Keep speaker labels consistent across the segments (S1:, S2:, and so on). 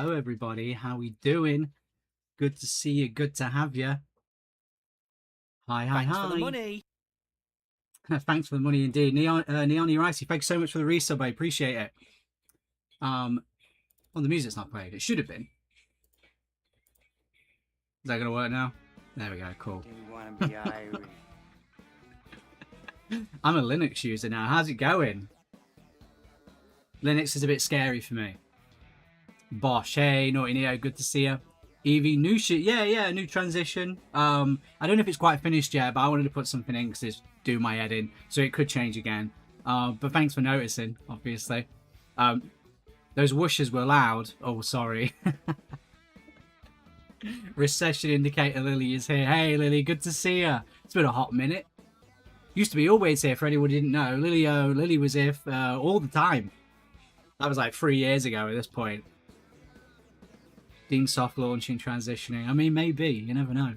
S1: Hello, everybody. How we doing? Good to see you. Good to have you. Hi.
S2: Thanks for the money.
S1: Thanks for the money, indeed. Neon Ricey, thanks so much for the resub. I appreciate it. Well, the music's not played. It should have been. Is that gonna work now? There we go. Cool.
S2: Do you want to be Irish?
S1: I'm a Linux user now. How's it going? Linux is a bit scary for me. Bosh, hey, Naughty Neo, good to see you. Evie, new shit, yeah, new transition. I don't know if it's quite finished yet, but I wanted to put something in because it's doing my head in, so it could change again. But thanks for noticing, obviously. Those whooshes were loud. Oh, sorry. Recession indicator Lily is here. Hey, Lily, good to see you. It's been a hot minute. Used to be always here for anyone who didn't know. Lily was here all the time. That was like 3 years ago at this point. Dean soft launching, transitioning. I mean, maybe. You never know.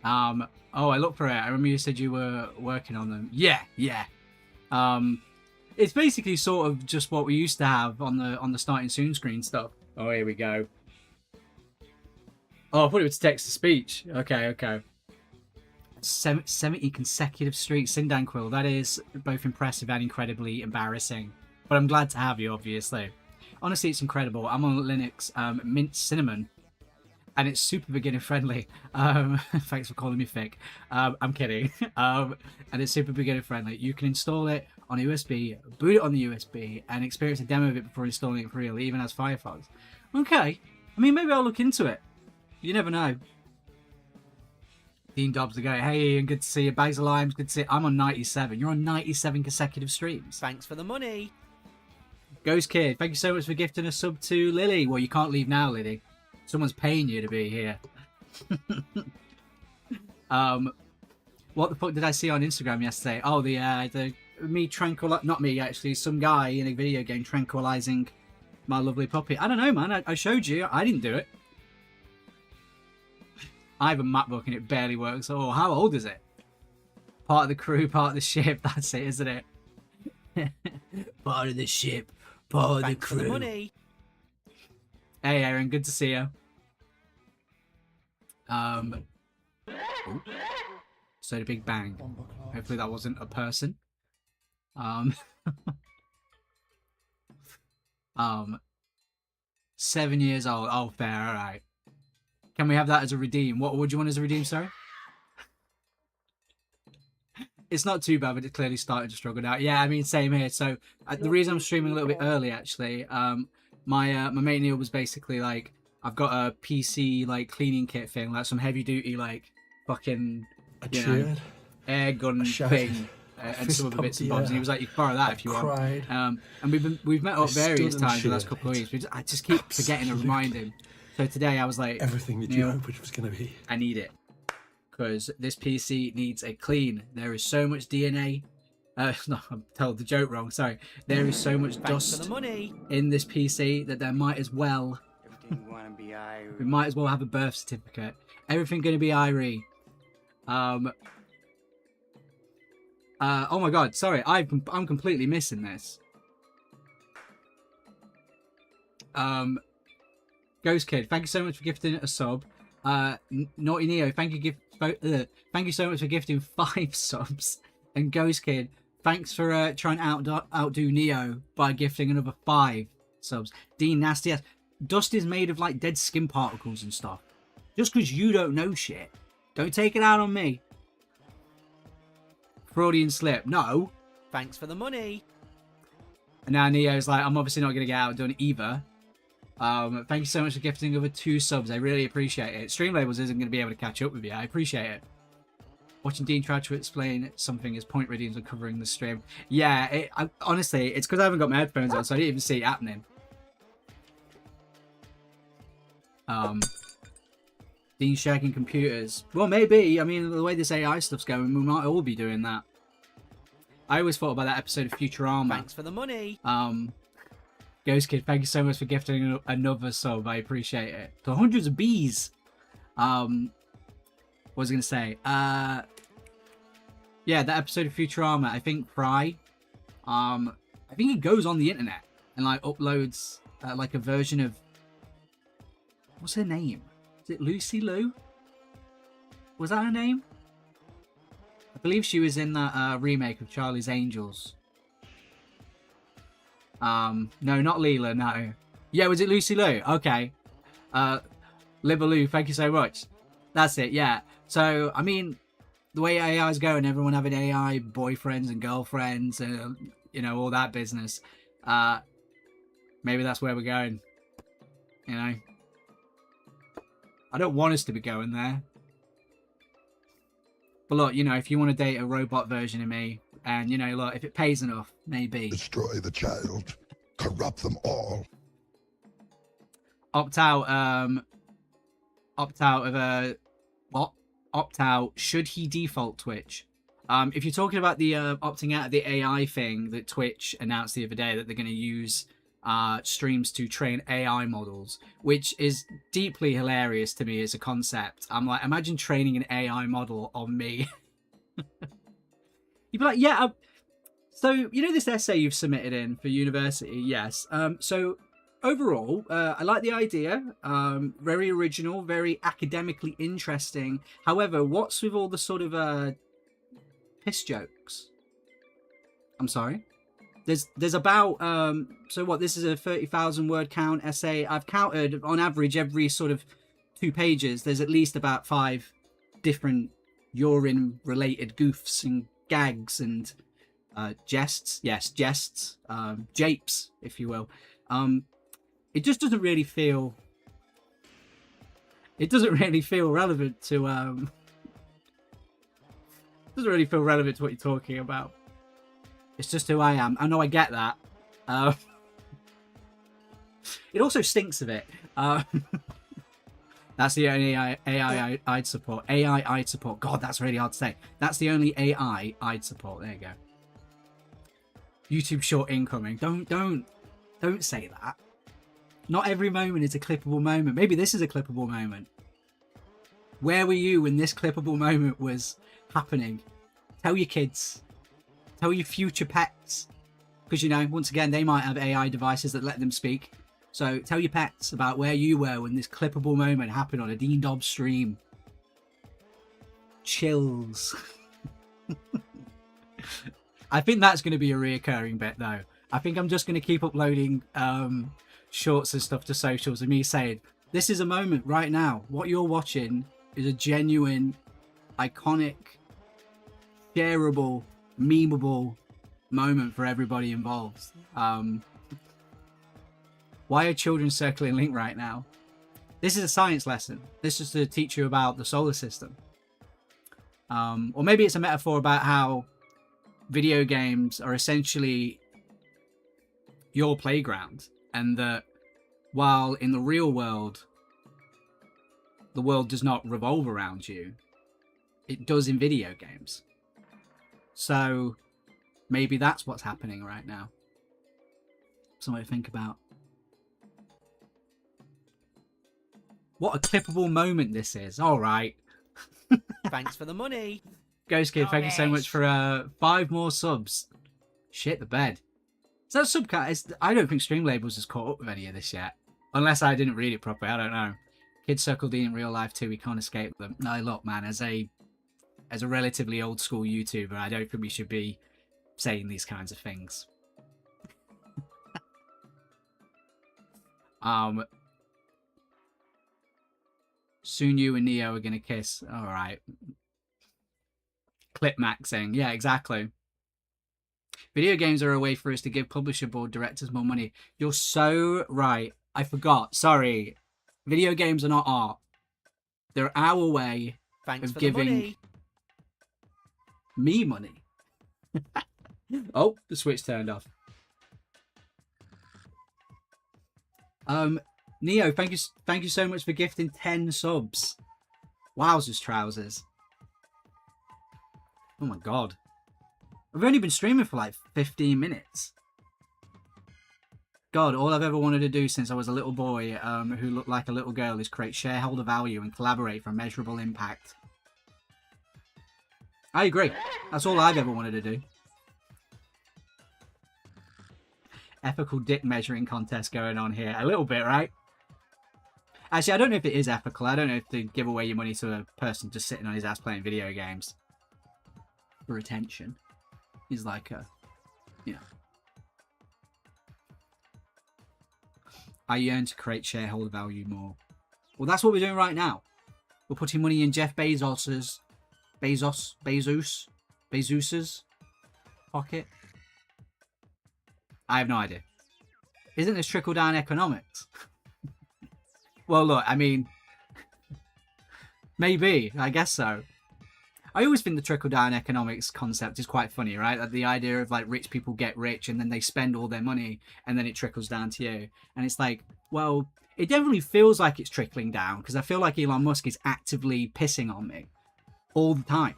S1: Oh, I looked for it. I remember you said you were working on them. Yeah. It's basically sort of just what we used to have on the starting soon screen stuff. Oh, here we go. Oh, I thought it was text to speech. Okay. 70 consecutive streaks, Sindanquil. That is both impressive and incredibly embarrassing. But I'm glad to have you, obviously. Honestly, it's incredible. I'm on Linux Mint Cinnamon, and it's super beginner friendly. Thanks for calling me thick. I'm kidding. And it's super beginner friendly. You can install it on a USB, boot it on the USB, and experience a demo of it before installing it for real. It even has Firefox. Okay. I mean, maybe I'll look into it. You never know. Dean Dobbs the guy. Hey, Ian, good to see you. Bags of Limes, good to see you. I'm on 97. You're on 97 consecutive streams.
S2: Thanks for the money.
S1: Ghost Kid, thank you so much for gifting a sub to Lily. Well, you can't leave now, Lily. Someone's paying you to be here. What the fuck did I see on Instagram yesterday? Oh, the me not me actually, some guy in a video game tranquilizing my lovely puppy. I don't know, man. I showed you. I didn't do it. I have a MacBook and it barely works. Oh, how old is it? Part of the crew, part of the ship. That's it, isn't it? Part of the ship, part of the crew.
S2: For the money.
S1: Hey, Aaron, good to see you. So the Big Bang. Hopefully that wasn't a person. 7 years old. Oh, fair. All right. Can we have that as a redeem? What would you want as a redeem? Sorry. It's not too bad, but it clearly started to struggle out. Yeah, I mean, same here. So the reason I'm streaming a little bit early, actually, my mate Neil was basically like, I've got a PC like cleaning kit thing, like some heavy duty like fucking air gun thing, and some other bits and bobs. And he was like, you can borrow that if you want. And we've met up various times the last couple of weeks. I just keep forgetting to remind him. So today I was like,
S3: everything that you hoped it was going to be.
S1: I need it. Because this PC needs a clean. There is so much DNA. No, I'm told the joke wrong. Sorry. There is so much dust in this PC that there might as well. We might as well have a birth certificate. Everything going to be Irie. Oh my god. Sorry, I'm completely missing this. Ghost Kid, thank you so much for gifting a sub. Naughty Neo, thank you so much for gifting 5 subs. And Ghost Kid, thanks for trying to outdo Neo by gifting another 5 subs. Dean Nasty ass. Dust is made of like dead skin particles and stuff. Just because you don't know shit, don't take it out on me. Freudian slip. No.
S2: Thanks for the money.
S1: And now Neo's like, I'm obviously not going to get outdone either. Thank you so much for gifting over 2 subs. I really appreciate it. Streamlabels isn't going to be able to catch up with you. I appreciate it. Watching Dean try to explain something as point redeems and covering the stream. Yeah, honestly, it's because I haven't got my headphones on, so I didn't even see it happening. Dean shaking computers. Well, maybe. I mean, the way this AI stuff's going, we might all be doing that. I always thought about that episode of Futurama.
S2: Thanks for the money.
S1: Ghost Kid, thank you so much for gifting another sub. I appreciate it. To hundreds of bees. What was I going to say? Yeah, that episode of Futurama, I think Fry, I think he goes on the internet and like uploads like a version of What's her name? Is it Lucy Liu? Was that her name? I believe she was in that remake of Charlie's Angels. No, not Leela, no. Yeah, was it Lucy Liu? Okay. Libaloo, thank you so much. That's it, yeah. So, I mean, the way AI is going, everyone having AI boyfriends and girlfriends and, you know, all that business. Maybe that's where we're going. You know? I don't want us to be going there. But look, you know, if you want to date a robot version of me, and, you know, look, if it pays enough, maybe.
S4: Destroy the child. Corrupt them all.
S1: Opt out of what? Opt out should he default Twitch? If you're talking about the opting out of the AI thing that Twitch announced the other day, that they're going to use streams to train AI models, which is deeply hilarious to me as a concept. I'm like, imagine training an AI model on me. You'd be like, yeah, so you know this essay you've submitted in for university? Yes. So overall, I like the idea. Very original, very academically interesting. However, what's with all the sort of piss jokes? I'm sorry. There's about so what, this is a 30,000 word count essay. I've counted on average every sort of 2 pages there's at least about 5 different urine related goofs and gags and jests. Yes, jests, japes, if you will. It just doesn't really feel relevant to doesn't really feel relevant to what you're talking about. It's just who I am. I know, I get that. It also stinks of it. That's the only AI I'd support. AI I'd support. God, that's really hard to say. That's the only AI I'd support. There you go. YouTube short incoming. Don't say that. Not every moment is a clippable moment. Maybe this is a clippable moment. Where were you when this clippable moment was happening? Tell your kids. Tell your future pets. Because, you know, once again, they might have AI devices that let them speak. So tell your pets about where you were when this clippable moment happened on a Dean Dobbs stream. Chills. I think that's going to be a reoccurring bit, though. I think I'm just going to keep uploading shorts and stuff to socials of me saying, this is a moment right now. What you're watching is a genuine, iconic, shareable, memeable moment for everybody involved. Why are children circling Link right now? This is a science lesson. This is to teach you about the solar system. Or maybe it's a metaphor about how video games are essentially your playground, and that while in the real world, the world does not revolve around you, it does in video games. So maybe that's what's happening right now. Something to think about. What a clippable moment this is. All right.
S2: Thanks for the money.
S1: Ghost Kid, thank you so much for 5 more subs. Shit the bed. Is that subcat? I don't think Streamlabels has caught up with any of this yet. Unless I didn't read it properly. I don't know. Kids circle D in real life too. We can't escape them. No, look, man. As a relatively old school YouTuber, I don't think we should be saying these kinds of things. Soon you and Neo are gonna kiss. All right. Clip maxing. Yeah, exactly. Video games are a way for us to give publisher board directors more money. You're so right. I forgot. Sorry. Video games are not art. They're our way
S2: Thanks
S1: of
S2: for
S1: giving
S2: the money.
S1: me money. Oh, the switch turned off. Neo, thank you so much for gifting 10 subs. Wowzers trousers. Oh my god. I've only been streaming for like 15 minutes. God, all I've ever wanted to do since I was a little boy who looked like a little girl is create shareholder value and collaborate for measurable impact. I agree. That's all I've ever wanted to do. Ethical dick measuring contest going on here. A little bit, right? Actually, I don't know if it is ethical. I don't know if to give away your money to a person just sitting on his ass playing video games for attention is like a, you know. I yearn to create shareholder value more. Well, that's what we're doing right now. We're putting money in Jeff Bezos's pocket. I have no idea. Isn't this trickle-down economics? Well, look, I mean, maybe. I guess so. I always think the trickle-down economics concept is quite funny, right? Like the idea of like rich people get rich and then they spend all their money and then it trickles down to you. And it's like, well, it definitely feels like it's trickling down because I feel like Elon Musk is actively pissing on me all the time.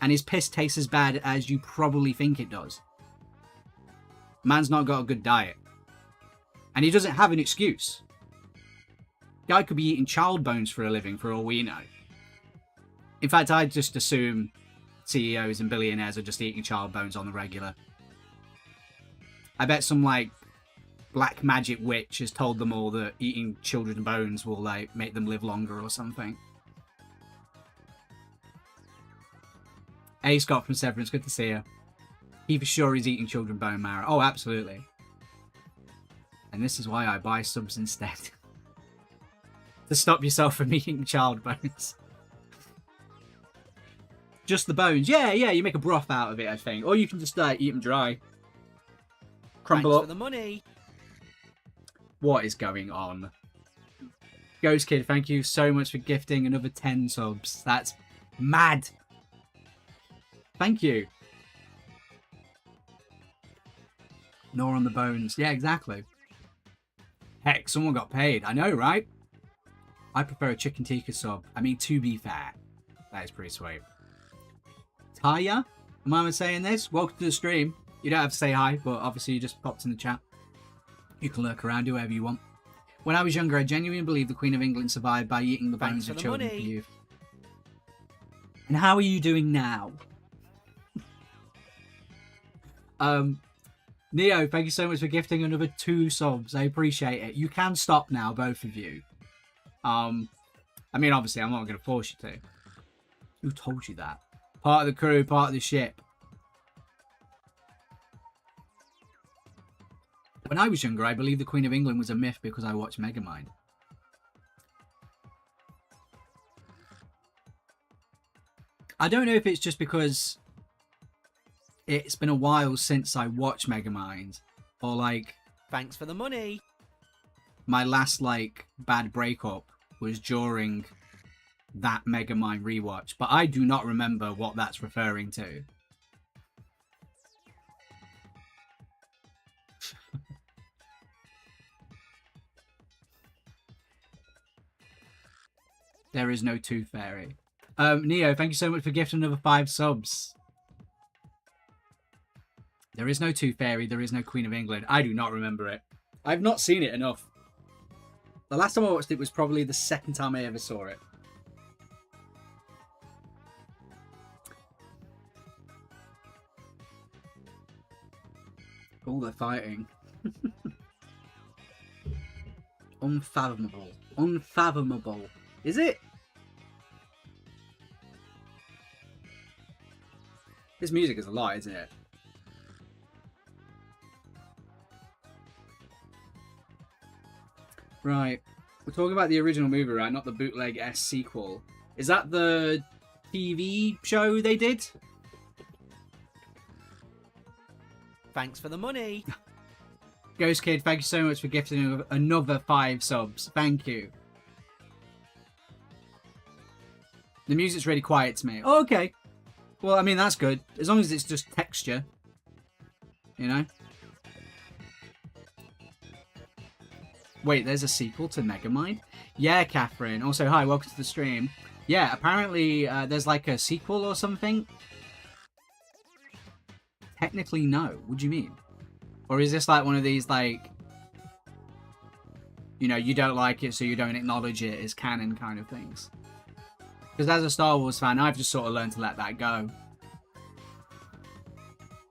S1: And his piss tastes as bad as you probably think it does. Man's not got a good diet. And he doesn't have an excuse. Guy could be eating child bones for a living for all we know. In fact, I'd just assume CEOs and billionaires are just eating child bones on the regular. I bet some, like, black magic witch has told them all that eating children's bones will, like, make them live longer or something. Hey, Scott from Severance, good to see you. He for sure is eating children's bone marrow. Oh, absolutely. And this is why I buy subs instead. To stop yourself from eating child bones. Just the bones. Yeah, you make a broth out of it, I think. Or you can just eat them dry. Crumble
S2: Thanks
S1: up.
S2: for the money.
S1: What is going on? Ghost Kid, thank you so much for gifting another 10 subs. That's mad. Thank you. Nor on the bones. Yeah, exactly. Heck, someone got paid. I know, right? I prefer a chicken tikka sub. I mean, to be fair, that is pretty sweet. Taya, am I saying this? Welcome to the stream. You don't have to say hi, but obviously you just popped in the chat. You can lurk around, do whatever you want. When I was younger, I genuinely believed the Queen of England survived by eating the bones of children for youth. And how are you doing now? Neo, thank you so much for gifting another 2 subs. I appreciate it. You can stop now, both of you. I mean, obviously, I'm not going to force you to. Who told you that? Part of the crew, part of the ship. When I was younger, I believed the Queen of England was a myth because I watched Megamind. I don't know if it's just because it's been a while since I watched Megamind, or like...
S2: Thanks for the money.
S1: My last, like, bad breakup was during that Megamind rewatch, but I do not remember what that's referring to. There is no Tooth Fairy. Neo, thank you so much for gifting another 5 subs. There is no Tooth Fairy, there is no Queen of England. I do not remember it. I've not seen it enough. The last time I watched it was probably the second time I ever saw it. Oh, they're fighting. Unfathomable. Unfathomable. Is it? This music is a lot, isn't it? Right. We're talking about the original movie, right? Not the bootleg S sequel. Is that the TV show they did?
S2: Thanks for the money.
S1: Ghost Kid, thank you so much for gifting another 5 subs. Thank you. The music's really quiet to me. Oh, okay. Well, I mean, that's good. As long as it's just texture. You know? Wait, there's a sequel to Megamind? Yeah, Catherine. Also, hi, welcome to the stream. Yeah, apparently there's like a sequel or something. Technically, no. What do you mean? Or is this like one of these, like... You know, you don't like it, so you don't acknowledge it as canon kind of things. Because as a Star Wars fan, I've just sort of learned to let that go.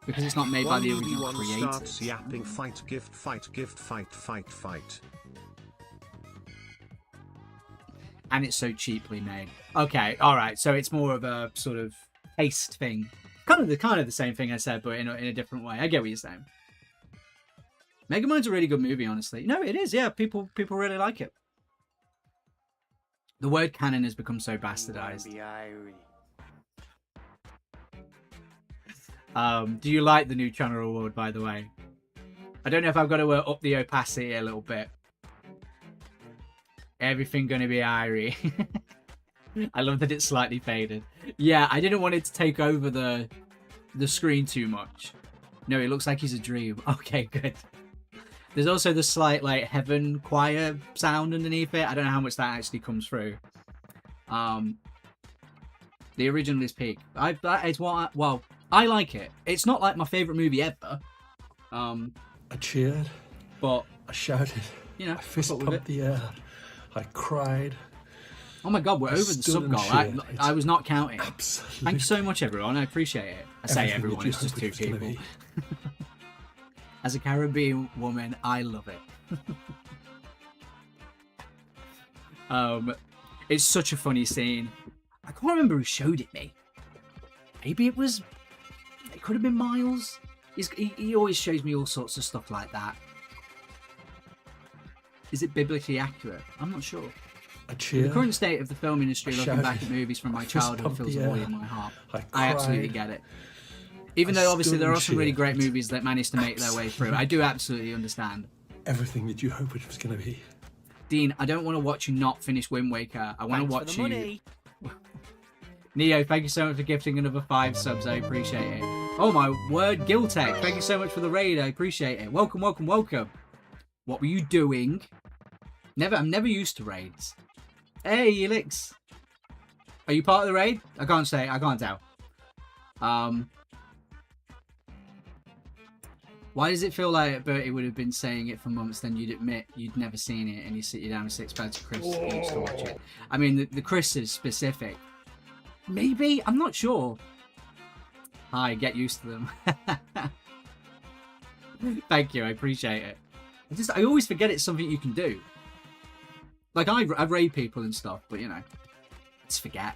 S1: Because it's not made by the original creators.
S5: Starts yapping, fight, gift, fight, gift, fight, fight, fight.
S1: And it's so cheaply made. Okay, all right. So it's more of a sort of taste thing. Kind of the same thing I said, but in a different way. I get what you're saying. Megamind's a really good movie, honestly. No, it is. Yeah, people really like it. The word canon has become so bastardized. Do you like the new channel award, by the way? I don't know if I've got to up the opacity a little bit. Everything gonna be Irie. I love that it's slightly faded. Yeah, I didn't want it to take over the screen too much. No, it looks like he's a dream. Okay, good. There's also the slight like heaven choir sound underneath it. I don't know how much that actually comes through. The original is peak. That is what I like it. It's not like my favorite movie ever.
S3: I cheered.
S1: But
S3: I shouted.
S1: You know,
S3: I fist pumped the air. I cried.
S1: Oh my god, we're over the sub goal. I was not counting.
S3: Absolutely.
S1: Thank you so much, everyone. I appreciate it. I say everyone, it's just 2 people. As a Caribbean woman, I love it. It's such a funny scene. I can't remember who showed it me. Maybe it could have been Miles. He always shows me all sorts of stuff like that. Is it biblically accurate? I'm not sure. The current state of the film industry, looking back at movies from my childhood, fills a void in my heart. I absolutely get it. Even though obviously there are some really great movies that managed to make their way through. I do absolutely understand.
S3: Everything that you hoped it was going to be.
S1: Dean, I don't want to watch you not finish Wind Waker. I want to watch you.
S2: Money.
S1: Neo, thank you so much for gifting another 5 subs. I appreciate it. Oh my word, Giltech, thank you so much for the raid. I appreciate it. Welcome, welcome, welcome. What were you doing? I'm never used to raids. Hey, Elix. Are you part of the raid? I can't say. I can't tell. Why does it feel like Bertie would have been saying it for months, then you'd admit you'd never seen it and you sit you down with 6 pence of Chris and used to watch it? I mean, the Chris is specific. Maybe? I'm not sure. Hi, get used to them. Thank you, I appreciate it. I always forget it's something you can do. Like, I raid people and stuff, but, you know, just forget.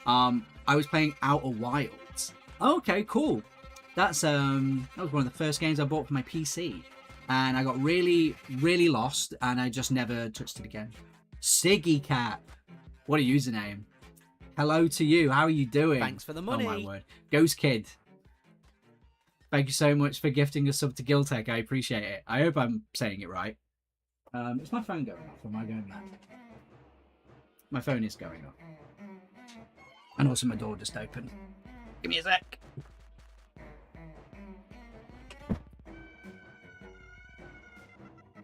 S1: I was playing Outer Wilds. Okay, cool. That was one of the first games I bought for my PC. And I got really, really lost, and I just never touched it again. Siggy Cat. What a username. Hello to you. How are you doing?
S2: Thanks for the money.
S1: Oh, my word. Ghost Kid. Thank you so much for gifting a sub to Giltech. I appreciate it. I hope I'm saying it right. Is my phone going off? Or am I going mad? My phone is going off. And also my door just opened. Give me a sec.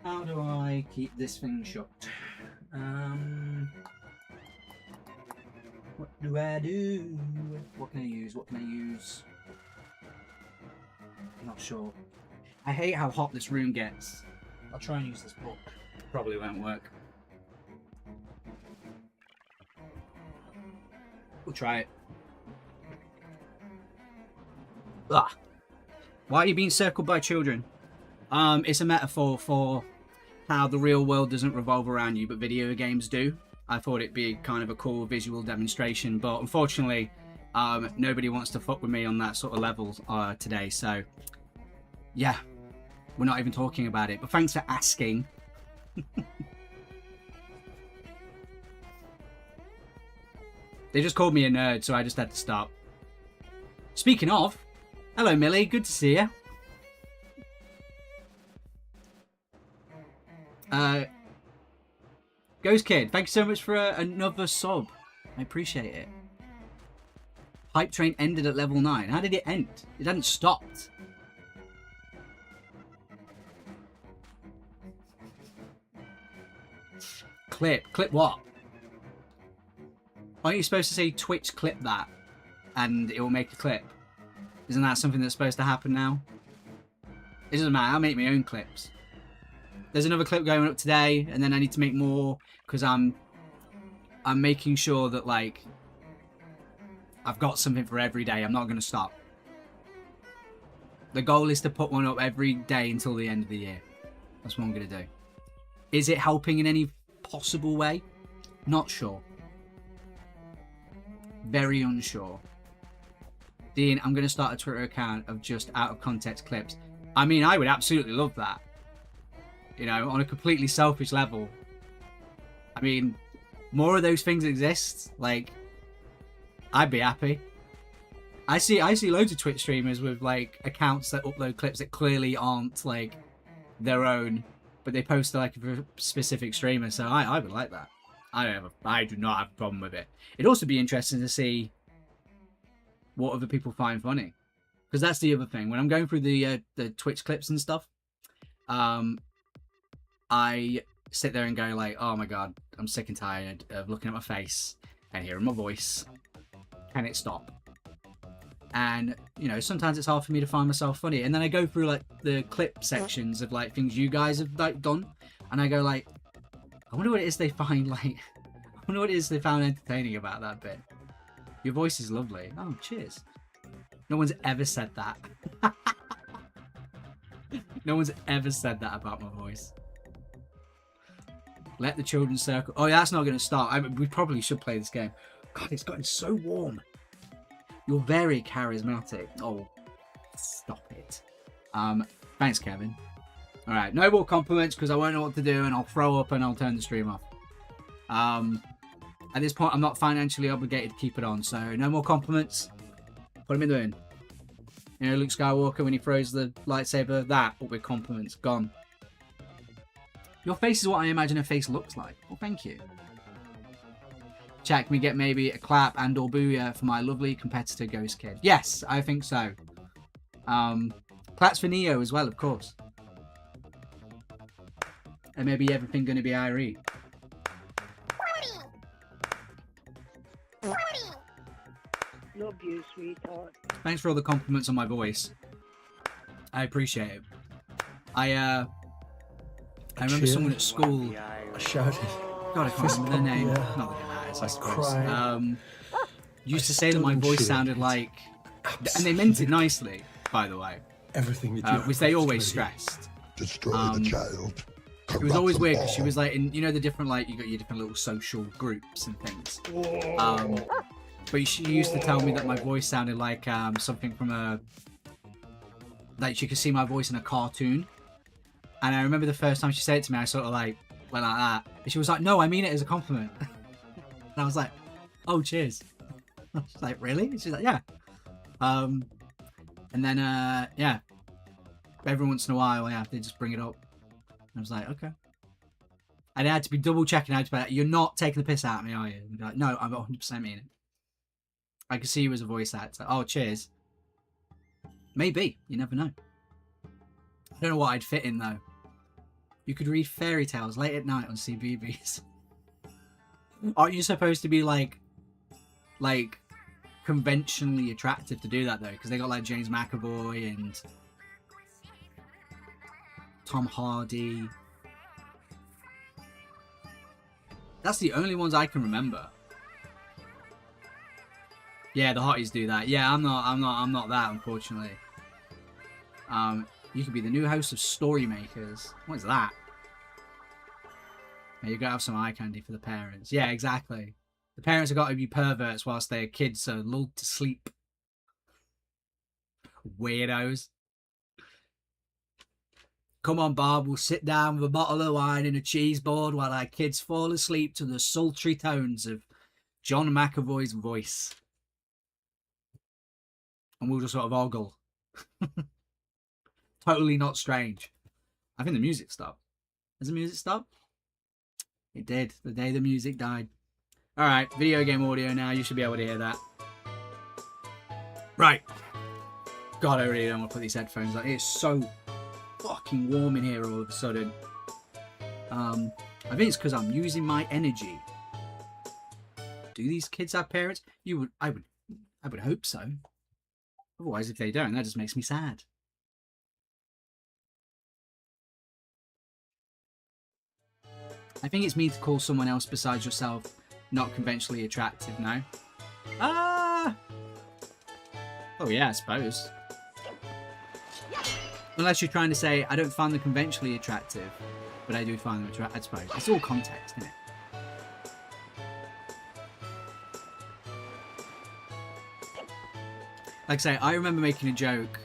S1: How do I keep this thing shut? What do I do? What can I use? What can I use? I'm not sure. I hate how hot this room gets. I'll try and use this book. Probably won't work. We'll try it. Ah. Why are you being circled by children? It's a metaphor for how the real world doesn't revolve around you, but video games do. I thought it'd be kind of a cool visual demonstration, but unfortunately, nobody wants to fuck with me on that sort of level today, so yeah, we're not even talking about it, but thanks for asking. They just called me a nerd, so I just had to stop. Speaking of, hello Millie, good to see you. Ghost Kid, thank you so much for another sub. I appreciate it. Hype Train ended at level 9. How did it end? It hadn't stopped. Clip what? Aren't you supposed to say Twitch clip that and it will make a clip? Isn't that something that's supposed to happen now? It doesn't matter, I'll make my own clips. There's another clip going up today, and then I need to make more because I'm making sure that like I've got something for every day. I'm not going to stop. The goal is to put one up every day until the end of the year. That's what I'm going to do. Is it helping in any possible way? Not sure. Very unsure. Dean, I'm going to start a Twitter account of just out of context clips. I mean, I would absolutely love that. You know, on a completely selfish level. I mean, more of those things exist. Like, I'd be happy. I see loads of Twitch streamers with like accounts that upload clips that clearly aren't like their own, but they post like a specific streamer. So I would like that. I do not have a problem with it. It'd also be interesting to see what other people find funny, because that's the other thing. When I'm going through the Twitch clips and stuff, I sit there and go like, oh my god, I'm sick and tired of looking at my face and hearing my voice. Can it stop? And you know, sometimes it's hard for me to find myself funny, and then I go through like the clip sections of like things you guys have like done, and I go like, I wonder what it is they find like, I wonder what it is they found entertaining about that bit. Your voice is lovely. Oh, cheers. No one's ever said that. No one's ever said that about my voice. Let the children circle. Oh, yeah, that's not going to start. We probably should play this game. God, it's gotten so warm. You're very charismatic. Oh, stop it. Thanks, Kevin. All right, no more compliments because I won't know what to do and I'll throw up and I'll turn the stream off. At this point, I'm not financially obligated to keep it on, so no more compliments. Put him in the bin. You know, Luke Skywalker when he throws the lightsaber, that, but with compliments, gone. Your face is what I imagine a face looks like. Well, thank you. Chat, can we get maybe a clap and or booyah for my lovely competitor Ghost Kid? Yes, I think so. Claps for Neo as well, of course. And maybe everything going to be Irie.
S5: Love you, sweetheart.
S1: Thanks for all the compliments on my voice. I appreciate it. I remember someone at school.
S3: I shouted.
S1: God, I can't remember their name.
S3: Yeah.
S1: Not that it matters, I
S3: I
S1: suppose.
S3: cried.
S1: Used
S3: I
S1: to say that my
S3: stood and
S1: voice
S3: cheered.
S1: sounded like, and they meant it nicely, by the way.
S3: Everything that you
S1: Which they
S3: hoped
S1: always
S3: was gonna be.
S1: stressed.
S4: Destroy the child.
S1: It was always
S4: corrupt
S1: weird
S4: them
S1: because she
S4: all.
S1: was like, in, you know, the different like you got your different little social groups and things. But she used to tell me that my voice sounded like something from a, like she could see my voice in a cartoon. And I remember the first time she said it to me, I sort of like went like that, and she was like, "No, I mean it as a compliment." And I was like, "Oh, cheers." She's like, "Really?" And she's like, "Yeah." And then yeah, every once in a while, yeah, they just bring it up. And I was like, "Okay." And I had to be double checking. I had to be like, "You're not taking the piss out of me, are you?" And be like, "No, I'm 100% mean it." I could see you as a voice actor. Oh, cheers. Maybe. You never know. I don't know what I'd fit in, though. You could read fairy tales late at night on CBeebies. Aren't you supposed to be, like, conventionally attractive to do that, though? Because they got, like, James McAvoy and Tom Hardy. That's the only ones I can remember. Yeah, the hotties do that. Yeah, I'm not that, unfortunately. You could be the new host of Story Makers. What is that? Yeah, you gotta have some eye candy for the parents. Yeah, exactly. The parents have got to be perverts whilst their kids are lulled to sleep. Weirdos. Come on, Bob, we'll sit down with a bottle of wine and a cheese board while our kids fall asleep to the sultry tones of John McAvoy's voice. And we'll just sort of ogle. Totally not strange. I think the music stopped. Has the music stopped? It did. The day the music died. Alright, video game audio now. You should be able to hear that. Right. God, I really don't want to put these headphones on. It's so fucking warm in here all of a sudden. I think it's because I'm using my energy. Do these kids have parents? I would hope so. Otherwise, if they don't, that just makes me sad. I think it's mean to call someone else besides yourself not conventionally attractive, no? Oh yeah, I suppose. Unless you're trying to say, I don't find them conventionally attractive, but I do find them attractive, I suppose. It's all context, isn't it? like I say, I remember making a joke.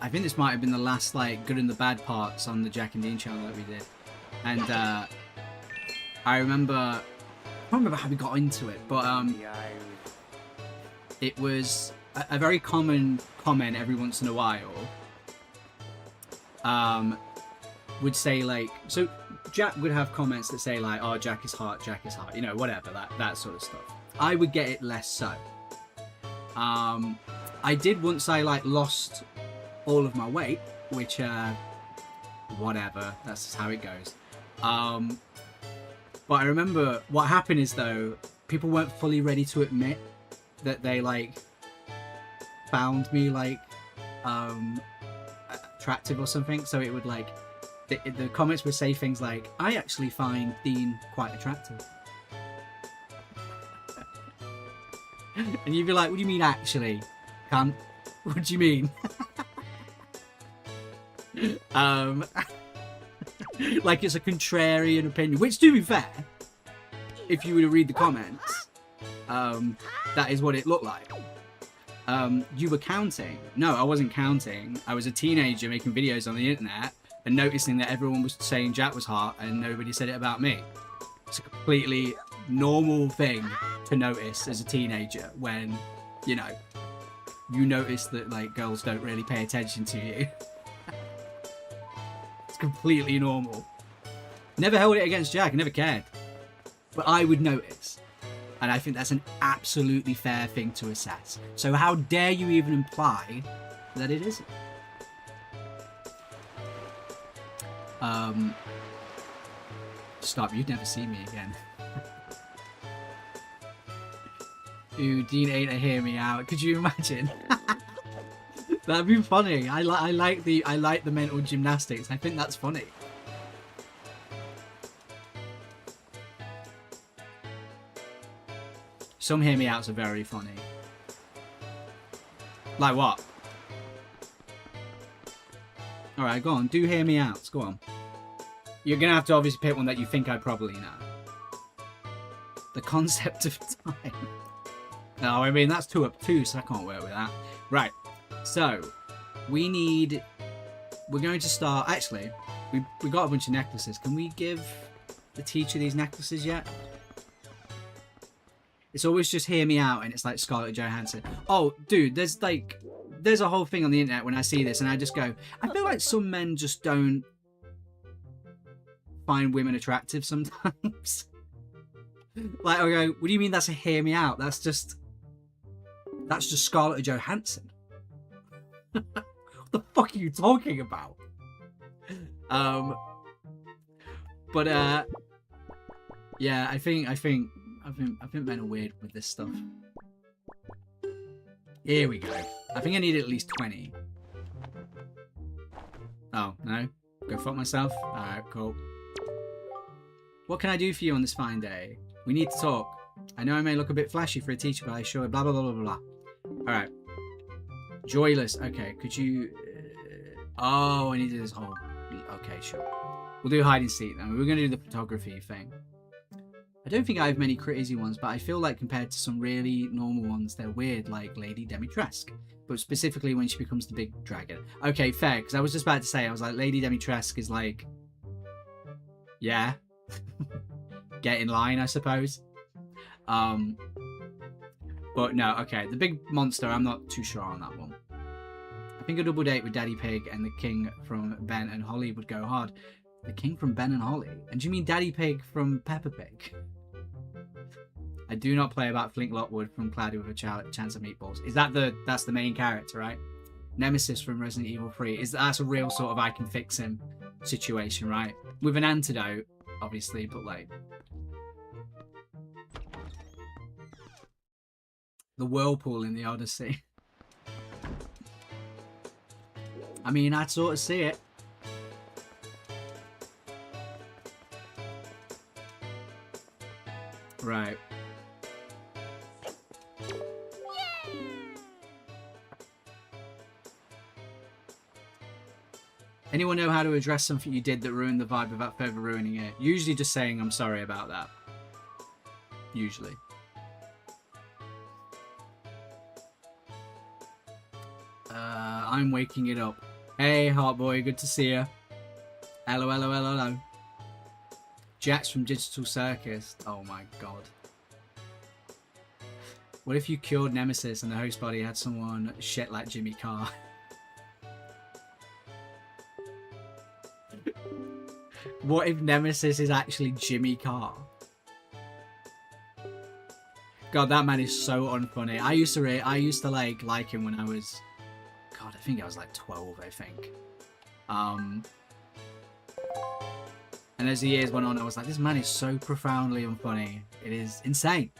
S1: I think this might have been the last like good and the bad parts on the Jack and Dean channel that we did, and I can't remember how we got into it, but it was a very common comment every once in a while. Would say like, so Jack would have comments that say like, oh, Jack is hot, you know, whatever, that sort of stuff. I would get it less so. I did once I like lost all of my weight, which whatever, that's just how it goes. But I remember what happened is though, people weren't fully ready to admit that they like found me like attractive or something, so it would like the comments would say things like, I actually find Dean quite attractive. And you'd be like, what do you mean actually? Cunt? What do you mean? Like it's a contrarian opinion, which to be fair, if you were to read the comments, that is what it looked like. You were counting. No, I wasn't counting. I was a teenager making videos on the internet and noticing that everyone was saying Jack was hot and nobody said it about me. It's a completely normal thing to notice as a teenager when, you know, you notice that like girls don't really pay attention to you. It's completely normal. Never held it against Jack, I never cared. But I would notice. And I think that's an absolutely fair thing to assess. So how dare you even imply that it isn't? Stop, you'd never see me again. Ooh, Dean ain't a hear me out. Could you imagine? That'd be funny. I like the mental gymnastics. I think that's funny. Some hear me outs are very funny. Like what? Alright, go on. Do hear me outs. Go on. You're gonna have to obviously pick one that you think I probably know. The concept of time. No, I mean, that's 2 up 2, so I can't work with that. Right. So, we're going to start... Actually, we got a bunch of necklaces. Can we give the teacher these necklaces yet? It's always just hear me out, and it's like Scarlett Johansson. Oh, dude, there's a whole thing on the internet when I see this, and I just go, I feel like some men just don't find women attractive sometimes. Like, I go, what do you mean that's a hear me out? That's just Scarlett Johansson. What the fuck are you talking about? But yeah, I think men are weird with this stuff. Here we go. I think I need at least 20. Oh, no? Go fuck myself? Alright, cool. What can I do for you on this fine day? We need to talk. I know I may look a bit flashy for a teacher, but I sure blah blah blah blah blah. Alright. Joyless. Okay, could you... oh, I need to do this whole... Okay, sure. We'll do hide and seek then. We're going to do the photography thing. I don't think I have many crazy ones, but I feel like compared to some really normal ones, they're weird, like Lady Demitresque. But specifically when she becomes the big dragon. Okay, fair, because I was just about to say, I was like, Lady Demitresque is like... yeah. Get in line, I suppose. But no, okay, the big monster, I'm not too sure on that one. I think a double date with Daddy Pig and the King from Ben and Holly would go hard. The King from Ben and Holly? And do you mean Daddy Pig from Peppa Pig? I do not play about Flink Lockwood from Cloudy with a Chance of Meatballs. Is that that's the main character, right? Nemesis from Resident Evil 3. That's a real sort of I can fix him situation, right? With an antidote, obviously, but like... the whirlpool in the Odyssey. I mean, I'd sort of see it. Right. Anyone know how to address something you did that ruined the vibe without further ruining it? Usually just saying I'm sorry about that. Usually. I'm waking it up. Hey, Heart Boy, good to see you. Hello, hello, hello, hello. Jax from Digital Circus. Oh my god. What if you cured Nemesis and the host body had someone shit like Jimmy Carr? What if Nemesis is actually Jimmy Carr? God, that man is so unfunny. I used to like him when I was, God, I think I was like 12, I think. And as the years went on, I was like, this man is so profoundly unfunny. It is insane.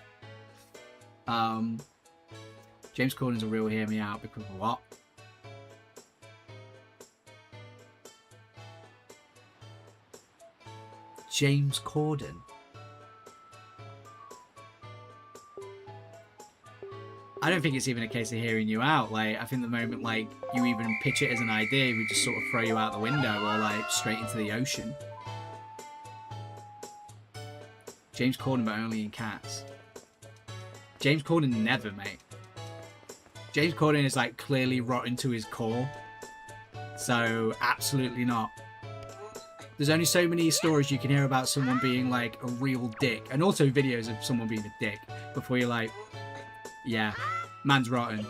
S1: James Corden's a real hear me out because of what? James Corden. I don't think it's even a case of hearing you out. Like, I think the moment, like, you even pitch it as an idea, we just sort of throw you out the window or, like, straight into the ocean. James Corden, but only in Cats. James Corden never, mate. James Corden is, like, clearly rotten to his core. So, absolutely not. There's only so many stories you can hear about someone being, like, a real dick. And also videos of someone being a dick before you're like, yeah, man's rotten.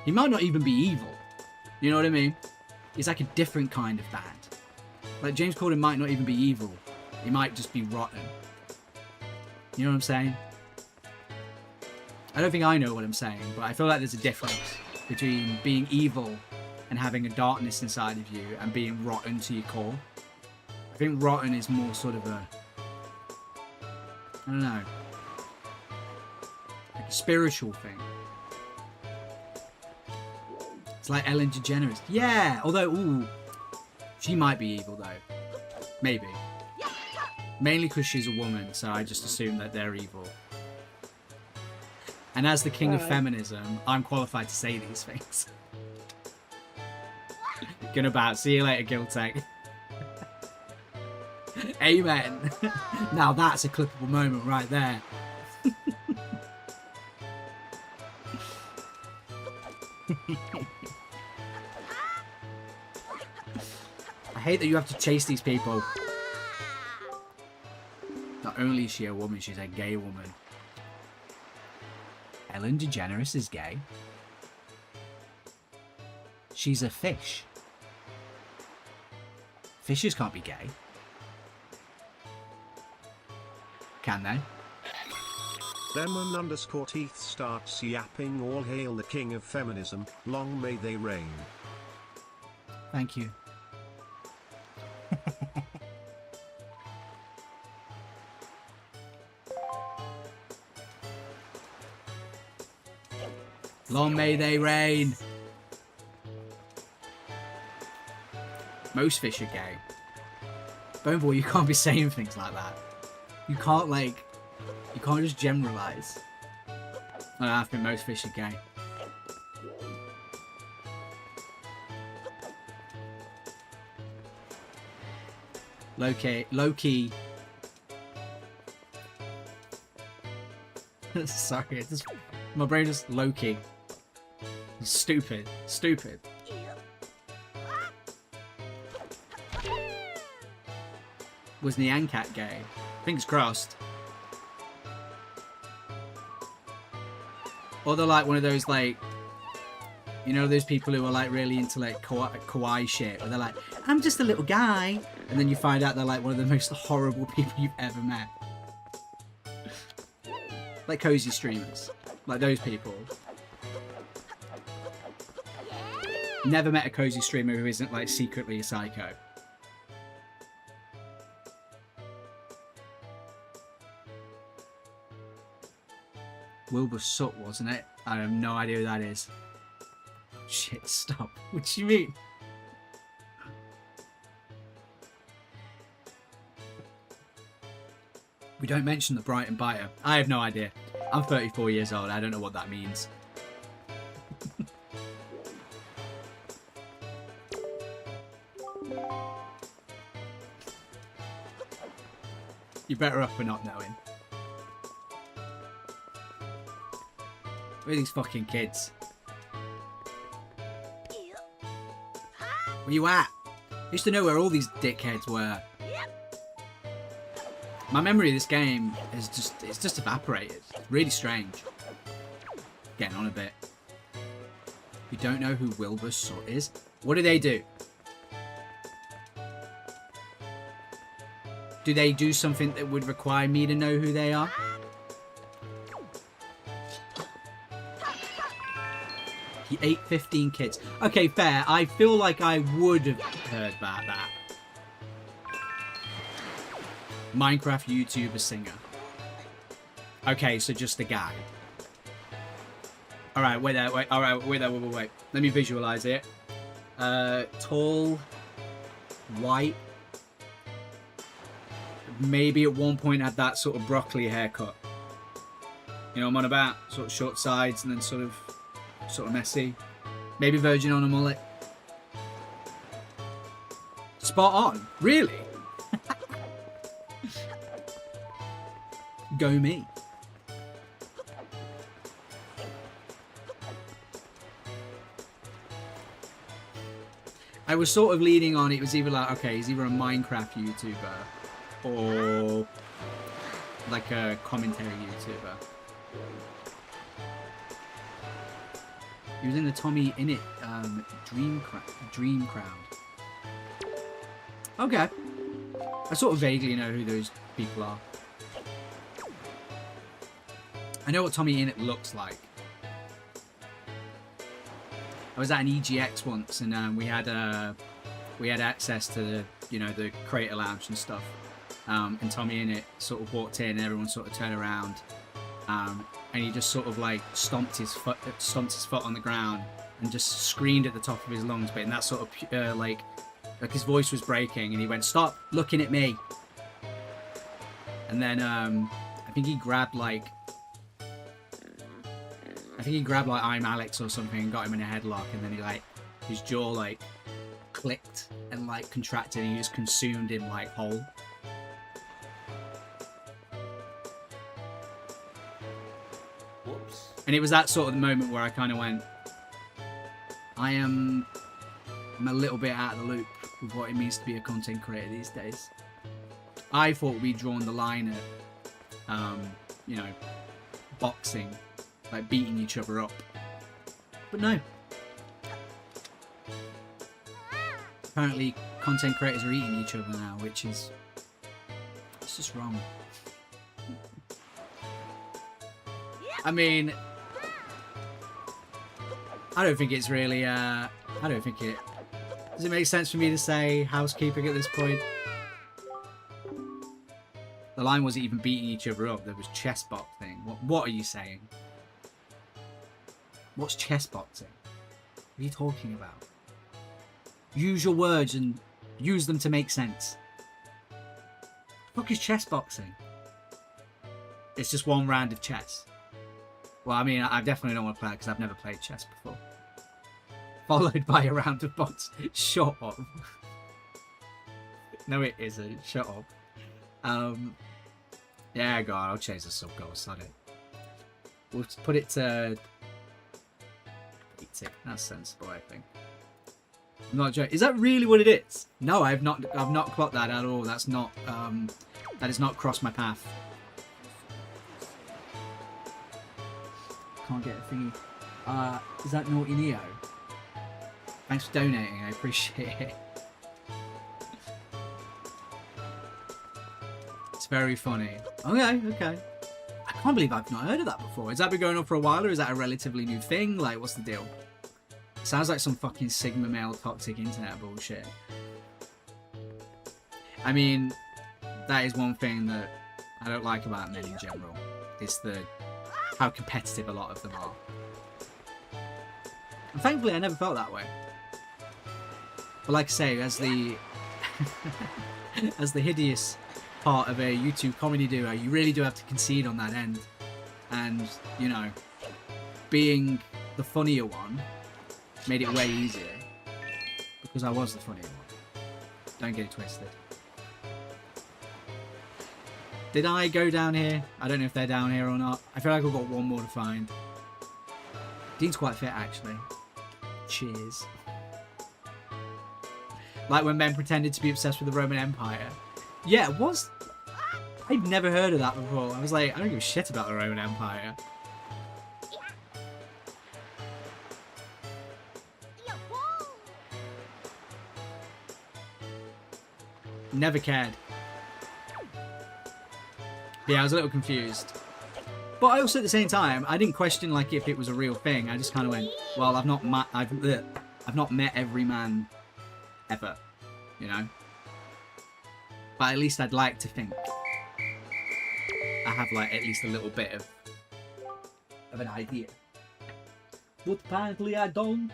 S1: He might not even be evil. You know what I mean? He's like a different kind of bad. Like, James Corden might not even be evil. He might just be rotten. You know what I'm saying? I don't think I know what I'm saying, but I feel like there's a difference between being evil and having a darkness inside of you and being rotten to your core. I think rotten is more sort of a, I don't know, like a spiritual thing. It's like Ellen DeGeneres. Yeah, although, ooh, she might be evil though. Maybe. Mainly because she's a woman, so I just assume that they're evil. And as the king of feminism, I'm qualified to say these things. Good about. See you later, Giltech. Amen. Now that's a clippable moment right there. I hate that you have to chase these people. Not only is she a woman, she's a gay woman. Ellen DeGeneres is gay. She's a fish. Fishes can't be gay. Can they?
S6: Demon_teeth starts yapping. All hail the king of feminism, long may they reign.
S1: Thank you. Long may they reign. Most fish are gay. Bone Boy, you can't be saying things like that. You can't, like, you can't just generalize. I think most fish are gay. Low-key. Sorry, it's just, my brain is low-key. Stupid. Was Nyan Cat gay? Fingers crossed. Or they're like one of those, like, you know, those people who are like really into like kawaii shit, where they're like, I'm just a little guy, and then you find out they're like one of the most horrible people you've ever met. Like cozy streamers, like those people. Never met a cozy streamer who isn't like secretly a psycho. Wilbur Soot, wasn't it? I have no idea who that is. Shit, stop. What do you mean? We don't mention the Brighton Biter. I have no idea. I'm 34 years old. I don't know what that means. You're better off for not knowing. Where are these fucking kids? Where you at? I used to know where all these dickheads were. My memory of this game is it's just evaporated. It's really strange. Getting on a bit. You don't know who Wilbur is? What do they do? Do they do something that would require me to know who they are? He ate 15 kids. Okay, fair. I feel like I would have heard about that. Minecraft YouTuber singer. Okay, so just the guy. Alright, wait there, wait. Alright, wait there, wait. Let me visualize it. Tall, white. Maybe at one point had that sort of broccoli haircut. You know what I'm on about? Sort of short sides and then sort of messy. Maybe virgin on a mullet. Spot on. Really? Go me. I was sort of leaning on it was either like, okay, he's either a Minecraft YouTuber or like a commentary YouTuber. He was in the Tommy Innit Dream Crowd. Okay. I sort of vaguely know who those people are. I know what Tommy Innit looks like. I was at an EGX once, and we had access to the, you know, the creator lounge and stuff. And Tommy Innit sort of walked in, and everyone sort of turned around, and he just sort of like stomped his foot on the ground and just screamed at the top of his lungs, but in that sort of like his voice was breaking, and he went, "Stop looking at me!" And then I think he grabbed like I'm Alex or something and got him in a headlock, and then he like his jaw like clicked and like contracted, and he just consumed him like whole.
S2: Whoops.
S1: And it was that sort of the moment where I kind of went, I'm a little bit out of the loop with what it means to be a content creator these days. I thought we'd drawn the line at, you know, boxing, like beating each other up. But no. Apparently, content creators are eating each other now, which is... it's just wrong. I mean... I don't think it's really, I don't think it... Does it make sense for me to say housekeeping at this point? The line wasn't even beating each other up. There was chess boxing. What are you saying? What's chess boxing? What are you talking about? Use your words and use them to make sense. What the fuck is chess boxing? It's just one round of chess. Well, I mean, I definitely don't want to play it because I've never played chess before. Followed by a round of bots. Shut up. No, it isn't. Shut up. Yeah, go on. I'll change the sub goal. Sod it. We'll put it to 80. That's sensible, I think. I'm not joking. Is that really what it is? No, I've not clocked that at all. That's not. That has not crossed my path. Can't get a thingy. Is that Naughty Neo? Thanks for donating. I appreciate it. It's very funny. Okay. I can't believe I've not heard of that before. Has that been going on for a while, or is that a relatively new thing? Like, what's the deal? Sounds like some fucking Sigma male toxic internet bullshit. I mean, that is one thing that I don't like about men in general. It's how competitive a lot of them are. And thankfully, I never felt that way. But like I say, as the as the hideous part of a YouTube comedy duo, you really do have to concede on that end. And, you know, being the funnier one made it way easier. Because I was the funnier one. Don't get it twisted. Did I go down here? I don't know if they're down here or not. I feel like I've got one more to find. Dean's quite fit, actually. Cheers. Like when men pretended to be obsessed with the Roman Empire. Yeah, it was... I'd never heard of that before. I was like, I don't give a shit about the Roman Empire. Never cared. Yeah, I was a little confused. But I also, at the same time, I didn't question like if it was a real thing. I just kind of went, well, I've not met every man ever, you know. But at least I'd like to think I have like at least a little bit of an idea. But apparently I don't.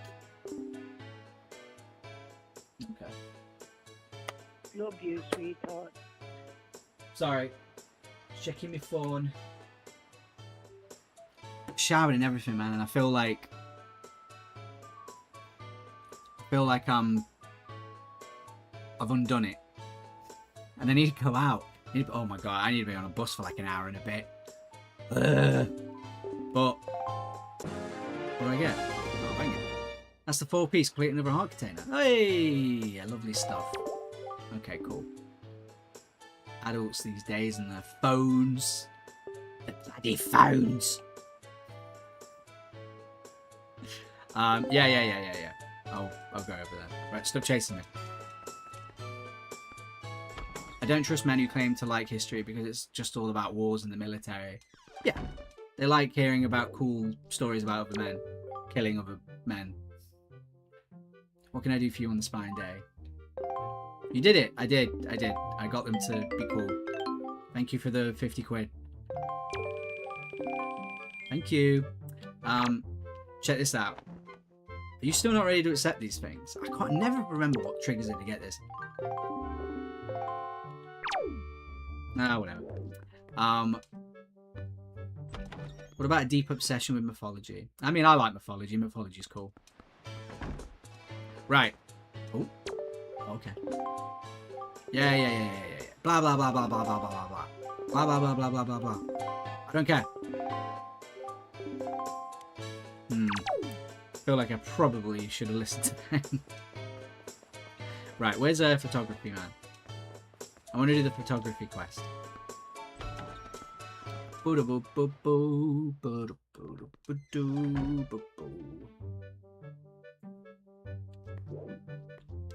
S1: Okay.
S5: Love you, sweetheart.
S1: Sorry. Checking my phone. Showered and everything, man, and I feel like I've undone it. And I need to go out. Oh my god, I need to be on a bus for like an hour and a bit. But what do I get? Oh, bang it. That's the 4-piece, complete another heart container. Hey, lovely stuff. Okay, cool. Adults these days and their phones. The bloody phones. Yeah. I'll go over there. Right, stop chasing me. I don't trust men who claim to like history because it's just all about wars and the military. Yeah, they like hearing about cool stories about other men, killing other men. What can I do for you on the spine day? You did it. I did. I got them to be cool. Thank you for the 50 quid. Thank you. Check this out. Are you still not ready to accept these things? I never remember what triggers it to get this. Nah, whatever. What about a deep obsession with mythology? I mean, I like mythology. Mythology's cool. Right. Oh. Okay. Yeah. Blah, blah, blah, blah, blah, blah, blah, blah, blah. Blah, blah, blah, blah, blah, blah, blah. I don't care. I feel like I probably should have listened to them. Right, where's photography, man? I want to do the photography quest.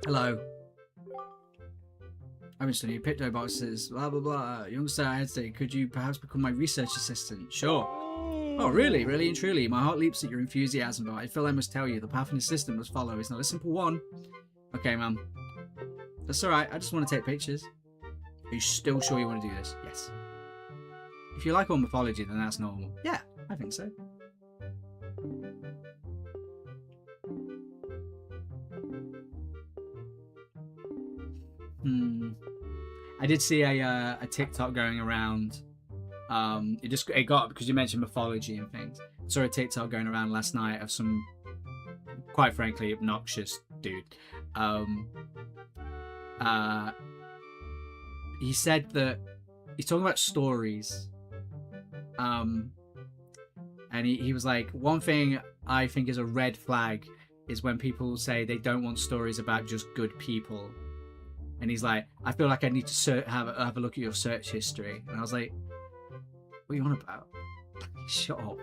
S1: Hello. I'm just new Picto boxes, blah blah blah. Youngster, I'd say, could you perhaps become my research assistant? Sure. Oh, really? Really and truly. My heart leaps at your enthusiasm, but I feel I must tell you, the path an assistant must follow is not a simple one. Okay, ma'am. That's alright, I just want to take pictures. Are you still sure you want to do this? Yes. If you like all mythology, then that's normal. Yeah, I think so. I did see a TikTok going around. It got because you mentioned mythology and things. I saw a TikTok going around last night of some, quite frankly, obnoxious dude. He said that he's talking about stories. And he was like, one thing I think is a red flag is when people say they don't want stories about just good people. And he's like, I feel like I need to have a look at your search history. And I was like, what are you on about? Shut up.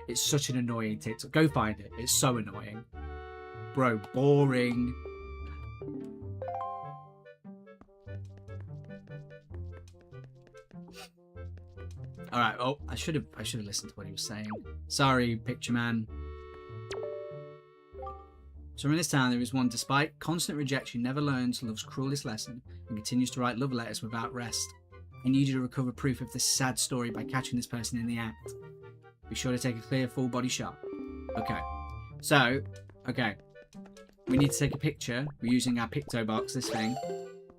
S1: It's such an annoying TikTok. Go find it. It's so annoying. Bro, boring. Alright, oh, I should have listened to what he was saying. Sorry, picture man. So in this town there is one, despite constant rejection, never learns love's cruelest lesson and continues to write love letters without rest. I need you to recover proof of this sad story by catching this person in the act. Be sure to take a clear full body shot. Okay. So, okay. We need to take a picture. We're using our Picto box, this thing.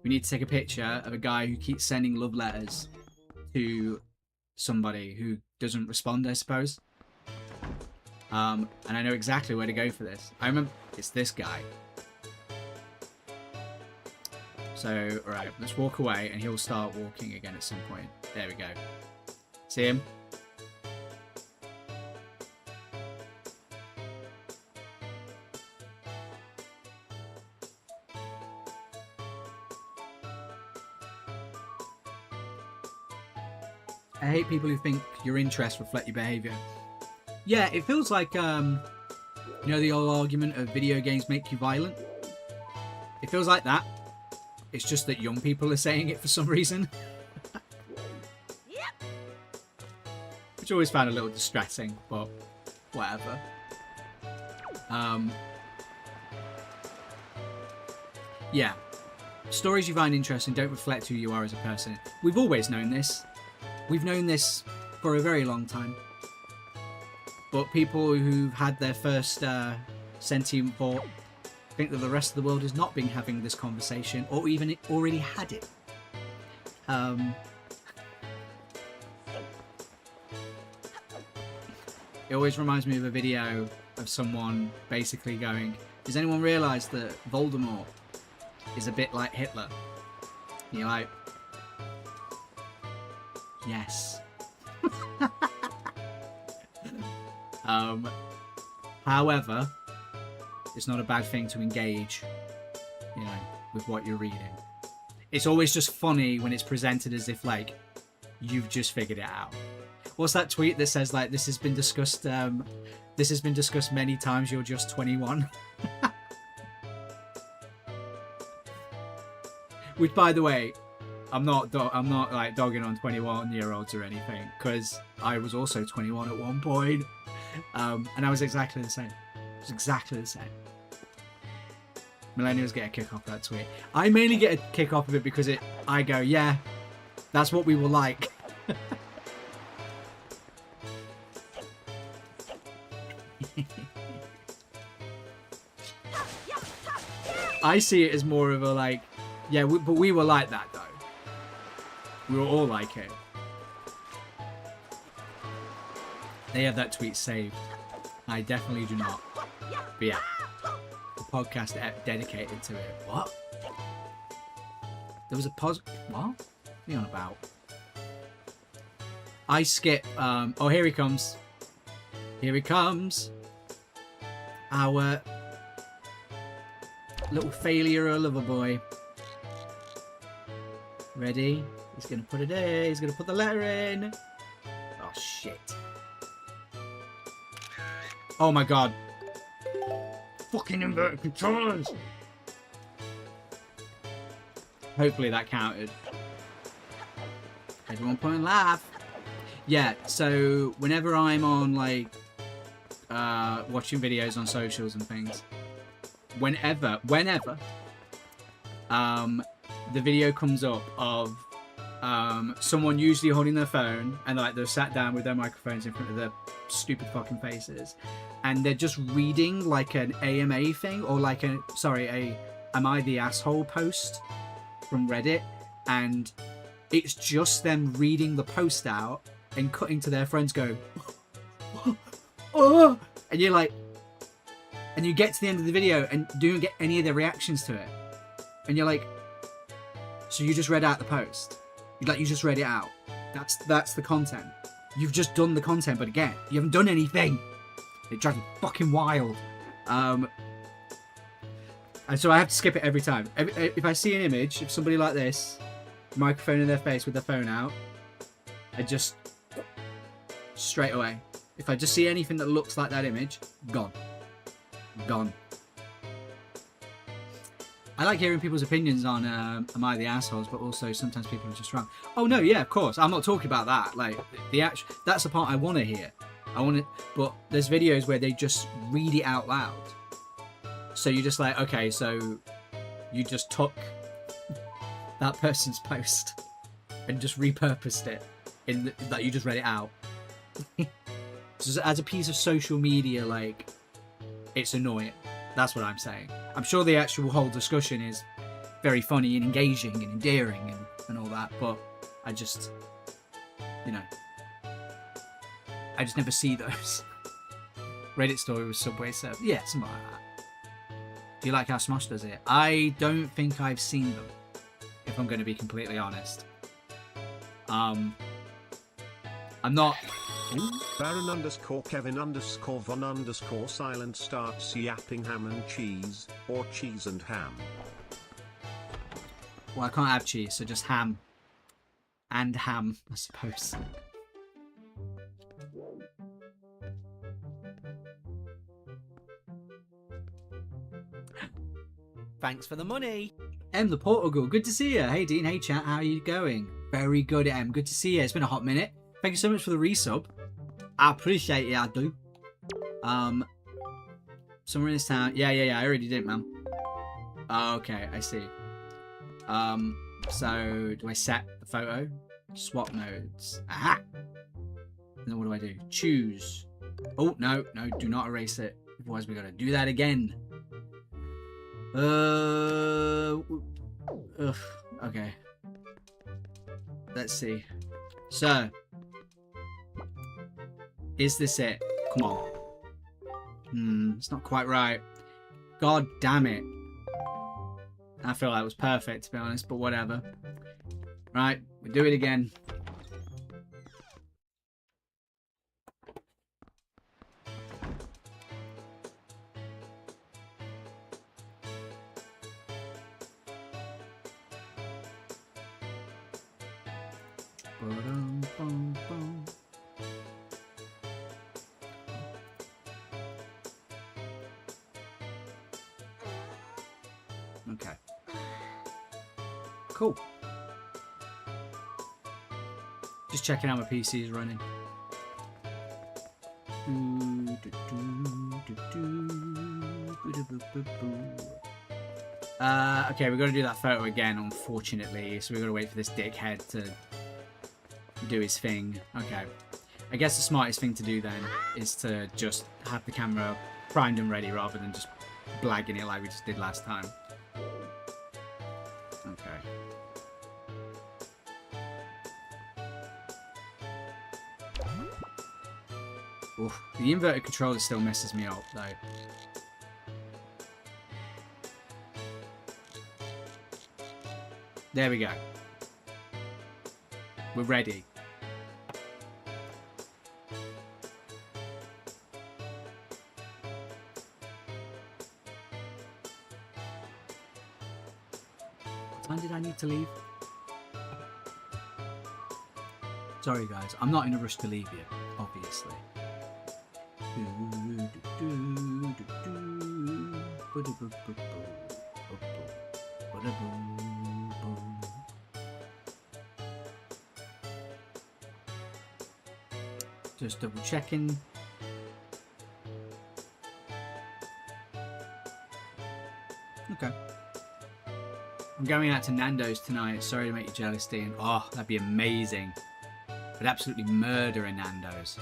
S1: We need to take a picture of a guy who keeps sending love letters to somebody who doesn't respond, I suppose. And I know exactly where to go for this. I remember it's this guy. So, alright, let's walk away and he'll start walking again at some point. There we go. See him? I hate people who think your interests reflect your behavior. Yeah, it feels like, you know, the old argument of video games make you violent? It feels like that. It's just that young people are saying it for some reason. Which I always found a little distressing, but whatever. Yeah. Stories you find interesting don't reflect who you are as a person. We've always known this. We've known this for a very long time. But people who've had their first sentient thought think that the rest of the world has not been having this conversation, or even already had it. It always reminds me of a video of someone basically going, does anyone realise that Voldemort is a bit like Hitler? And you're like, yes. However, it's not a bad thing to engage, you know, with what you're reading. It's always just funny when it's presented as if, like, you've just figured it out. What's that tweet that says, like, this has been discussed many times, you're just 21? Which, by the way, I'm not like dogging on 21-year-olds or anything, because I was also 21 at one point, and I was exactly the same. It was exactly the same. Millennials get a kick off that tweet. I mainly get a kick off of it because I go, yeah, that's what we were like. I see it as more of a like, yeah, but we were like that though. We were all like it. They have that tweet saved. I definitely do not. But yeah, the podcast dedicated to it. What? There was a what? What are you on about? I skip. Oh, here he comes. Here he comes. Our little failure lover boy. Ready? He's gonna put it in. He's gonna put the letter in. Oh shit. Oh my god. Fucking inverted controllers. Hopefully that counted. Everyone point and laugh. Yeah, so whenever I'm on like watching videos on socials and things, whenever the video comes up of someone usually holding their phone and like they're sat down with their microphones in front of their stupid fucking faces and they're just reading like an AMA thing or like a Am I the Asshole post from Reddit, and it's just them reading the post out and cutting to their friends going oh, and you're like, and you get to the end of the video and don't get any of their reactions to it, and you're like, so you just read out the post, you just read it out, that's the content, you've just done the content, but again you haven't done anything. It drives me fucking wild. And so I have to skip it every time. If I see an image of somebody like this, microphone in their face with their phone out, I just straight away, if I just see anything that looks like that image, gone. I like hearing people's opinions on Am I the Assholes, but also sometimes people are just wrong. Oh no, yeah, of course, I'm not talking about that. Like that's the part I want to hear. But there's videos where they just read it out loud. So you're just like, okay, so you just took that person's post and just repurposed it that you just read it out. So as a piece of social media, like, it's annoying. That's what I'm saying. I'm sure the actual whole discussion is very funny and engaging and endearing and all that, but I just, I just never see those. Reddit story with Subway Surf. Yeah, something like that. Do you like how Smosh does it? I don't think I've seen them, if I'm going to be completely honest. I'm not...
S6: Baron _ Kevin _ Von _ Silent starts yapping ham and cheese, or cheese and ham.
S1: Well, I can't have cheese, so just ham. And ham, I suppose.
S2: Thanks for the money.
S1: M the Portal Girl, good to see you. Hey Dean, hey chat, how are you going? Very good, M. Good to see you. It's been a hot minute. Thank you so much for the resub. I appreciate it, I do. Somewhere in this town. Yeah, I already did, man. Okay, I see. So do I set the photo? Swap modes. Aha! And then what do? Choose. Oh, no, do not erase it. Otherwise we gotta do that again. Okay. Let's see. So, is this it? Come on. It's not quite right. God damn it. I feel like it was perfect, to be honest, but whatever. Right, we do it again. Okay. Cool. Just checking out my PC is running. Okay, we've got to do that photo again, unfortunately. So we've got to wait for this dickhead to do his thing. Okay. I guess the smartest thing to do then is to just have the camera primed and ready rather than just blagging it like we just did last time. Okay. Oof. The inverted controller still messes me up though. There we go. We're ready. What time did I need to leave? Sorry guys, I'm not in a rush to leave you, obviously. Just double checking. Okay. I'm going out to Nando's tonight. Sorry to make you jealous, Dean. Oh, that'd be amazing. I'd absolutely murder a Nando's.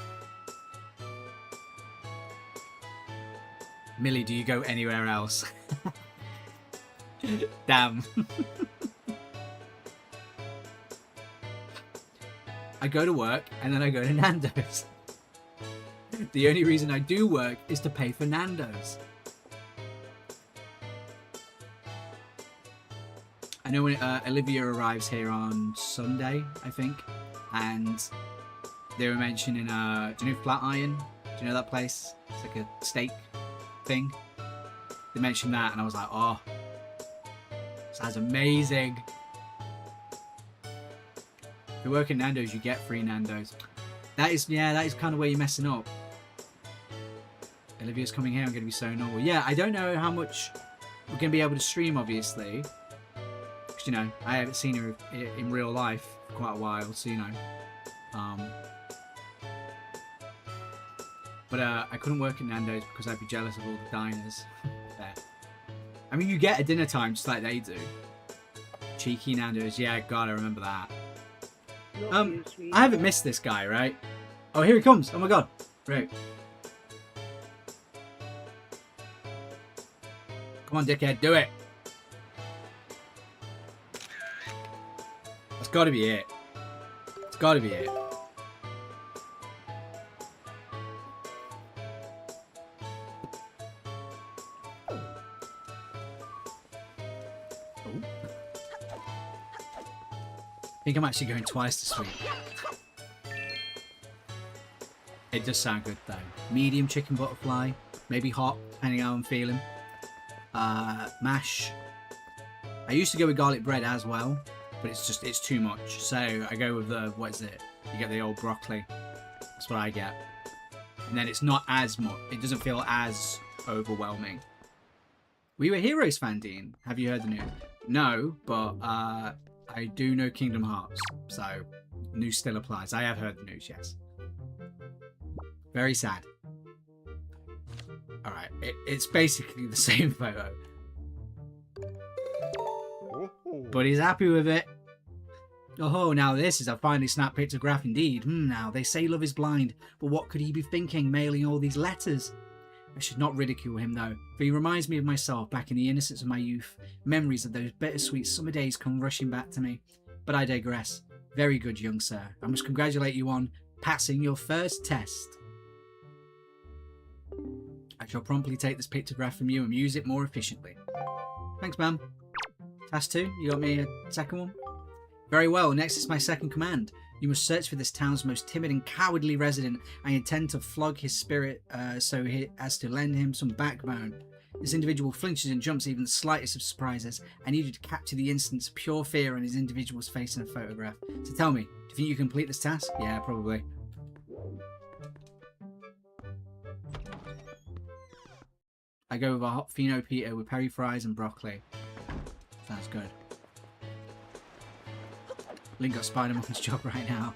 S1: Millie, do you go anywhere else? Damn. I go to work and then I go to Nando's. The only reason I do work is to pay for Nando's. I know when Olivia arrives here on Sunday, I think, and they were mentioning, do you know Flatiron? Do you know that place? It's like a steak thing. They mentioned that and I was like, oh, sounds amazing. If you work at Nando's, you get free Nando's. That is kind of where you're messing up. Olivia's coming here, I'm going to be so normal. Yeah, I don't know how much we're going to be able to stream, obviously. Because, you know, I haven't seen her in real life for quite a while, so, you know. But I couldn't work at Nando's because I'd be jealous of all the diners there. I mean, you get a dinner time just like they do. Cheeky Nando's, yeah, God, I remember that. I haven't missed this guy, right? Oh, here he comes. Oh my God. Right. Come on, dickhead, do it. That's gotta be it. It's gotta be it. I think I'm actually going twice this week. It does sound good though. Medium chicken butterfly, maybe hot, depending how I'm feeling. Mash. I used to go with garlic bread as well, but it's too much. So I go with the, what is it? You get the old broccoli. That's what I get. And then it's not as much. It doesn't feel as overwhelming. Were you a Heroes fan, Dean? Have you heard the news? No, but I do know Kingdom Hearts, so news still applies. I have heard the news, yes. Very sad. Alright, it's basically the same photo. But he's happy with it. Oh, now this is a finely snapped pictograph indeed. Now, they say love is blind, but what could he be thinking, mailing all these letters? I should not ridicule him, though, for he reminds me of myself back in the innocence of my youth. Memories of those bittersweet summer days come rushing back to me. But I digress. Very good, young sir. I must congratulate you on passing your first test. I shall promptly take this pictograph from you and use it more efficiently. Thanks, ma'am. Task 2, you got me a second one? Very well, next is my second command. You must search for this town's most timid and cowardly resident. I intend to flog his spirit so as to lend him some backbone. This individual flinches and jumps even the slightest of surprises. I need you to capture the instant's pure fear on his individual's face in a photograph. So tell me, do you think you can complete this task? Yeah, probably. I go with a hot Fino Pita with peri fries and broccoli. Sounds good. Link got Spider-Man's job right now.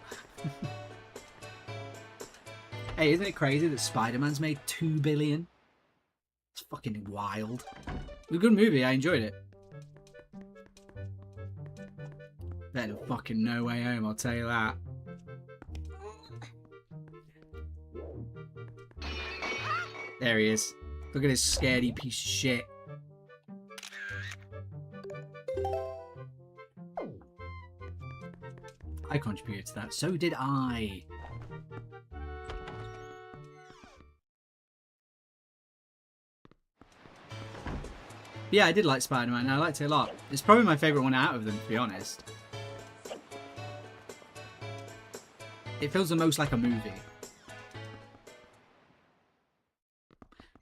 S1: Hey, isn't it crazy that Spider-Man's made $2 billion? It's fucking wild. It was a good movie, I enjoyed it. Better than fucking No Way Home, I'll tell you that. There he is. Look at this scaredy piece of shit. I contributed to that. So did I. Yeah, I did like Spider-Man. I liked it a lot. It's probably my favourite one out of them, to be honest. It feels the most like a movie.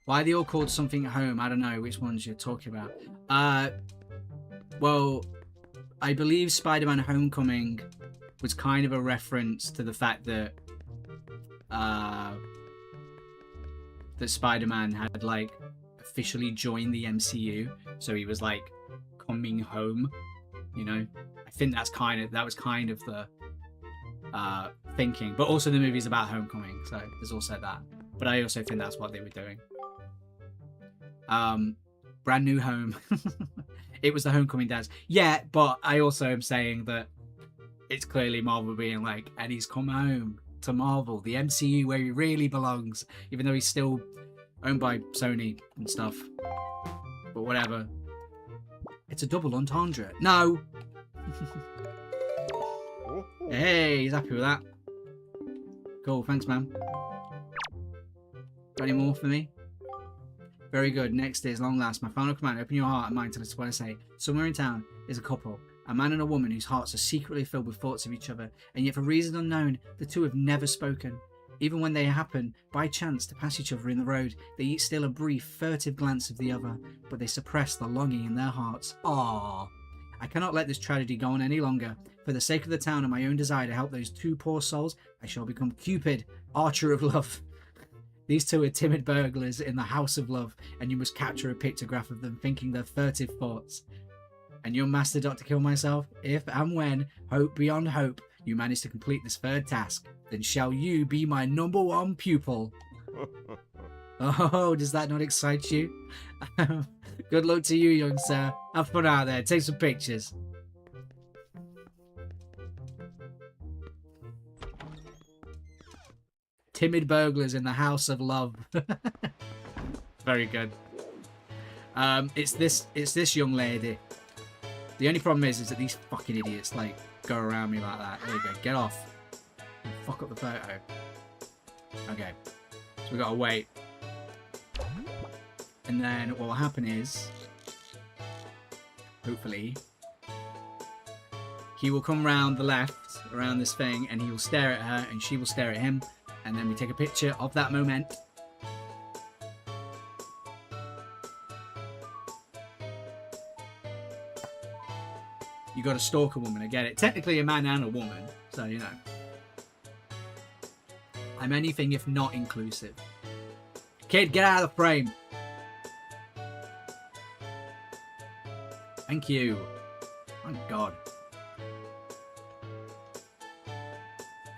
S1: Why are they all called something at home? I don't know which ones you're talking about. Well, I believe Spider-Man Homecoming was kind of a reference to the fact that that Spider-Man had like officially joined the MCU, so he was like coming home, you know. I think that was kind of the thinking, but also the movie's about homecoming, so there's also that. But I also think that's what they were doing. Brand new home. It was the homecoming dance. Yeah, but I also am saying that it's clearly Marvel being like, and he's come home to Marvel, the MCU, where he really belongs, even though he's still owned by Sony and stuff. But whatever. It's a double entendre. No! Hey, he's happy with that. Cool, thanks, man. Got any more for me? Very good. Next is, long last, my final command. Open your heart and mind to listen to what I say. Somewhere in town is a couple, a man and a woman whose hearts are secretly filled with thoughts of each other, and yet for reasons unknown, the two have never spoken. Even when they happen, by chance, to pass each other in the road, they each steal a brief, furtive glance of the other, but they suppress the longing in their hearts. Aww. I cannot let this tragedy go on any longer. For the sake of the town and my own desire to help those two poor souls, I shall become Cupid, Archer of Love. These two are timid burglars in the House of Love, and you must capture a pictograph of them thinking their furtive thoughts. And your master, Dr. Kill Myself, if and when, hope beyond hope, you manage to complete this third task, then shall you be my #1 pupil. Oh, does that not excite you? Good luck to you, young sir. Have fun out there. Take some pictures. Timid burglars in the House of Love. Very good. It's this young lady. The only problem is that these fucking idiots like go around me like that. There you go. Get off. Fuck up the photo. Okay. So we gotta wait. And then what will happen is, hopefully, he will come round the left, around this thing, and he will stare at her, and she will stare at him. And then we take a picture of that moment. You got to stalk a woman, I get it. Technically a man and a woman, so you know. I'm anything if not inclusive. Kid, get out of the frame. Thank you. Oh God.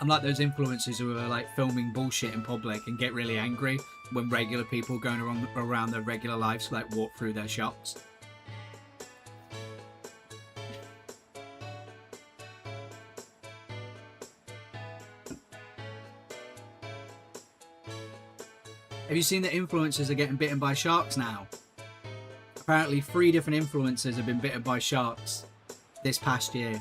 S1: I'm like those influencers who are like filming bullshit in public and get really angry when regular people going around their regular lives like walk through their shops. Have you seen that influencers are getting bitten by sharks now? Apparently 3 different influencers have been bitten by sharks this past year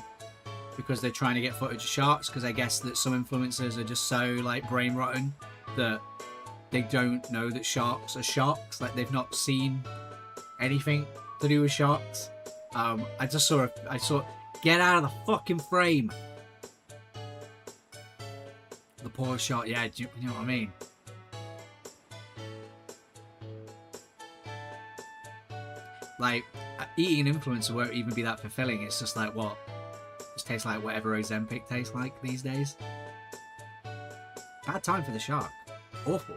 S1: because they're trying to get footage of sharks, because I guess that some influencers are just so like brain rotten that they don't know that sharks are sharks. Like they've not seen anything to do with sharks. I saw get out of the fucking frame. The poor shark. Yeah, you know what I mean? Like, eating an influencer won't even be that fulfilling. It's just like, what? Just tastes like whatever Ozempic tastes like these days. Bad time for the shark. Awful.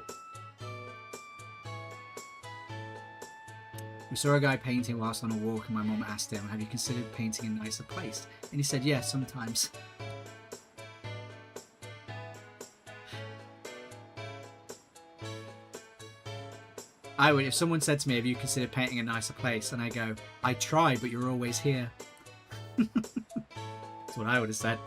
S1: We saw a guy painting whilst on a walk, and my mum asked him, have you considered painting a nicer place? And he said, yeah, sometimes. I would, if someone said to me, have you considered painting a nicer place? And I go, I try, but you're always here. That's what I would have said.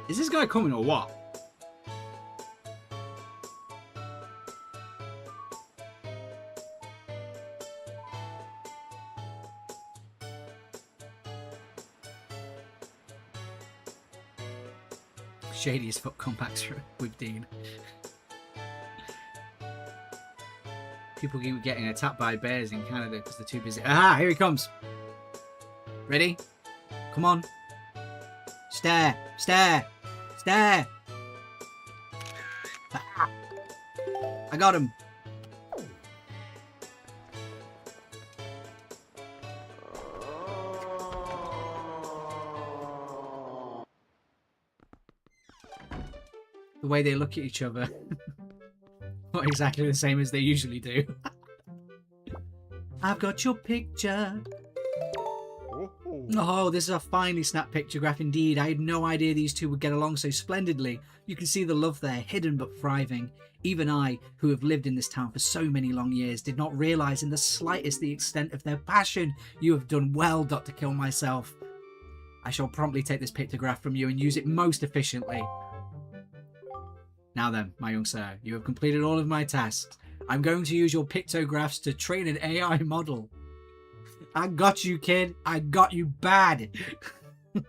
S1: Is this guy coming or what? Shady as fuck compacts with Dean. People keep getting attacked by bears in Canada because they're too busy. Ah, here he comes. Ready? Come on. Stare. Stare. Stare. Ah. I got him. The way they look at each other. Not exactly the same as they usually do. I've got your picture. Oh, this is a finely snapped pictograph indeed. I had no idea these two would get along so splendidly. You can see the love there, hidden but thriving. Even I, who have lived in this town for so many long years, did not realise in the slightest the extent of their passion. You have done well, Dr. Kill Myself. I shall promptly take this pictograph from you and use it most efficiently. Now then, my young sir, you have completed all of my tasks. I'm going to use your pictographs to train an AI model. I got you, kid. I got you bad. I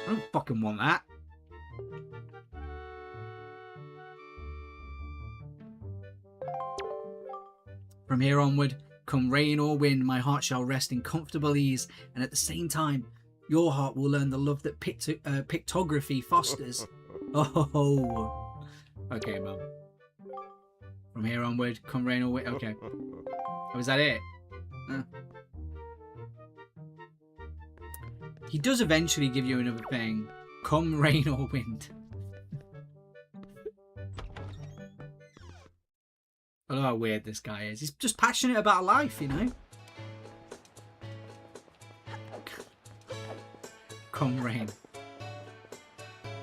S1: don't fucking want that. From here onward, come rain or wind, my heart shall rest in comfortable ease, and at the same time, your heart will learn the love that pictography fosters. Oh, okay, Mum. From here onward, come rain or wind. Okay. Oh, is that it? He does eventually give you another thing. Come rain or wind. I don't know how weird this guy is. He's just passionate about life, you know? Come rain.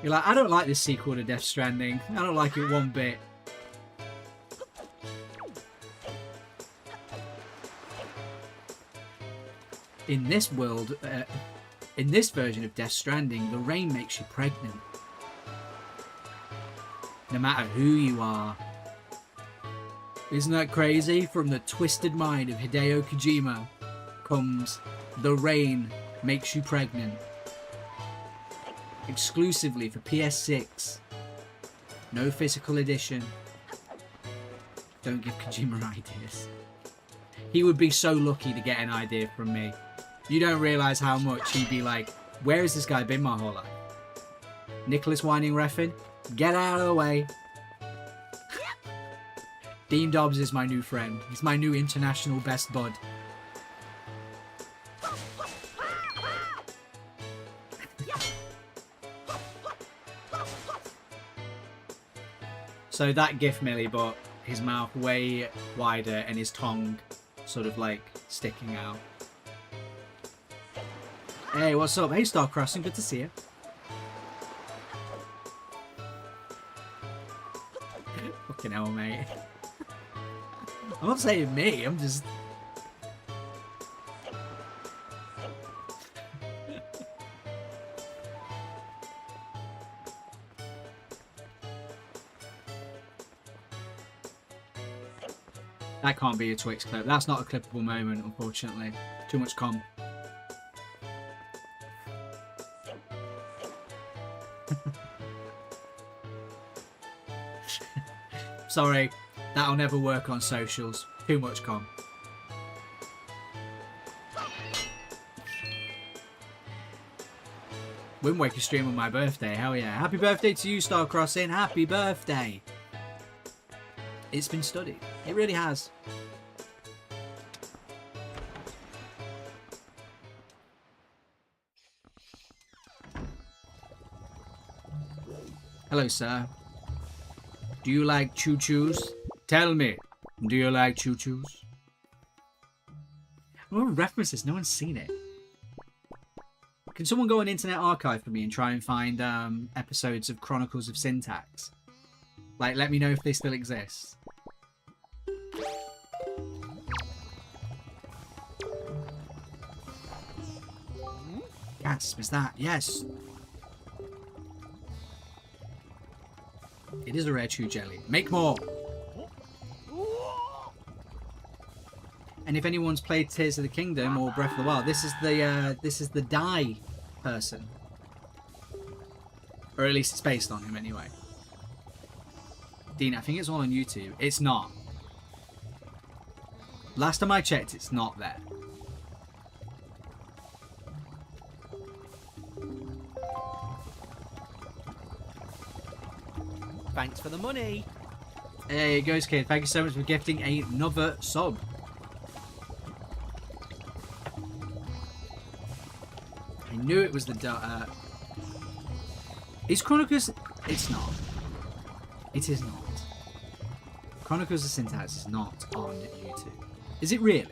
S1: You're like, I don't like this sequel to Death Stranding. I don't like it one bit. In this world, in this version of Death Stranding, the rain makes you pregnant. No matter who you are. Isn't that crazy? From the twisted mind of Hideo Kojima comes The Rain Makes You Pregnant. Exclusively for PS6. No physical edition. Don't give Kojima ideas. He would be so lucky to get an idea from me. You don't realise how much he'd be like, where has this guy been my whole life? Nicholas Winding Refn, get out of the way. Dean Dobbs is my new friend. He's my new international best bud. So that gif Millie, but his mouth way wider and his tongue sort of like sticking out. Hey, what's up? Hey, Star Crossing, good to see you. Fucking hell, mate. I'm not saying me, I'm just... That can't be a Twix clip. That's not a clippable moment, unfortunately. Too much com. Sorry, that'll never work on socials. Too much com. Wind Waker stream on my birthday. Hell yeah. Happy birthday to you, Star Crossing. Happy birthday. It's been studied. It really has. Hello, sir. Do you like choo-choos? Tell me, do you like choo-choos? What references? No one's seen it. Can someone go on Internet Archive for me and try and find episodes of Chronicles of Syntax? Like, let me know if they still exist. Gasp, is that? Yes. It is a rare chew jelly. Make more! And if anyone's played Tears of the Kingdom or Breath of the Wild, this is the Dai person. Or at least it's based on him anyway. Dean, I think it's all on YouTube. It's not. Last time I checked, it's not there.
S2: Thanks for the money.
S1: Hey, Ghost Kid, thank you so much for gifting another sub. I knew it was the... Is Chronicles... It's not. It is not. Chronicles of Syntax is not on YouTube. Is it really?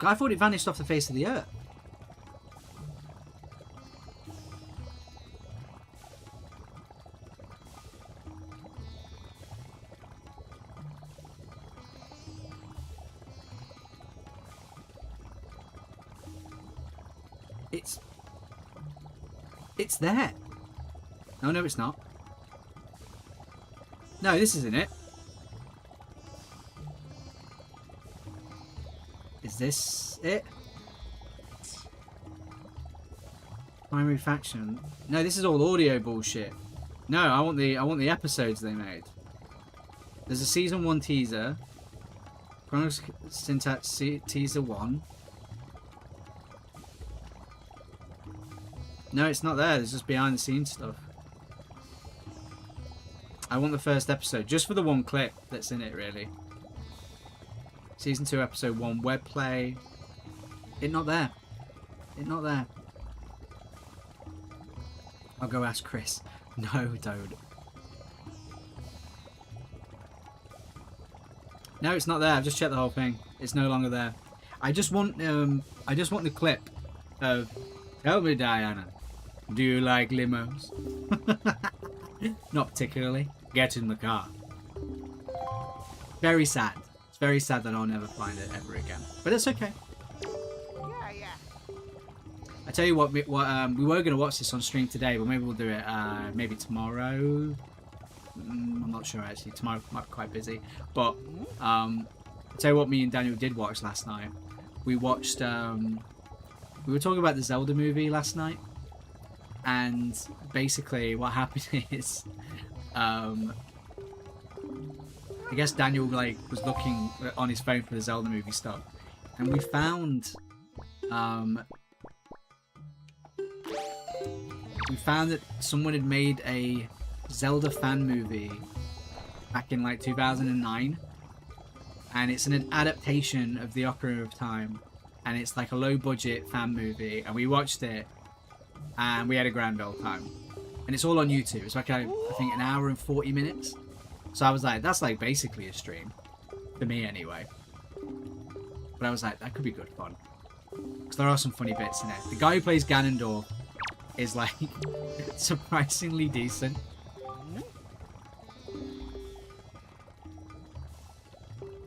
S1: I thought it vanished off the face of the earth. It's there. Oh, no, it's not. No, this isn't it. Is this it? Primary faction. No, this is all audio bullshit. No, I want the episodes they made. There's a season 1 teaser. Chronicles Syntax teaser 1. No, it's not there. There's just behind the scenes stuff. I want the first episode, just for the one clip that's in it, really. Season 2, episode 1, web play. It not there. It not there. I'll go ask Chris. No, don't. No, it's not there. I've just checked the whole thing. It's no longer there. I just want the clip of "Tell me, Diana, do you like limos?" Not particularly. Get in the car. Very sad. It's very sad that I'll never find it ever again. But it's okay. I tell you what, we were going to watch this on stream today, but maybe we'll do it maybe tomorrow. I'm not sure actually. Tomorrow might be quite busy. But I tell you what, me and Daniel did watch last night. We watched. We were talking about the Zelda movie last night, and basically what happened is, I guess Daniel was looking on his phone for the Zelda movie stuff, and we found that someone had made a Zelda fan movie back in 2009, and it's an adaptation of the Ocarina of Time, and it's like a low budget fan movie, and we watched it and we had a grand old time. And and it's all on YouTube. It's like I think an hour and 40 minutes. So I was like, that's like basically a stream for me anyway. But I was like, that could be good fun because there are some funny bits in it. The guy who plays Ganondorf is like surprisingly decent.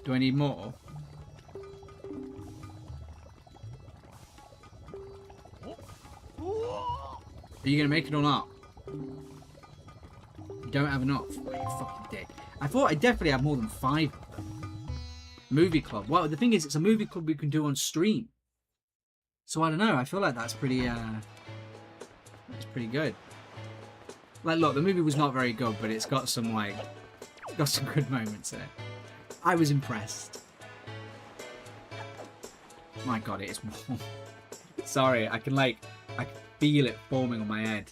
S1: Do I need more? Are you gonna make it or not? You don't have enough. Oh, you fucking dick. I thought I definitely have more than 5 of them. Movie club. Well, the thing is, it's a movie club we can do on stream. So I don't know. I feel like that's pretty. That's pretty good. Like, look, the movie was not very good, but it's got some like, got some good moments in it. I was impressed. My God, it is warm. Sorry, I can feel it forming on my head.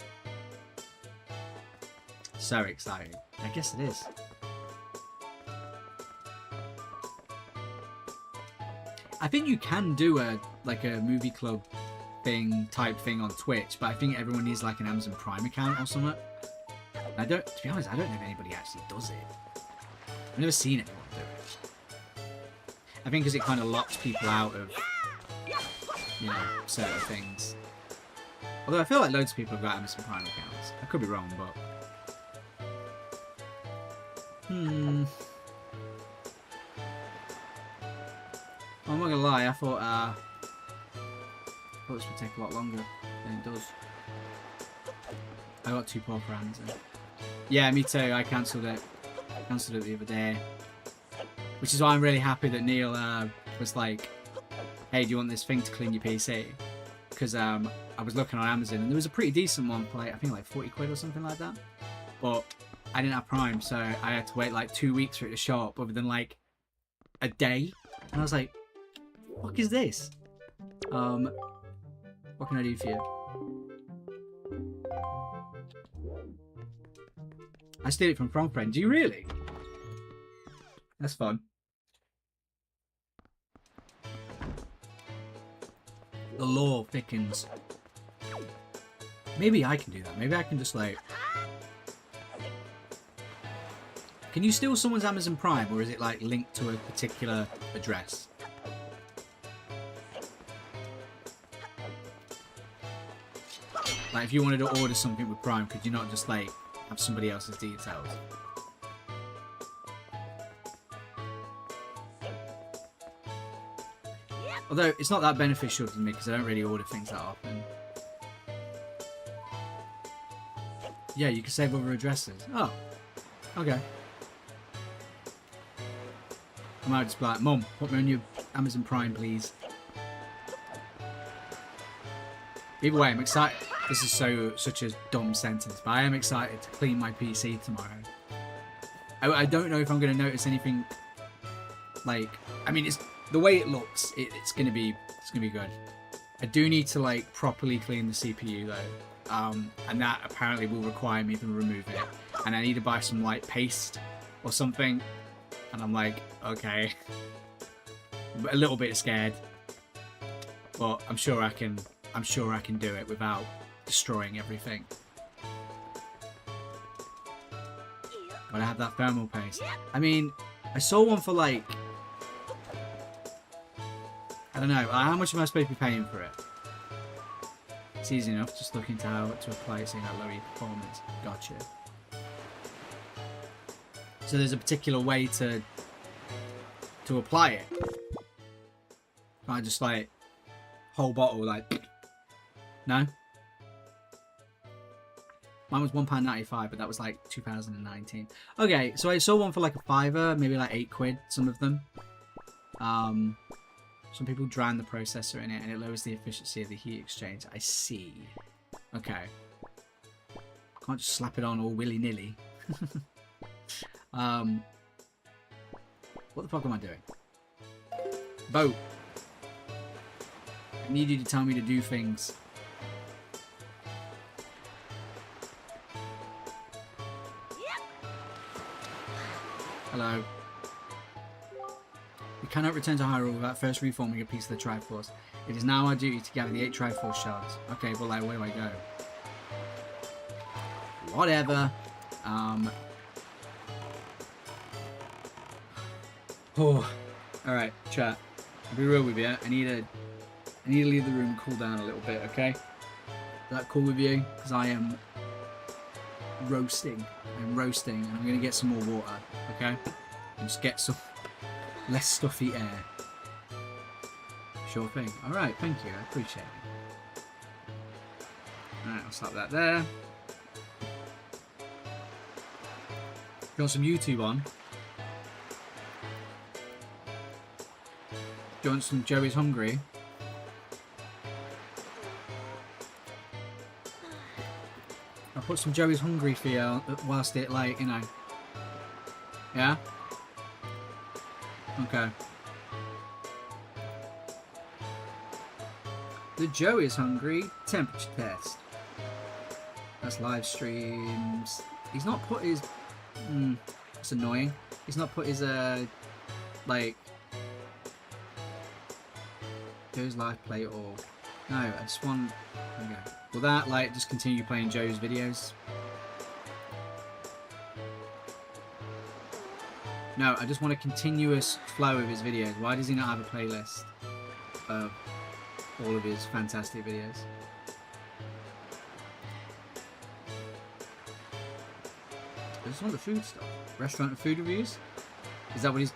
S1: So exciting. I guess it is. I think you can do a movie club type thing on Twitch, but I think everyone needs like an Amazon Prime account or something. To be honest, I don't know if anybody actually does it. I've never seen anyone do it. I think because it kind of locks people out of, you know, certain things. Although I feel like loads of people have got Amazon Prime accounts. I could be wrong, but... I'm not gonna lie, I thought this would take a lot longer than it does. I got too poor for Amazon. Yeah, me too. I cancelled it. Cancelled it the other day. Which is why I'm really happy that Neil was like, hey, do you want this thing to clean your PC? Because I was looking on Amazon and there was a pretty decent one for like, I think like 40 quid or something like that. But I didn't have Prime, so I had to wait like 2 weeks for it to show up other than like a day. And I was like, what the fuck is this? What can I do for you? I steal it from Friend. Do you really? That's fun. The lore thickens. Maybe I can do that. Maybe I can just like... Can you steal someone's Amazon Prime, or is it like linked to a particular address? Like if you wanted to order something with Prime, could you not just like have somebody else's details? Although it's not that beneficial to me because I don't really order things that often. Yeah, you can save other addresses. Oh, okay. I might just be like, Mum, put me on your Amazon Prime, please. Either way, I'm excited. This is such a dumb sentence, but I am excited to clean my PC tomorrow. I don't know if I'm going to notice anything. Like, I mean, it's the way it looks. It's gonna be good. I do need to like properly clean the CPU though, and that apparently will require me to remove it. And I need to buy some like paste or something. And I'm like, okay, a little bit scared, but I'm sure I can do it without destroying everything. But I have that thermal paste. I mean, I saw one for like, I don't know, how much am I supposed to be paying for it? It's easy enough, just looking to how to apply it, seeing that lower performance. Gotcha. So there's a particular way to apply it. I just like whole bottle like no. Mine was £1.95, but that was like 2019. Okay, so I saw one for like a £5, maybe like 8 quid. Some of them. Some people drown the processor in it, and it lowers the efficiency of the heat exchange. I see. Okay. Can't just slap it on all willy-nilly. What the fuck am I doing? Boat. I need you to tell me to do things. Hello. We cannot return to Hyrule without first reforming a piece of the Triforce. It is now our duty to gather the 8 Triforce shards. Okay, but like, where do I go? whatever. Oh, all right, chat. I'll be real with you. I need to leave the room and cool down a little bit. Okay, is that cool with you? Because I am roasting. I'm roasting, and I'm gonna get some more water. Okay, and just get some less stuffy air. Sure thing. All right, thank you. I appreciate it. All right, I'll slap that there. Got some YouTube on. Do you want some Joey's Hungry? I'll put some Joey's Hungry for you whilst it, like, you know. Yeah? Okay. The Joey's Hungry temperature test. That's live streams. He's not put his... it's annoying. He's not put his, like... Joe's live play or... No, I just want... Okay. Will that, like, just continue playing Joe's videos? No, I just want a continuous flow of his videos. Why does he not have a playlist of all of his fantastic videos? I just want the food stuff. Restaurant and food reviews? Is that what he's...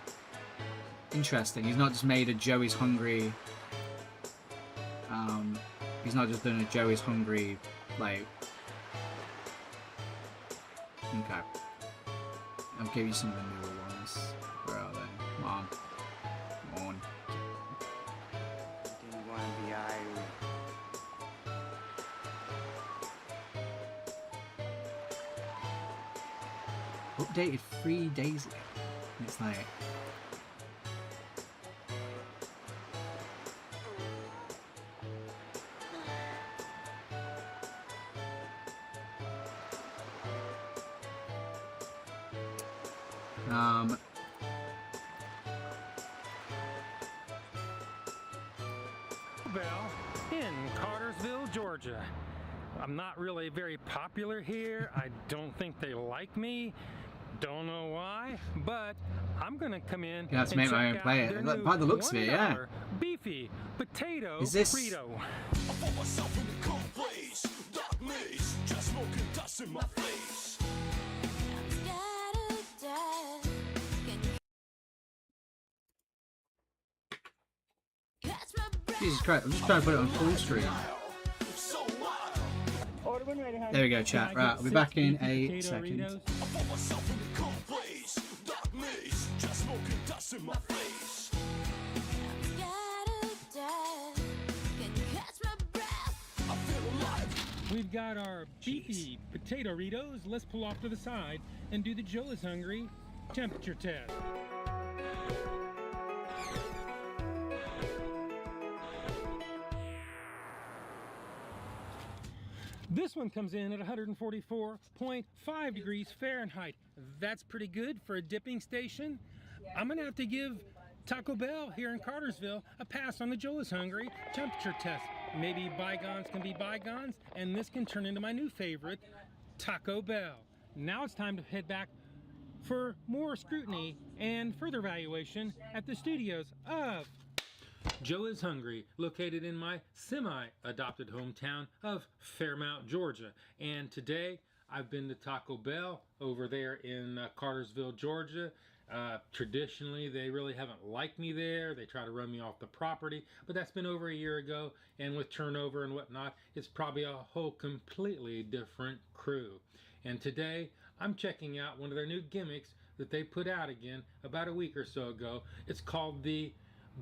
S1: Interesting. He's not just made a Joey's Hungry... He's not just doing a Joey's Hungry, like... Okay. I'll give you some of the newer ones. Where are they? Come on. Come on.
S2: Didn't want to be Irish.
S1: Updated 3 days ago. It's like...
S7: Bell in Cartersville, Georgia. I'm not really very popular here. I don't think they like me. Don't know why, but I'm gonna come in
S1: Yeah, let's
S7: and
S1: make my
S7: check
S1: own
S7: out
S1: player.
S7: their
S1: By
S7: new
S1: the looks of it, yeah.
S7: $1 beefy potato
S1: Is this-
S7: burrito.
S1: Jesus Christ, I'm just trying to put it on full screen.
S5: Order one ready, honey.
S1: There we go, chat. Right, I'll be back in a
S7: Potato
S1: second.
S7: Doritos. We've got our beefy potato Doritos. Let's pull off to the side and do the Joe is Hungry temperature test. This one comes in at 144.5 degrees Fahrenheit. That's pretty good for a dipping station. I'm gonna have to give Taco Bell here in Cartersville a pass on the Joe is Hungry temperature test. Maybe bygones can be bygones, and this can turn into my new favorite, Taco Bell. Now it's time to head back for more scrutiny and further evaluation at the studios of Joe is Hungry, located in my semi-adopted hometown of Fairmount, Georgia. And today I've been to Taco Bell over there in Cartersville, Georgia. Traditionally, they really haven't liked me there. They try to run me off the property, but that's been over a year ago. And with turnover and whatnot, it's probably a whole completely different crew. And today I'm checking out one of their new gimmicks that they put out again about a week or so ago. It's called the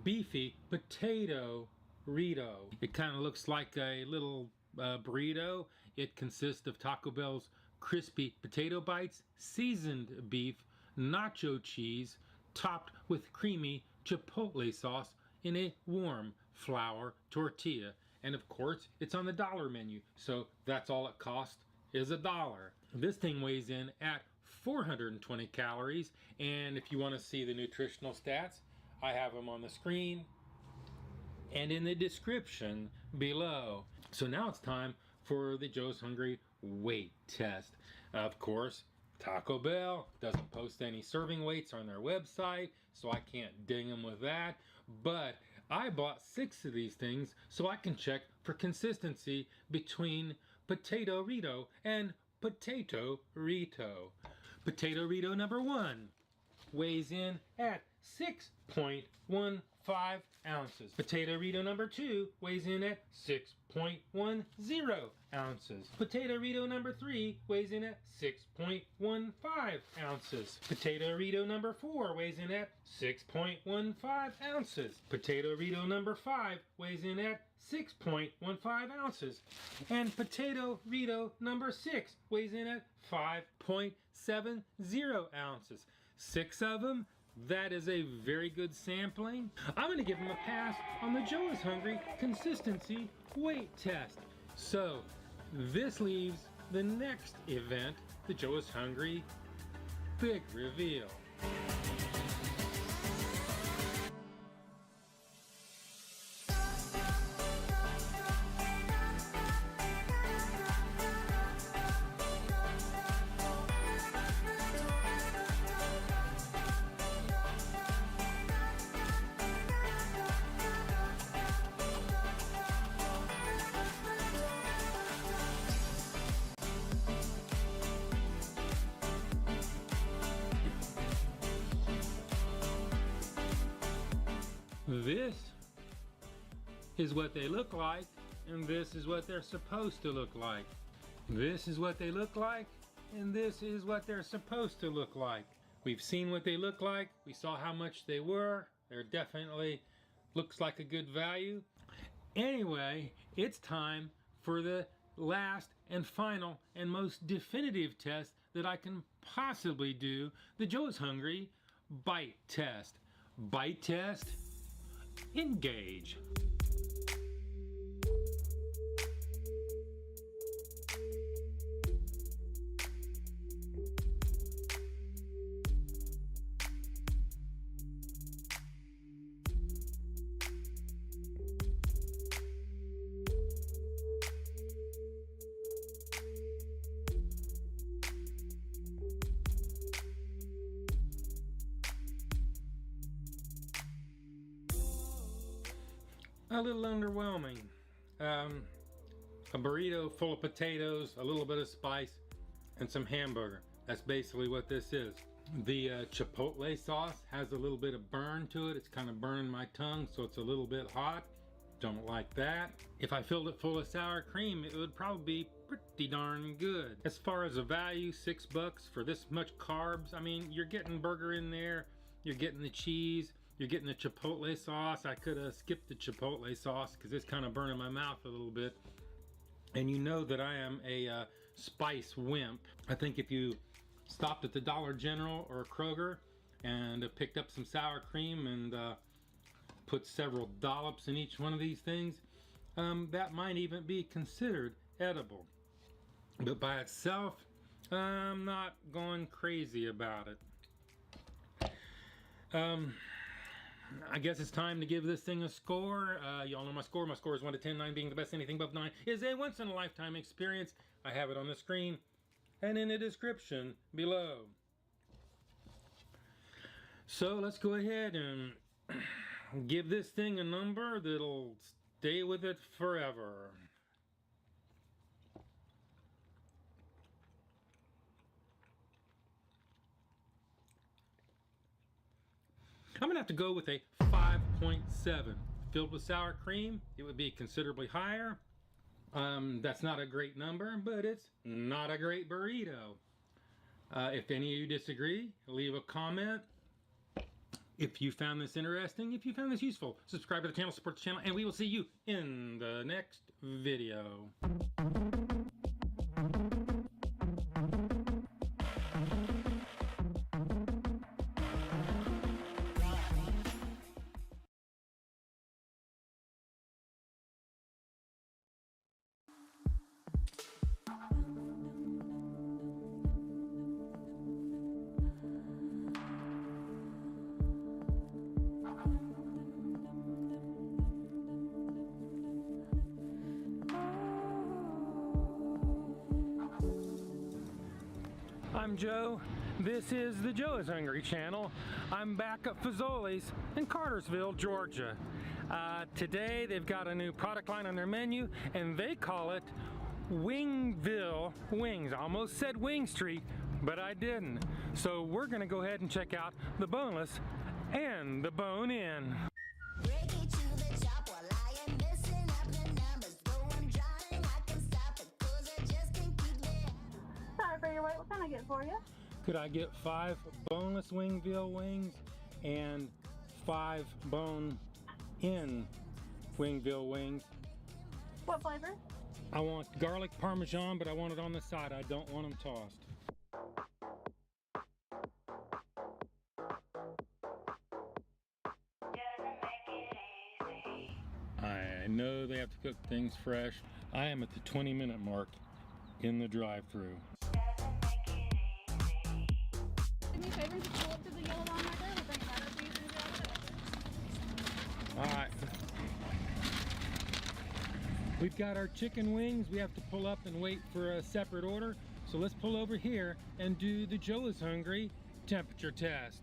S7: beefy potato burrito. It kind of looks like a little burrito. It consists of Taco Bell's crispy potato bites, seasoned beef, nacho cheese, topped with creamy chipotle sauce in a warm flour tortilla. And of course, it's on the dollar menu, so that's all it costs is $1. This thing weighs in at 420 calories, and if you want to see the nutritional stats, I have them on the screen and in the description below. So now it's time for the Joe's Hungry weight test. Of course, Taco Bell doesn't post any serving weights on their website, so I can't ding them with that. But I bought 6 of these things so I can check for consistency between Potato Rito and Potato Rito. Potato Rito number 1 weighs in at 6.15 ounces. Potato Rito number 2 weighs in at 6.10 ounces. Potato Rito number 3 weighs in at 6.15 ounces. Potato Rito number 4 weighs in at 6.15 ounces. Potato Rito number 5 weighs in at 6.15 ounces. And Potato Rito number 6 weighs in at 5.70 ounces. 6 of them. That is a very good sampling. I'm going to give them a pass on the Joe is Hungry consistency weight test. So this leaves the next event, the Joe is Hungry big reveal. This is what they look like, and this is what they're supposed to look like. This is what they look like, and this is what they're supposed to look like. We've seen what they look like. We saw how much they were. They're definitely looks like a good value. Anyway, it's time for the last and final and most definitive test that I can possibly do, the Joe is Hungry bite test. Bite test. Engage. A little underwhelming. A burrito full of potatoes, a little bit of spice, and some hamburger. That's basically what this is. The chipotle sauce has a little bit of burn to it. It's kind of burning my tongue, so it's a little bit hot. Don't like that. If I filled it full of sour cream, it would probably be pretty darn good. As far as the value, $6 for this much carbs. I mean, you're getting burger in there, you're getting the cheese, you're getting the chipotle sauce. I could have skipped the chipotle sauce because it's kind of burning my mouth a little bit. And you know that I am a spice wimp. I think if you stopped at the Dollar General or Kroger and picked up some sour cream and put several dollops in each one of these things, that might even be considered edible. But by itself, I'm not going crazy about it. I guess it's time to give this thing a score. Y'all know my score. My score is 1 to 10, 9 being the best. Anything above 9 is a once-in-a-lifetime experience. I have it on the screen and in the description below. So let's go ahead and give this thing a number that'll stay with it forever. I'm gonna have to go with a 5.7. Filled with sour cream, it would be considerably higher. That's not a great number, but it's not a great burrito. If any of you disagree, leave a comment. If you found this interesting, if you found this useful, subscribe to the channel, support the channel, and we will see you in the next video. I'm Joe. This is the Joe is Hungry channel. I'm back at Fazoli's in Cartersville, Georgia. Today they've got a new product line on their menu and they call it Wingville Wings. I almost said Wing Street, but I didn't. So we're gonna go ahead and check out the boneless and the bone-in.
S8: Sorry for your wait. What can I get for you?
S7: Could I get 5 boneless Wingville wings and 5 bone-in Wingville wings?
S8: What flavor?
S7: I want garlic parmesan, but I want it on the side. I don't want them tossed. I know they have to cook things fresh. I am at the 20-minute mark in the drive-thru.
S8: Do me a favor and just pull up to the yellow line right there. We'll bring it right up to you as soon as you're out of it.
S7: All right. We've got our chicken wings. We have to pull up and wait for a separate order. So let's pull over here and do the Joe is Hungry temperature test.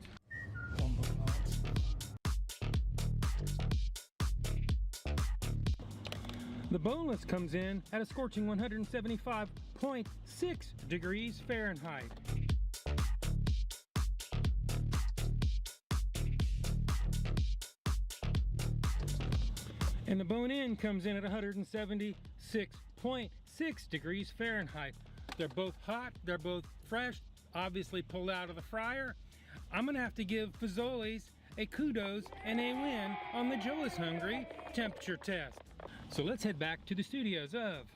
S7: The boneless comes in at a scorching 175.6 degrees Fahrenheit. And the bone-in comes in at 176.6 degrees Fahrenheit. They're both hot, they're both fresh, obviously pulled out of the fryer. I'm gonna have to give Fazoli's a kudos and a win on the Joe is Hungry temperature test. So let's head back to the studios of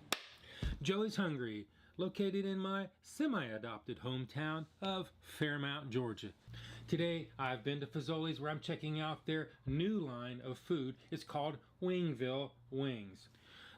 S7: Joe is Hungry, located in my semi-adopted hometown of Fairmount, Georgia. Today, I've been to Fazoli's where I'm checking out their new line of food. It's called Wingville Wings.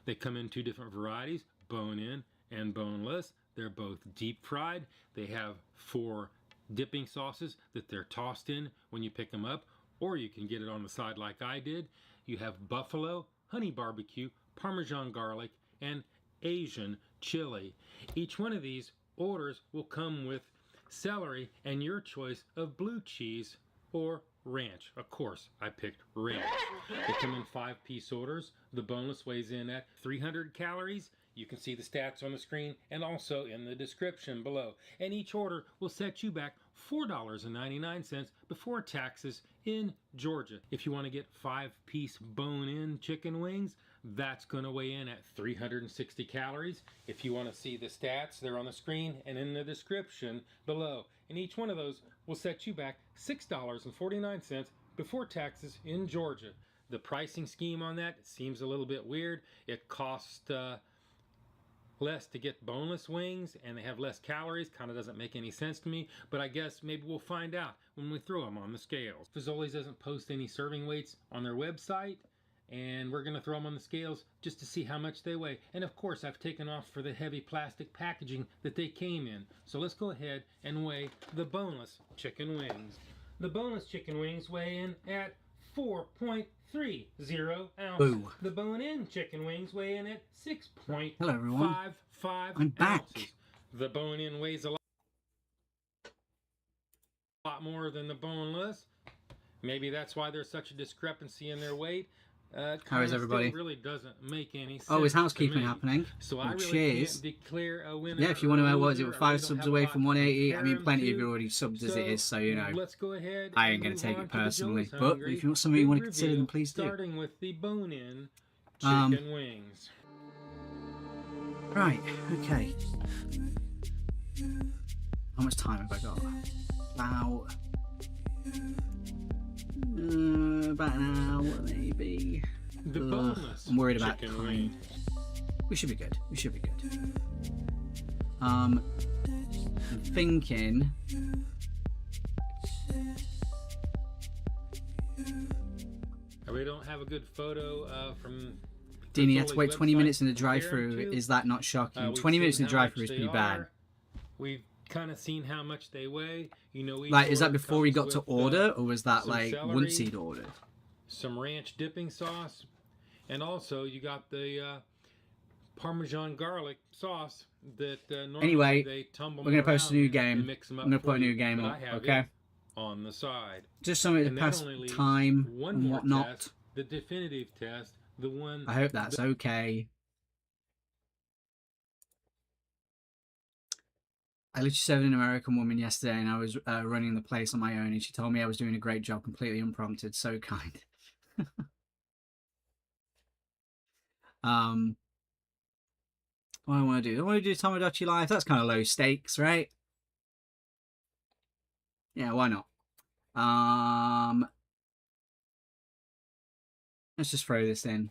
S7: They come in 2 different varieties, bone-in and boneless. They're both deep fried. They have 4 dipping sauces that they're tossed in when you pick them up, or you can get it on the side like I did. You have buffalo, honey barbecue, Parmesan garlic, and Asian chili. Each one of these orders will come with celery and your choice of blue cheese or ranch. Of course, I picked ranch. They come in 5-piece orders. The boneless weighs in at 300 calories. You can see the stats on the screen and also in the description below. And each order will set you back $4.99 before taxes in Georgia. If you want to get 5-piece bone-in chicken wings, that's going to weigh in at 360 calories. If you want to see the stats, they're on the screen and in the description below. And each one of those will set you back $6.49 before taxes in Georgia. The pricing scheme on that seems a little bit weird. It costs less to get boneless wings and they have less calories. Kind of doesn't make any sense to me, but I guess maybe we'll find out when we throw them on the scales. Fazoli's doesn't post any serving weights on their website, and we're gonna throw them on the scales just to see how much they weigh. And of course, I've taken off for the heavy plastic packaging that they came in. So let's go ahead and weigh the boneless chicken wings. The boneless chicken wings weigh in at 4.30 ounces.
S1: Boo.
S7: The bone-in chicken wings weigh in at 6.55
S1: Hello, everyone. I'm back.
S7: ounces. The bone-in weighs a lot more than the boneless. Maybe that's why there's such a discrepancy in their weight.
S1: How is everybody?
S7: Still really doesn't make any sense.
S1: Oh, is
S7: to
S1: housekeeping
S7: me.
S1: happening?
S7: So I really
S1: Cheers.
S7: can't declare a winner.
S1: Yeah, if you want to know,
S7: or
S1: what is it,
S7: loser.
S1: 5
S7: I really don't
S1: subs
S7: have a
S1: away
S7: lot
S1: from
S7: to
S1: 180? I
S7: compare
S1: mean,
S7: them
S1: plenty of
S7: to.
S1: you already subbed as it is, so you know.
S7: Let's go ahead.
S1: I ain't
S7: and
S1: going
S7: move
S1: to take
S7: on
S1: it
S7: to the
S1: personally.
S7: Joe's
S1: But
S7: Hungry
S1: if you want something you want to
S7: big
S1: consider,
S7: review,
S1: then please do.
S7: Starting with the bone-in
S1: Um,
S7: chicken wings.
S1: Right, okay. How much time have I got? About an hour, maybe.
S7: The
S1: Ugh,
S7: boneless
S1: I'm worried about
S7: chicken
S1: time.
S7: wings.
S1: We should be good. We should be good. I'm thinking.
S7: We don't have a good photo from.
S1: Dean, you have to
S7: Fazoli's
S1: wait 20
S7: website
S1: minutes in the
S7: to compare
S1: drive-thru.
S7: them to.
S1: Is that not shocking?
S7: We've
S1: 20 minutes in
S7: seen
S1: the
S7: how
S1: drive-thru
S7: much
S1: is
S7: they
S1: pretty bad.
S7: are. We've kind of seen how much they weigh. You know, each
S1: Like, is that
S7: order
S1: before we
S7: comes
S1: got to
S7: with,
S1: order, or was that
S7: some
S1: like
S7: celery,
S1: once he'd ordered?
S7: some ranch dipping sauce, and also you got the Parmesan garlic sauce that normally
S1: Anyway,
S7: they tumble
S1: we're gonna post a
S7: around
S1: new
S7: and
S1: game.
S7: mix them
S1: I'm
S7: up
S1: gonna
S7: for
S1: put a new
S7: you,
S1: game
S7: but
S1: up,
S7: I have
S1: okay?
S7: it on the side.
S1: Just something to
S7: And that
S1: pass
S7: only leaves
S1: time
S7: one
S1: and
S7: more
S1: whatnot.
S7: test, the definitive test, the one.
S1: I hope that's okay. I literally served an American woman yesterday, and I was running the place on my own, and she told me I was doing a great job, completely unprompted. So kind. What do I want to do? I want to do Tomodachi Life. That's kind of low stakes, right? Yeah, why not? Let's just throw this in.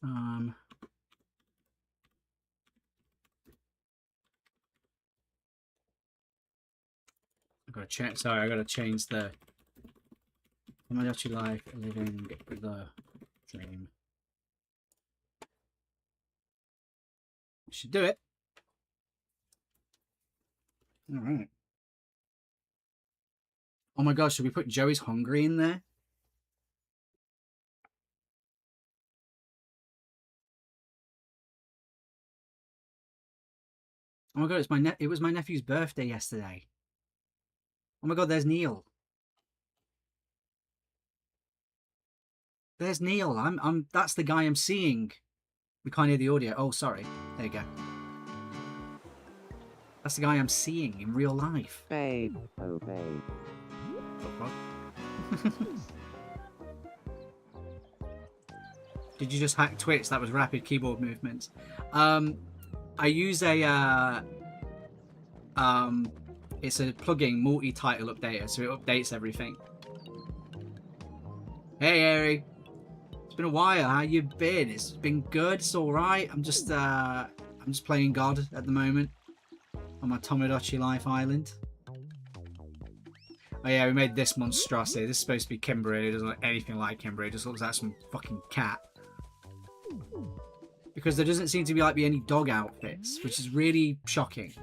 S1: I gotta check. Sorry, I gotta change the Tomodachi Life, living the dream. Should do it. All right. Oh my gosh, should we put Joey's Hungry in there? Oh my god, it was my nephew's birthday yesterday. Oh my god, there's Neil. There's Neil. That's the guy I'm seeing. We can't hear the audio. Oh, sorry. There you go. That's the guy I'm seeing in real life.
S2: Babe, oh babe.
S1: What? Did you just hack Twitch? That was rapid keyboard movements. I use a it's a plugin multi-title updater, so it updates everything. Hey, Ari. It's been a while. How you been? It's been good. It's all right. I'm just playing God at the moment on my Tomodachi Life island. Oh yeah, we made this monstrosity. This is supposed to be Kimberly. It doesn't look anything like Kimberly. It just looks like some fucking cat. Because there doesn't seem to be any dog outfits, which is really shocking.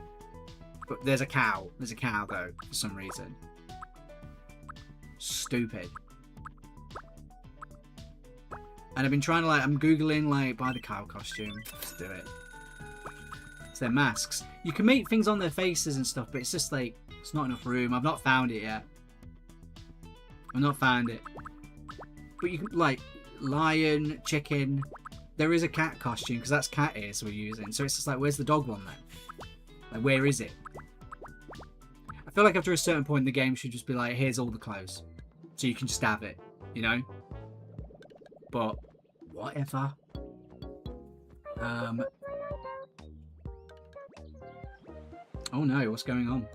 S1: But there's a cow. There's a cow though, for some reason. Stupid. And I've been trying to I'm googling buy the cow costume. Let's do it. It's their masks. You can make things on their faces and stuff, but it's just it's not enough room. I've not found it yet. I've not found it. But you can lion, chicken. There is a cat costume because that's cat ears we're using. So it's just where's the dog one then? Where is it? I feel like after a certain point the game should just be here's all the clothes. So you can just have it, you know? But whatever. Oh no, what's going on?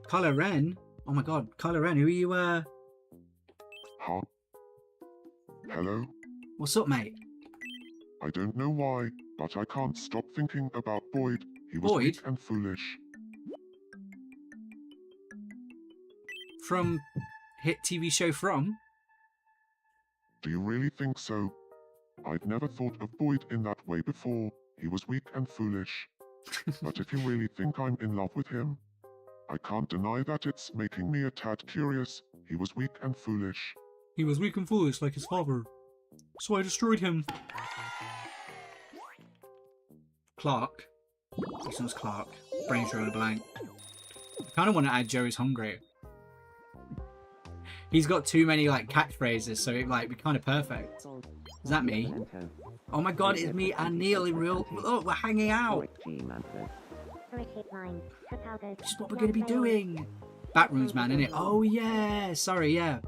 S1: Kylo Ren? Oh my god, Kylo Ren, who are you
S4: Huh? Hello?
S1: What's up, mate?
S4: I don't know why, but I can't stop thinking about Boyd. He was
S1: Boyd?
S4: weak and foolish.
S1: From hit TV show From?
S4: Do you really think so? I've never thought of Boyd in that way before. He was weak and foolish. But if you really think I'm in love with him, I can't deny that it's making me a tad curious. He was weak and foolish.
S1: He was weak and foolish like his father. So I destroyed him. Clark. This one's Clark. Brain's drawing a blank. I kind of want to add Joey's Hungry. He's got too many catchphrases, so it be kind of perfect. Is that me? Oh my god, it's me and Neil in real. Oh, we're hanging out. This is what we're going to be doing. Backrooms, man, innit? Oh yeah. Sorry, yeah.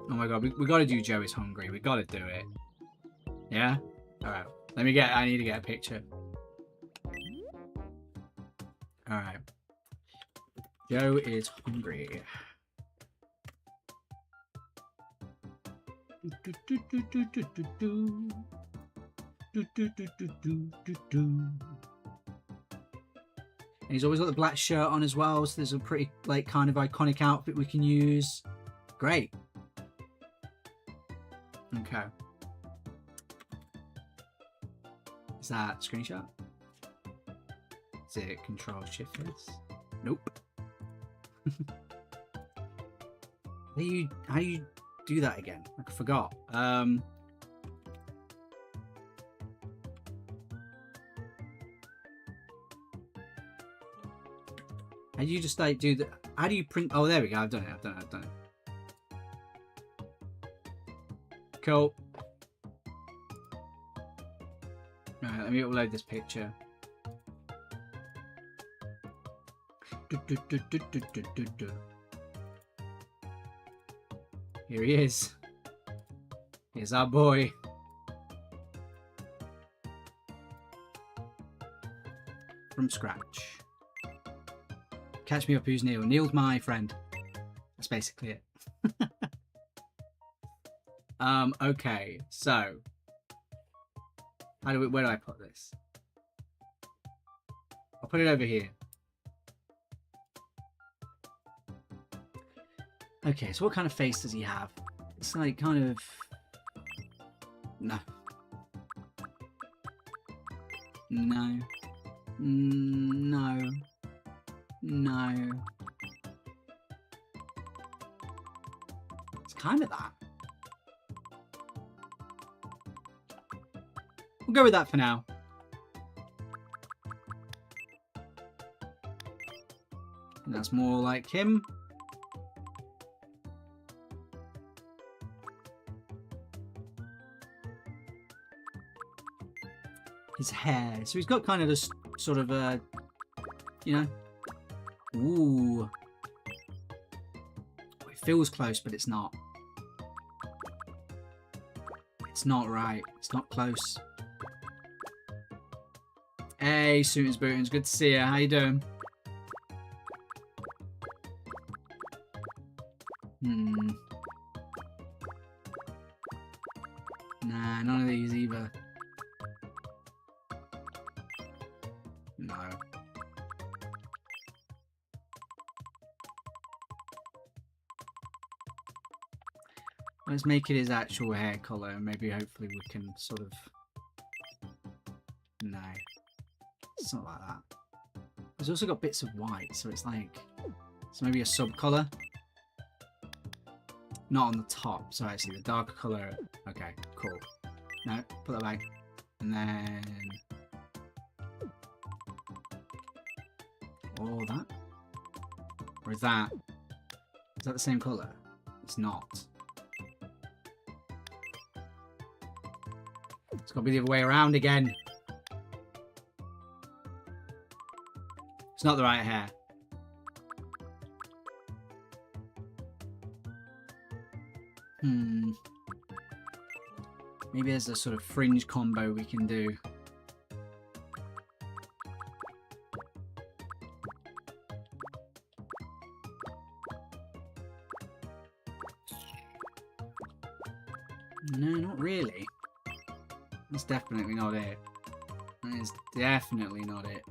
S1: Oh my god, we got to do Joey's Hungry. We got to do it. Yeah? Alright. I need to get a picture. Alright. Joe is hungry. And he's always got the black shirt on as well, so there's a pretty kind of iconic outfit we can use. Great. Okay. Is that screenshot? Is it Control Shift S? Nope. How do you do that again? I forgot. How do you just like do the? How do you print? Oh, there we go. I've done it. Cool. Right, let me upload this picture. Here he is. Here's our boy. From scratch. Catch me up, who's Neil? Neil's my friend. That's basically it. Okay, so where do I put this? I'll put it over here. Okay, so what kind of face does he have? It's like kind of... No. No. No. No. It's kind of that. We'll go with that for now. And that's more like him. His hair. So he's got kind of this sort of a, you know. Ooh. It feels close, but it's not. It's not right. It's not close. Hey, Suitins Bootins, good to see you. How you doing? Nah, none of these either. No. Let's make it his actual hair colour, and maybe hopefully we can sort of... No. It's not like that. There's also got bits of white, so it's like... So maybe a sub-colour? Not on the top, so actually the darker colour... Okay, cool. No, put that back. And then... Oh, that? Or is that... Is that the same colour? It's not. It's got to be the other way around again. It's not the right hair. Maybe there's a sort of fringe combo we can do. No, not really. That's definitely not it. That is definitely not it.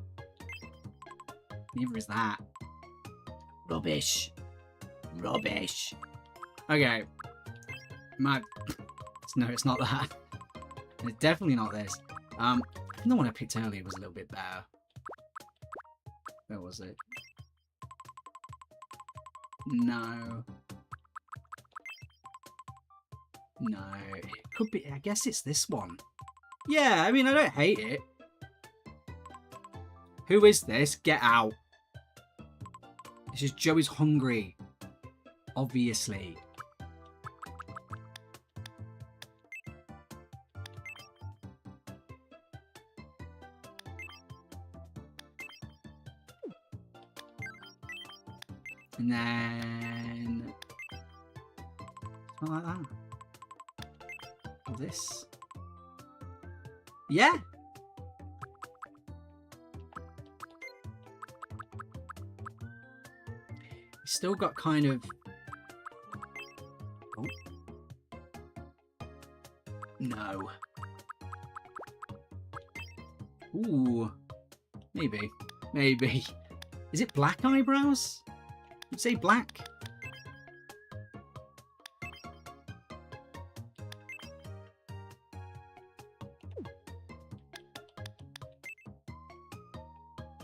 S1: Neither is that. Rubbish. Rubbish. Okay. No, it's not that. It's definitely not this. The one I picked earlier was a little bit better. Where was it? No. No. It could be... I guess it's this one. Yeah, I mean, I don't hate it. Who is this? Get out. This is Joey's hungry. Obviously. And then... Something like that. Or this. Yeah. It's still got kind of... Oh. No. Ooh. Maybe. Maybe. Is it black eyebrows? You'd say black.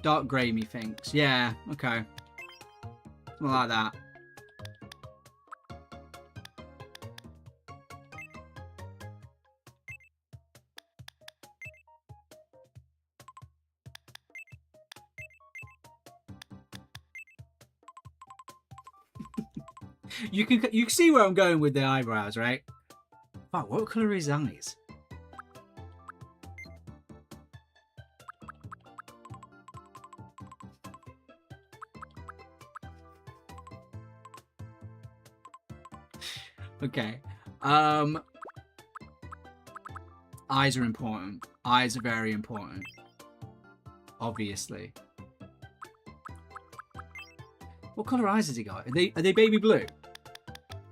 S1: Dark grey, methinks. Yeah, okay. Something like that. You can see where I'm going with the eyebrows, right? Wow, what colour is his eyes? Okay. Eyes are important. Eyes are very important. Obviously. What colour eyes has he got? Are they baby blue?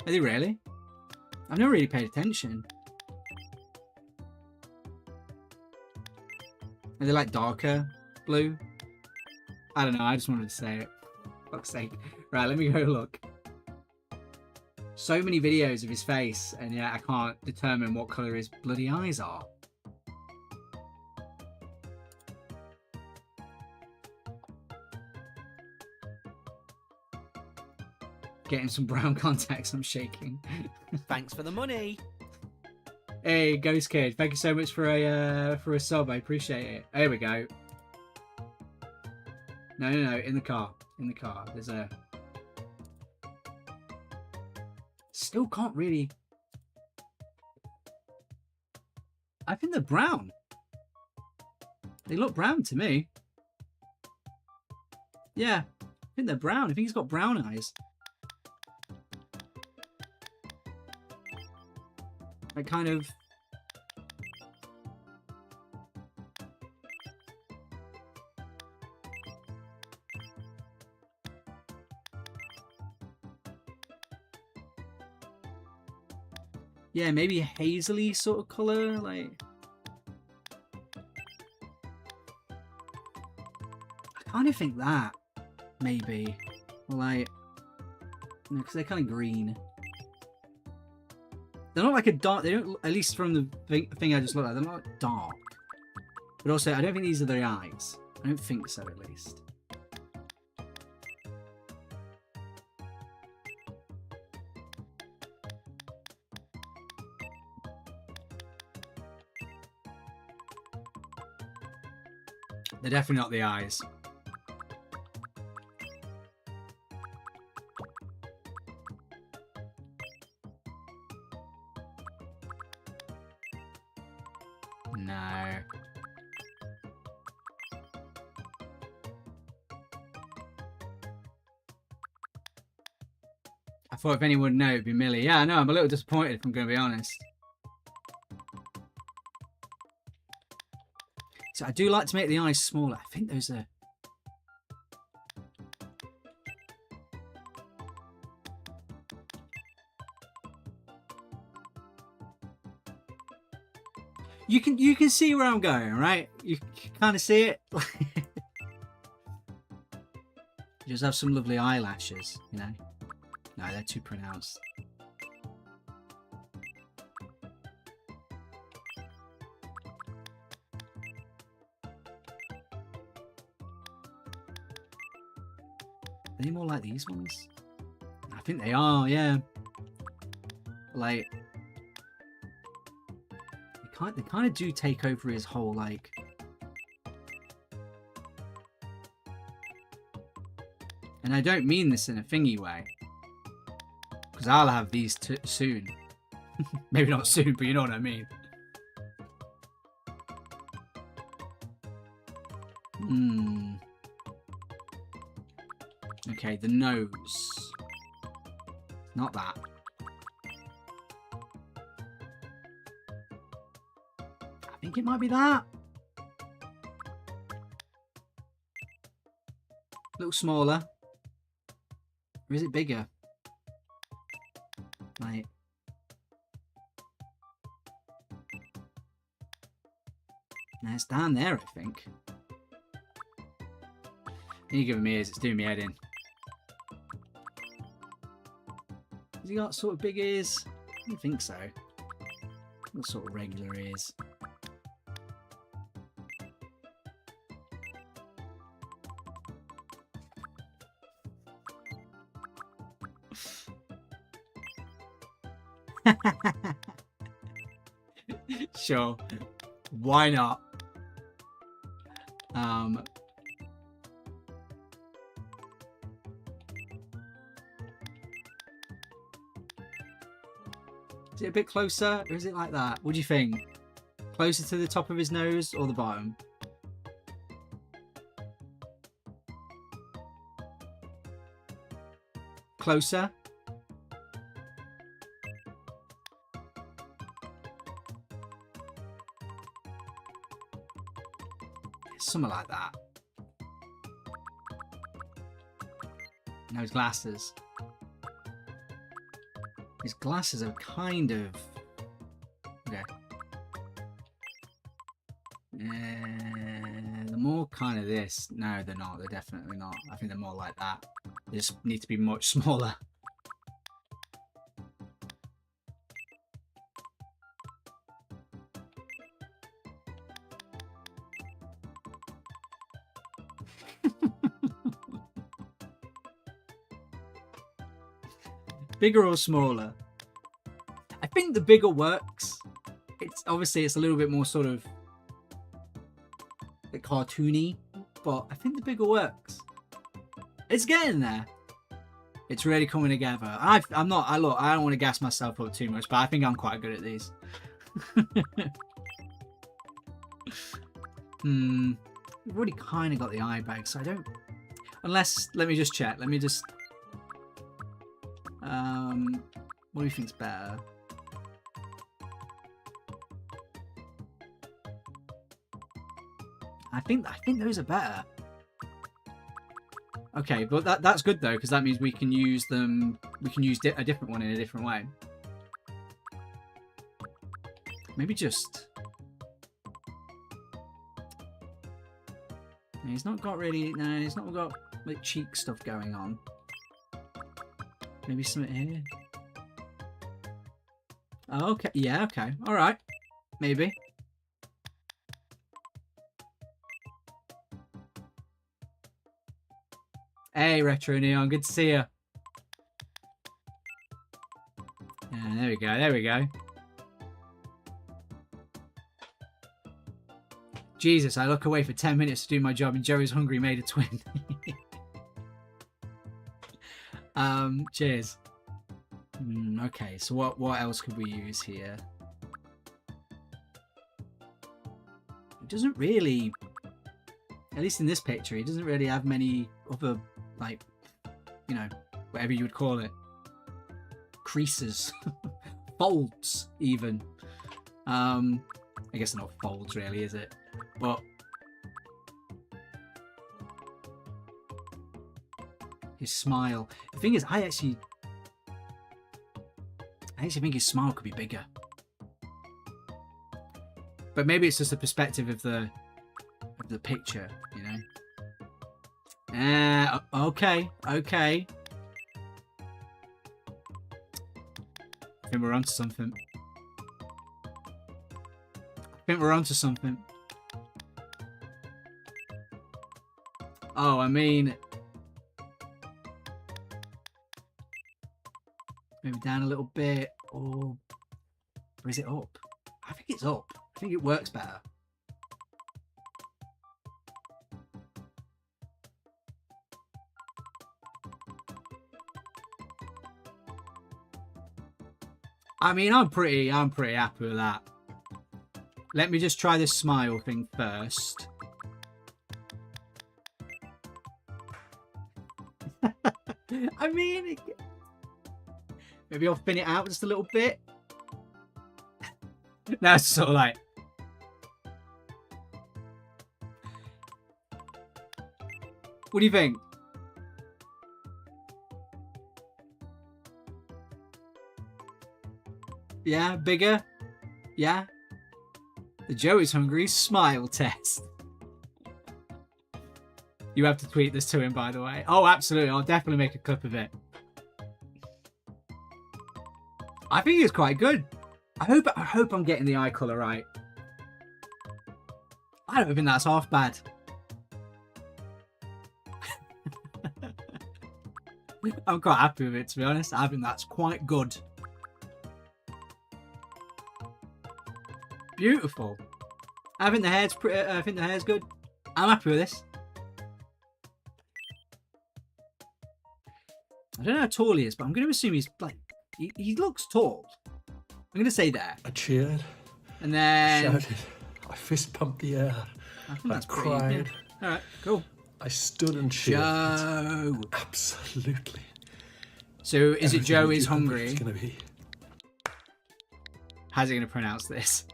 S1: Are they really? I've never really paid attention. Are they like darker blue? I don't know, I just wanted to say it. Fuck's sake. Right, let me go look. So many videos of his face, and yet I can't determine what colour his bloody eyes are. Getting some brown contacts, I'm shaking.
S2: Thanks for the money.
S1: Hey, Ghost Kid, thank you so much for a sub. I appreciate it. There we go. No, in the car. In the car. There's a... Still can't really... I think they're brown. They look brown to me. Yeah, I think they're brown. I think he's got brown eyes. Like kind of... Yeah, maybe a hazily sort of colour, like... I kind of think that, maybe. Or like... No, because they're kind of green. They're not like a dark... They don't, at least from the thing I just looked at, they're not dark. But also, I don't think these are their eyes. I don't think so, at least. They're definitely not the eyes. No. I thought if anyone would know, it'd be Millie. Yeah, I know. I'm a little disappointed, if I'm going to be honest. So I do like to make the eyes smaller. I think those are... You can see where I'm going, right? You can kind of see it. You just have some lovely eyelashes, you know? No, they're too pronounced. Are they more like these ones? I think they are, yeah. Like... They kind of do take over his whole, like... And I don't mean this in a thingy way. Because I'll have these soon. Maybe not soon, but you know what I mean. Okay, the nose. Not that. I think it might be that. A little smaller. Or is it bigger? Like... No, it's down there, I think. You're giving me ears, it's doing me head in. Has he got sort of big ears? I don't think so. What sort of regular ears? Sure. Why not? Is it a bit closer, or is it like that? What do you think? Closer to the top of his nose or the bottom? Closer? Something like that. Now his glasses. His glasses are kind of... Okay. They're more kind of this. No, they're not. They're definitely not. I think they're more like that. They just need to be much smaller. Bigger or smaller? I think the bigger works. It's obviously it's a little bit more sort of like cartoony, but I think the bigger works. It's getting there. It's really coming together. I'm not. I don't want to gas myself up too much, but I think I'm quite good at these. We've already kind of got the eye bag, so I don't. Unless, let me just check. Let me just. What do you think's better? I think those are better. Okay, but that's good though, because that means we can use them. We can use a different one in a different way. Maybe just. No, he's not got really. No, he's not got like cheek stuff going on. Maybe something here. Oh, okay. Yeah. Okay. All right. Maybe. Hey, Retro Neon. Good to see you. Yeah, there we go. There we go. Jesus, I look away for 10 minutes to do my job and Joey's hungry made a twin. Cheers. Okay, so what else could we use here? It doesn't really, at least in this picture, it doesn't really have many other, like, you know, whatever you would call it. Creases. Folds, even. I guess they're not folds, really, is it? But his smile. The thing is, I actually think his smile could be bigger. But maybe it's just the perspective of the picture, you know. Okay. I think we're onto something. Oh, I mean, maybe down a little bit, or is it up? I think it's up. I think it works better. I mean, I'm pretty happy with that. Let me just try this smile thing first. I mean, maybe I'll thin it out just a little bit. That's sort of like. What do you think? Yeah, bigger? Yeah? The Joey's hungry smile test. You have to tweet this to him, by the way. Oh, absolutely. I'll definitely make a clip of it. I think it's quite good. I hope I'm getting the eye colour right. I don't think that's half bad. I'm quite happy with it, to be honest. I think that's quite good. Beautiful. I think the hair's I think the hair's good. I'm happy with this. I don't know how tall he is, but I'm going to assume he's like he looks tall. I'm going to say that.
S3: I cheered.
S1: And
S3: I
S1: then
S3: shouted. I fist pumped the air.
S1: I think
S3: I
S1: that's pretty,
S3: cried.
S1: yeah. All right, cool.
S3: I stood and cheered.
S1: Joe.
S3: Absolutely.
S1: So is it
S3: Everything
S1: Joe
S3: that
S1: is
S3: you hoped it
S1: hungry?
S3: was going to be.
S1: How's he going to pronounce this?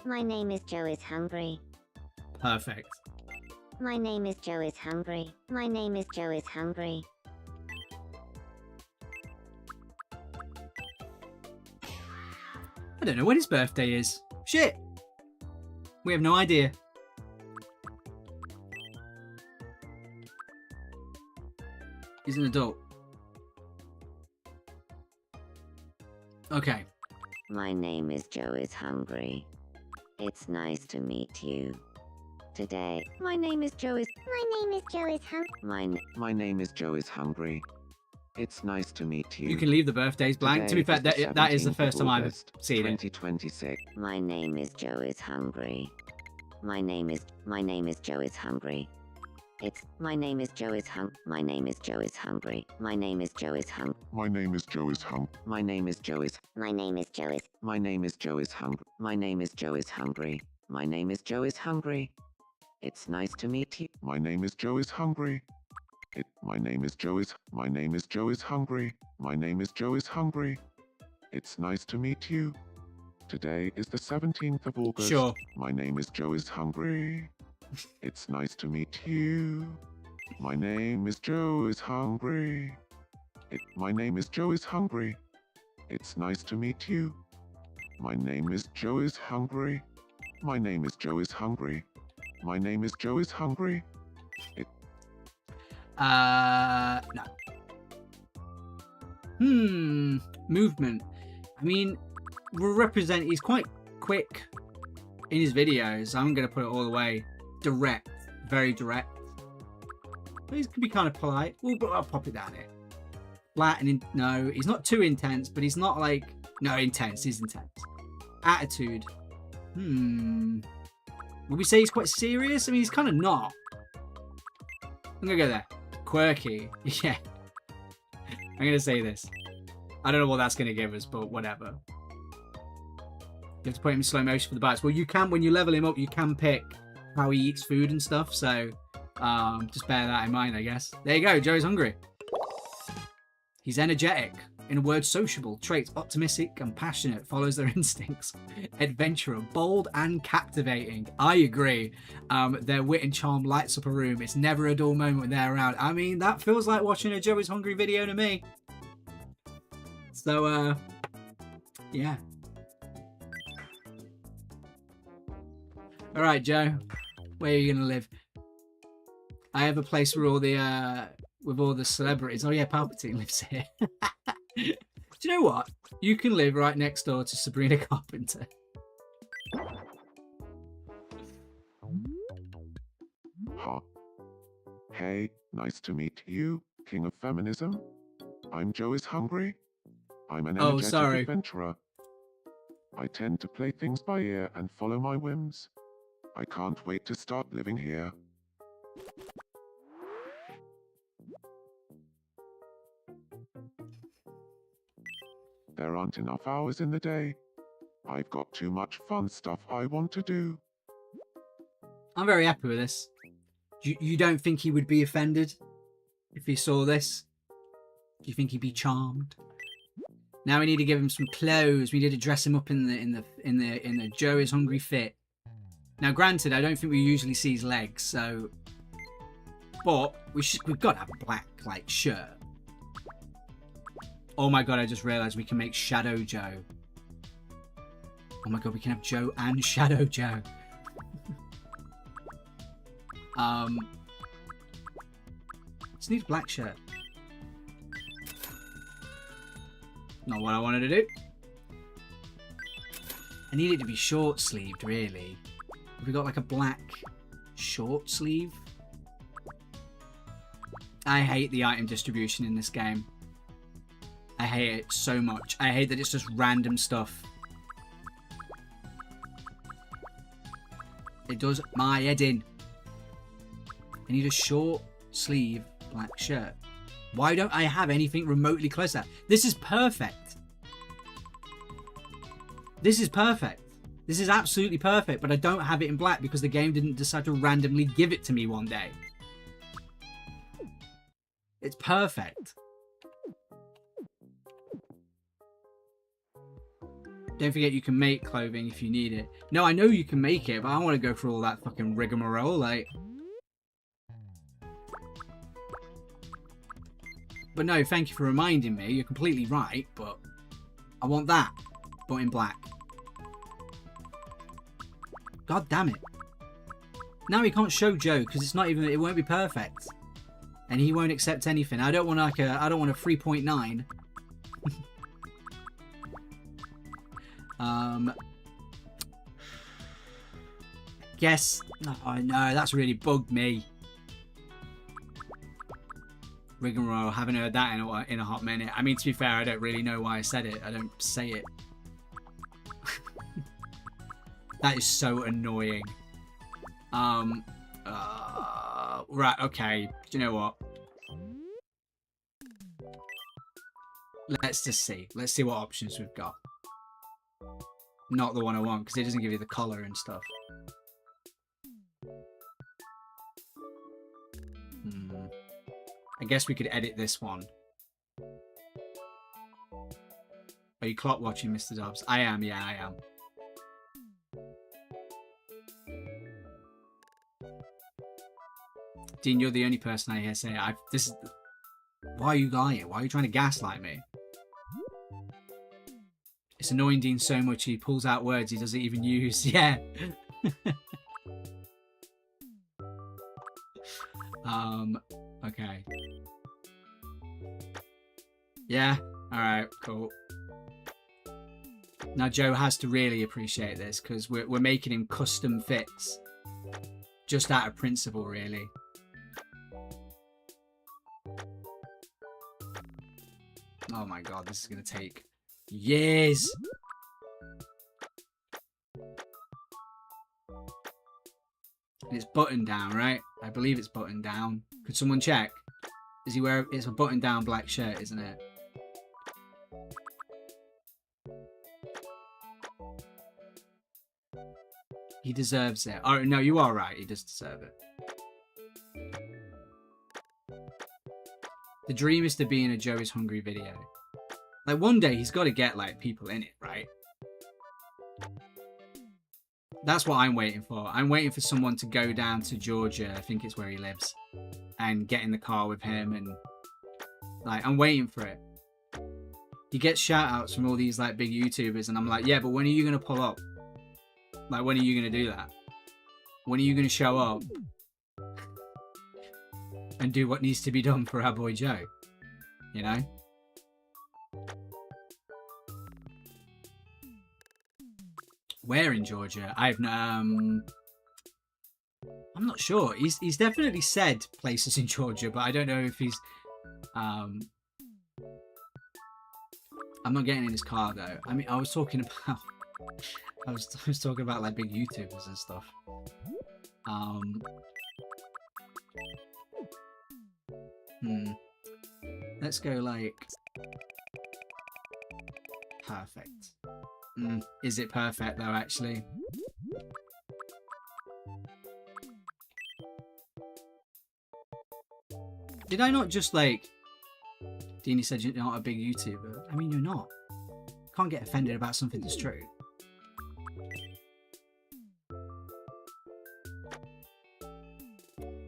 S9: My name is Joe is hungry.
S1: Perfect.
S9: My name is Joe is hungry. My name is Joe is hungry.
S1: I don't know when his birthday is. Shit. We have no idea. He's an adult. Okay.
S9: My name is Joe is hungry. It's nice to meet you. Today, my name is Joe is hungry. My name is Joe is hungry. It's nice to meet you.
S1: You can leave the birthdays blank. To be fair, that is the first time I've seen it.
S9: 2026. My name is Joe is hungry. My name is Joe is hungry. My name is Joe is hungry. My name is Joe is hungry. My name is Joe is hungry.
S4: My name is Joe is hungry.
S9: My name is Joe is. My name is Joe is. My name is Joe is hungry. My name is Joe is hungry. My name is Joe is hungry. It's nice to meet you.
S4: My name is Joe is hungry. My name is Joe is. My name is Joe is hungry. My name is Joe is hungry. It's nice to meet you. Today is the 17th of August.
S1: Sure.
S4: My name is Joe is hungry. It's nice to meet you. My name is Joe is hungry. My name is Joe is hungry. It's nice to meet you. My name is Joe is hungry. My name is Joe is hungry. My name is Joe is hungry.
S1: No. Movement. I mean, he's quite quick in his videos. I'm going to put it all the way. Direct. Very direct. But he can be kind of polite. I'll pop it down here. Flat and no, he's not too intense, but he's not like, no, intense. He's intense. Attitude. Would we say he's quite serious? I mean, he's kind of not. I'm going to go there. Quirky. Yeah. I'm going to say this. I don't know what that's going to give us, but whatever. You have to put him in slow motion for the bites. Well, you can, when you level him up, you can pick how he eats food and stuff. So just bear that in mind, I guess. There you go. Joe's hungry. He's energetic. In a word, sociable. Traits, optimistic and passionate. Follows their instincts. Adventurer, bold and captivating. I agree. Their wit and charm lights up a room. It's never a dull moment when they're around. I mean, that feels like watching a Joe is hungry video to me. So, yeah. All right, Joe. Where are you going to live? I have a place where all the, with all the celebrities. Oh, yeah, Palpatine lives here. Do you know what? You can live right next door to Sabrina Carpenter.
S4: Huh. Hey, nice to meet you, King of Feminism. I'm Joe is hungry. I'm an energetic adventurer. I tend to play things by ear and follow my whims. I can't wait to start living here. There aren't enough hours in the day. I've got too much fun stuff I want to do.
S1: I'm very happy with this. You don't think he would be offended if he saw this? Do you think he'd be charmed? Now we need to give him some clothes. We need to dress him up in the Joe is hungry fit. Now, granted, I don't think we usually see his legs, so, but we've got to have a black shirt. Oh my god! I just realised we can make Shadow Joe. Oh my god, we can have Joe and Shadow Joe. Just need a black shirt. Not what I wanted to do. I need it to be short sleeved, really. Have we got like a black short sleeve? I hate the item distribution in this game. I hate it so much. I hate that it's just random stuff. It does my head in. I need a short sleeve black shirt. Why don't I have anything remotely close to that? This is perfect. This is perfect. This is absolutely perfect, but I don't have it in black because the game didn't decide to randomly give it to me one day. It's perfect. Don't forget you can make clothing if you need it. No, I know you can make it, but I don't want to go through all that fucking rigmarole, like... But no, thank you for reminding me. You're completely right, but... I want that, but in black. God damn it. Now he can't show Joe, because it's not even... It won't be perfect. And he won't accept anything. I don't want like a... I don't want a 3.9. Guess. Oh no, that's really bugged me. Rigmarole, haven't heard that in a hot minute. I mean, to be fair, I don't really know why I said it. I don't say it. That is so annoying. Right, okay. Do you know what? Let's just see. Let's see what options we've got. Not the one I want, because it doesn't give you the collar and stuff. I guess we could edit this one. Are you clock watching, Mr. Dobbs? I am, yeah, I am. Dean, you're the only person I hear say it. Why are you lying? Why are you trying to gaslight me? It's annoying Dean so much he pulls out words he doesn't even use. Yeah. Okay. Yeah. Alright, cool. Now Joe has to really appreciate this because we're making him custom fits. Just out of principle, really. Oh my god, this is going to take years. And it's buttoned down, right? I believe it's buttoned down. Could someone check? Is he wearing... It's a buttoned down black shirt, isn't it? He deserves it. Oh, no, you are right. He does deserve it. The dream is to be in a Joe is Hungry video. Like, one day he's got to get, like, people in it, right? That's what I'm waiting for. I'm waiting for someone to go down to Georgia, I think it's where he lives, and get in the car with him, and, like, I'm waiting for it. He gets shout-outs from all these, like, big YouTubers, and I'm like, yeah, but when are you going to pull up? Like, when are you going to do that? When are you going to show up and do what needs to be done for our boy Joe? You know? Where in Georgia? I'm not sure. He's definitely said places in Georgia, but I don't know if he's I'm not getting in his car though. I mean, I was talking about I was talking about like big YouTubers and stuff. Let's go like perfect. Is it perfect though, actually? Did I not just like... Deanie said you're not a big YouTuber. I mean, you're not. Can't get offended about something that's true.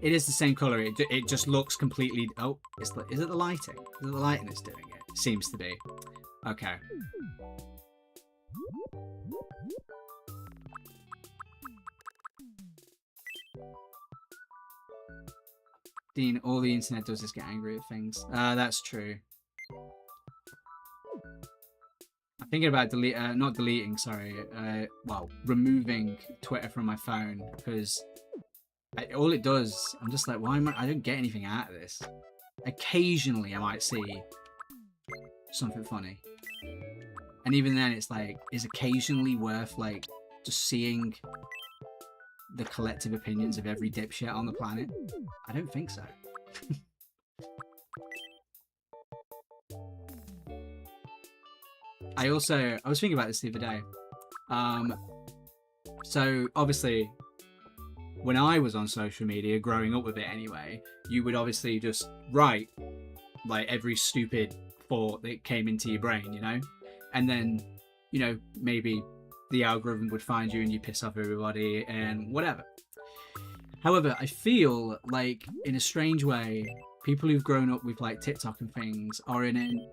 S1: It is the same colour. It just looks completely... Oh, is it the lighting? Is it the lighting that's doing it? It seems to be. Okay. Dean, all the internet does is get angry at things. That's true. I'm thinking about not deleting, sorry. Well, removing Twitter from my phone because all it does, I'm just like, why am I don't get anything out of this. Occasionally, I might see something funny. And even then, it's like, is occasionally worth like just seeing the collective opinions of every dipshit on the planet? I don't think so. I was thinking about this the other day. So obviously, when I was on social media, growing up with it anyway, you would obviously just write like every stupid thought that came into your brain, you know? And then, you know, maybe the algorithm would find you and you piss off everybody and whatever. However, I feel like in a strange way, people who've grown up with like TikTok and things are in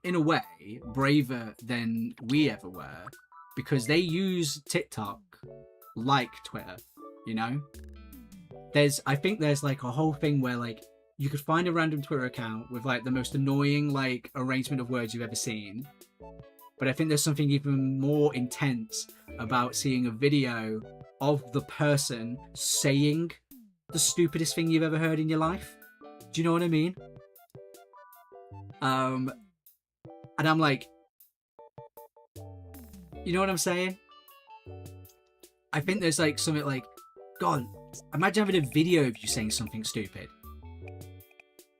S1: a way braver than we ever were, because they use TikTok like Twitter, you know? I think there's like a whole thing where like you could find a random Twitter account with like the most annoying like arrangement of words you've ever seen. But I think there's something even more intense about seeing a video of the person saying the stupidest thing you've ever heard in your life. Do you know what I mean? And I'm like, you know what I'm saying? I think there's like something like, God, imagine having a video of you saying something stupid.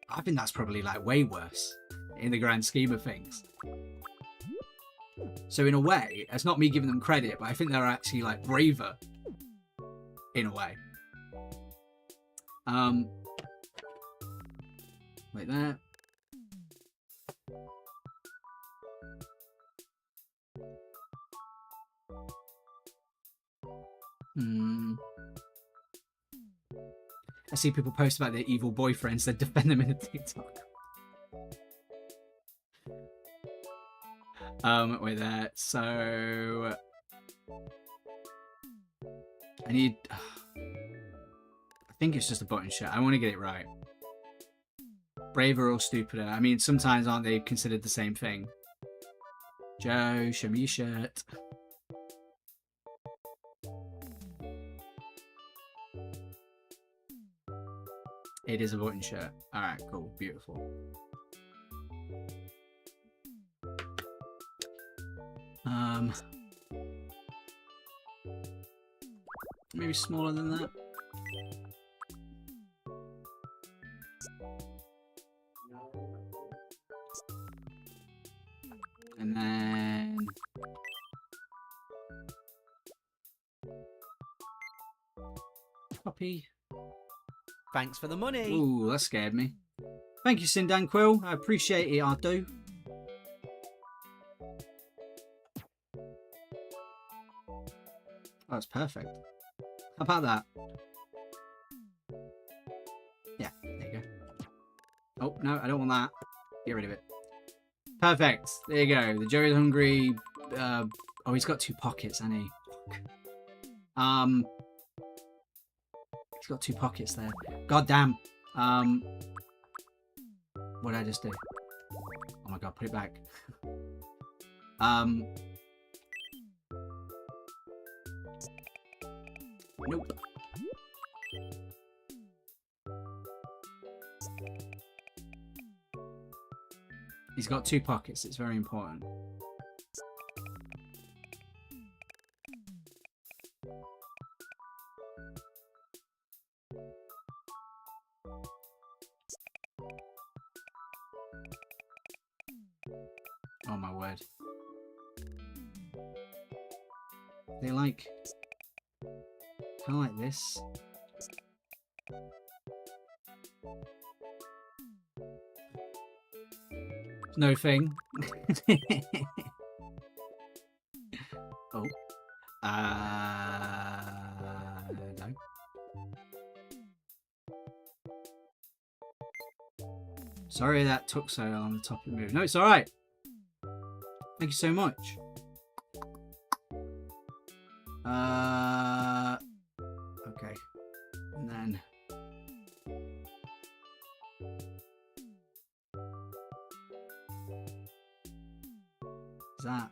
S1: I think that's probably like way worse in the grand scheme of things. So in a way, it's not me giving them credit, but I think they're actually like braver in a way. Like that. I see people post about their evil boyfriends that defend them in a TikTok. Wait there. So I need. I think it's just a button shirt. I want to get it right. Braver or stupider? I mean, sometimes aren't they considered the same thing? Joe, show me your shirt. It is a button shirt. Alright, cool. Beautiful. Maybe smaller than that. And then copy.
S2: Thanks for the money.
S1: Ooh, that scared me. Thank you, Sindan Quill. I appreciate it, I do. Oh, that's perfect. How about that? Yeah, there you go. Oh, no, I don't want that. Get rid of it. Perfect. There you go. The Joey's Hungry. Oh, he's got two pockets, hasn't he? He's got two pockets there. God damn. What did I just do? Oh my god, put it back. Nope. He's got two pockets. It's very important. Oh my word. They like... kind of like this. No thing. Oh. No. Sorry that took so long to top it move. No, it's alright. Thank you so much. Okay. And then... is that?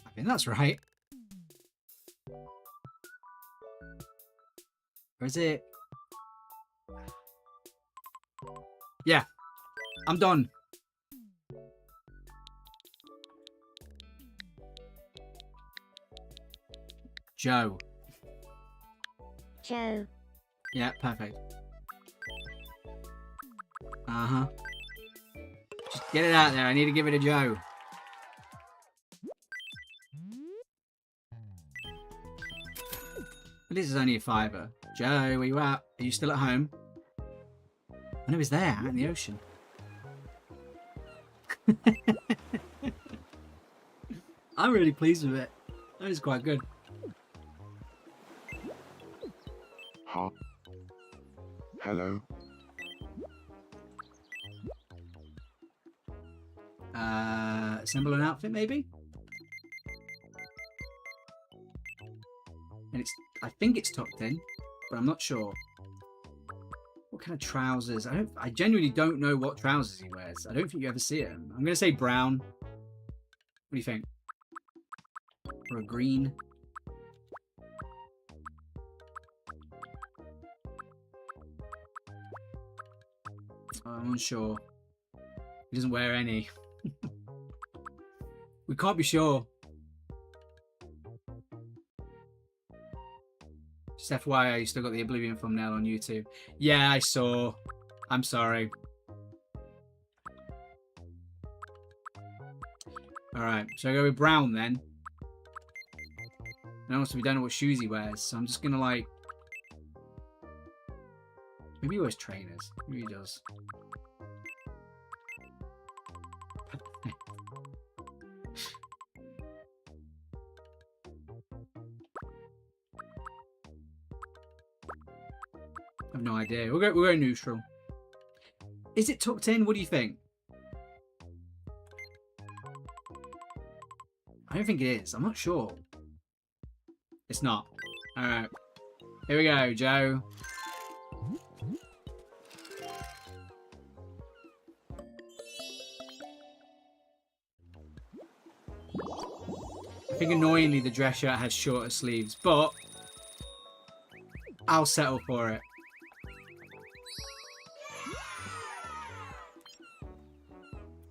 S1: I think that's right. Or is it? Yeah, I'm done. Joe.
S9: Joe.
S1: Yeah, perfect. Uh-huh. Just get it out there. I need to give it to Joe. But this is only a fiver. Joe, where you at? Are you still at home? I know he's there, out in the ocean. I'm really pleased with it. That was quite good.
S4: Huh? Hello?
S1: Assemble an outfit, maybe? And I think it's tucked in, but I'm not sure. What kind of trousers? I genuinely don't know what trousers he wears. I don't think you ever see him. I'm gonna say brown. What do you think? Or a green? I'm unsure. He doesn't wear any. We can't be sure. Just FYI, you still got the Oblivion thumbnail on YouTube. Yeah, I saw. I'm sorry. Alright, so I go with brown then. And also we don't know what shoes he wears, so I'm just gonna like... Maybe he wears trainers. Maybe he does. I've no idea. We'll go neutral. Is it tucked in? What do you think? I don't think it is. I'm not sure. It's not. Alright. Here we go, Joe. I think annoyingly the dress shirt has shorter sleeves, but I'll settle for it.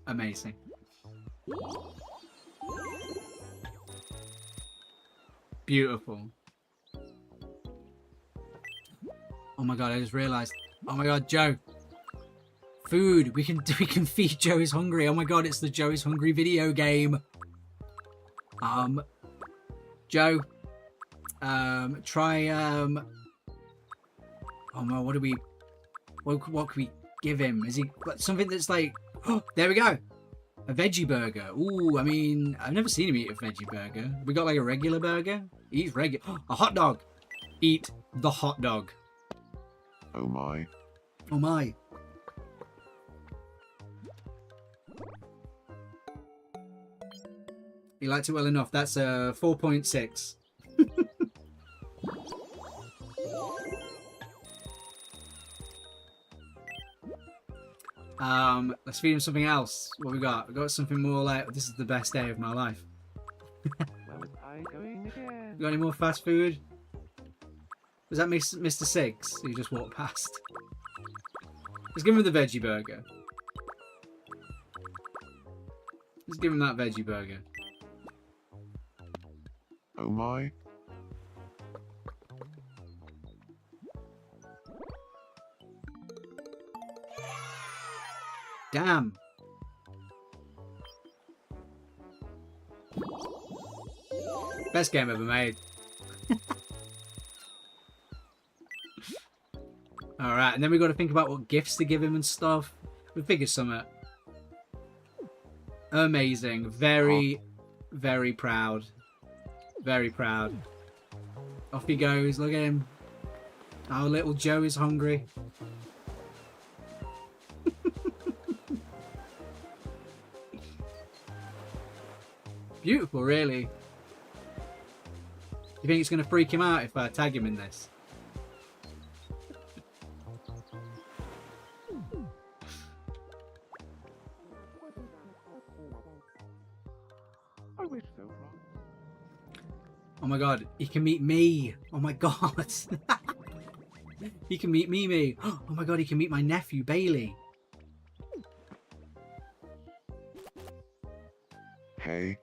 S1: Amazing. Beautiful. Oh my god, I just realized. Oh my god, Joe. Food. We can feed Joe is hungry. Oh my god, it's the Joe is hungry video game. Joe. Try oh no, what can we give him? Is he something that's like, oh, there we go. A veggie burger. Ooh, I mean, I've never seen him eat a veggie burger. We got like a regular burger. He eats regular. A hot dog. Eat the hot dog.
S4: Oh my.
S1: Oh my. He liked it well enough. That's a 4.6. Let's feed him something else. What we got? We got something more like, this is the best day of my life.
S10: Where was I going again?
S1: Got any more fast food? Was that Mr. Six who just walked past? Let's give him the veggie burger. Let's give him that veggie burger.
S4: Oh my.
S1: Damn. Best game ever made. Alright, and then we got to think about what gifts to give him and stuff. We figured something. Amazing. Very, very proud. Very proud. Off he goes. Look at him. Our little Joe is hungry. Beautiful, really. You think it's going to freak him out if I tag him in this?
S10: I wish so wrong.
S1: Oh my god, he can meet me. Oh my god. He can meet Mimi. Oh my god, he can meet my nephew, Bailey.
S4: Hey,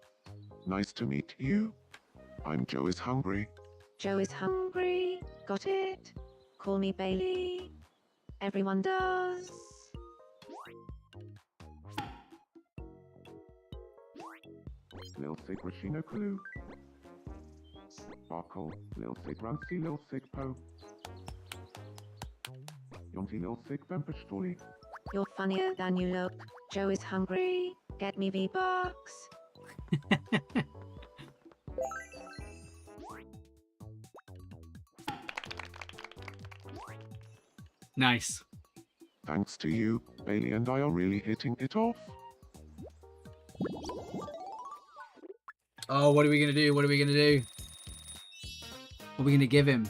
S4: nice to meet you. I'm Joe is hungry.
S9: Joe is hungry. Got it? Call me Bailey. Everyone does.
S10: Lil Sig Rashino Clue. Sparkle, Lil Sig Rancy, Lil Sig Po. Yonti Lil Sig Bempestoli.
S9: You're funnier than you look. Joe is hungry. Get me V-Bucks.
S1: Nice.
S4: Thanks to you, Bailey and I are really hitting it off.
S1: Oh, what are we gonna do? What are we gonna do? What are we gonna give him?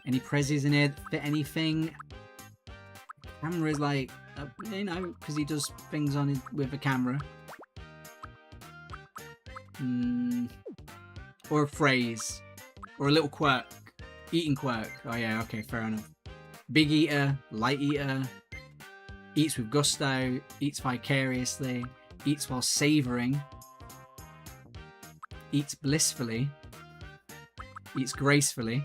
S1: Any prezzies in here? Fit anything? Camera is like, you know, because he does things on it with a camera. Or a phrase, or a little quirk, eating quirk. Oh yeah, okay, fair enough. Big eater, light eater, eats with gusto, eats vicariously, eats while savouring, eats blissfully, eats gracefully.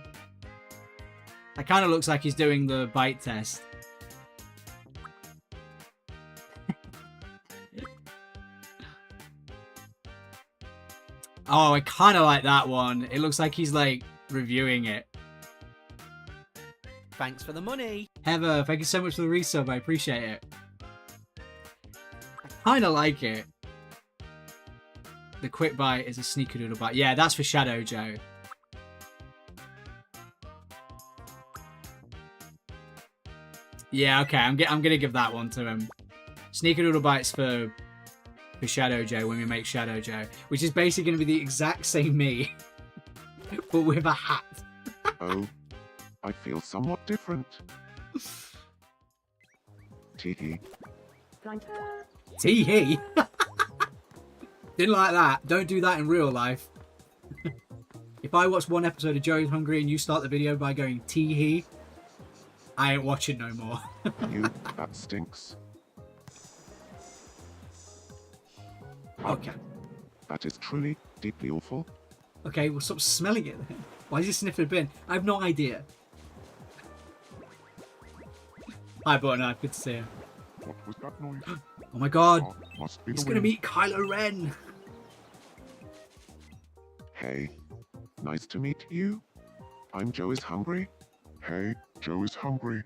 S1: That kind of looks like he's doing the bite test. Oh, I kind of like that one. It looks like he's like reviewing it.
S2: Thanks for the money.
S1: Heather, thank you so much for the resub. I appreciate it. I kind of like it. The quick bite is a sneakerdoodle bite. Yeah, that's for Shadow Joe. Yeah, okay. I'm gonna give that one to him. Sneakerdoodle bites for Shadow Joe when we make Shadow Joe, which is basically gonna be the exact same me, but with a hat.
S4: Oh, I feel somewhat different. Teehee.
S1: Tee-hee. Didn't like that. Don't do that in real life. If I watch one episode of Joey's Hungry and you start the video by going tee-hee, I ain't watching no more.
S4: You, that stinks.
S1: Okay.
S4: That is truly, deeply awful.
S1: Okay, well stop smelling it then. Why is he sniffing a bin? I have no idea. Hi, Butterknife. Good to see you.
S4: What was that noise?
S1: Oh my god.
S4: Must be
S1: He's
S4: the
S1: gonna
S4: wind.
S1: meet Kylo Ren.
S4: Hey, nice to meet you. I'm Joe is hungry. Hey, Joe is hungry.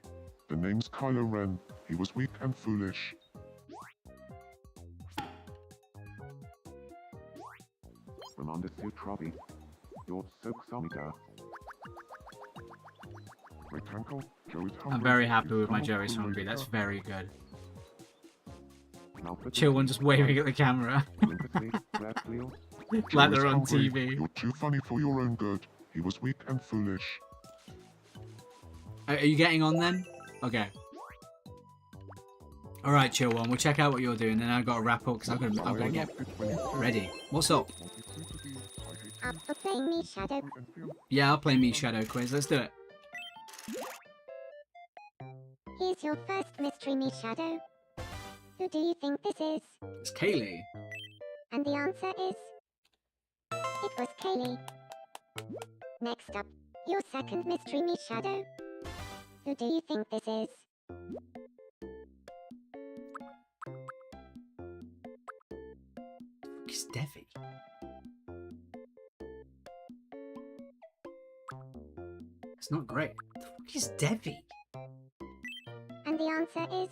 S4: The name's Kylo Ren. He was weak and foolish.
S10: Ramanda Sutrabi. Your Soaksamida.
S4: Rectangle, Joe is hungry.
S1: I'm very happy
S4: He's
S1: with my
S4: come
S1: Joey's
S4: up
S1: Hungry. That's
S4: later.
S1: very good.
S10: Malford
S1: Chill one just waving at the camera.
S10: Sympathy, Black Wheel.
S1: Like
S4: Joe
S1: they're
S4: is
S1: on
S4: hungry.
S1: TV.
S4: You're too funny for your own good. He was weak and foolish.
S1: Are you getting on then? Okay. Alright, chill one. We'll check out what you're doing. Then I've got to wrap up because I've got to get ready. What's up?
S11: Up for playing me Shadow.
S1: Yeah, I'll play me Shadow Quiz. Let's do it.
S11: Here's your first mystery me Shadow. Who do you think this is?
S1: It's Kaylee.
S11: And the answer is... it was Kaylee. Next up, your second mystery me Shadow. Who do you think this is?
S1: It's Devi. It's not great. The fuck is Devi?
S11: And the answer is...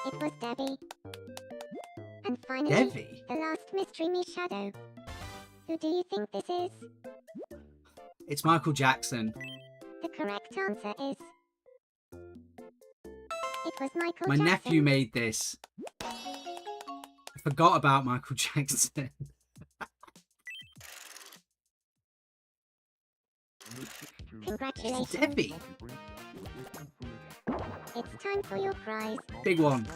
S11: it was Debbie. And finally,
S1: Devi?
S11: the last mystery me Shadow. Who do you think this is?
S1: It's Michael Jackson.
S11: The correct answer is... it was Michael
S1: My
S11: Jackson.
S1: nephew made this. I forgot about Michael Jackson.
S11: Congratulations.
S1: Devi.
S11: It's time for your prize.
S1: Big one.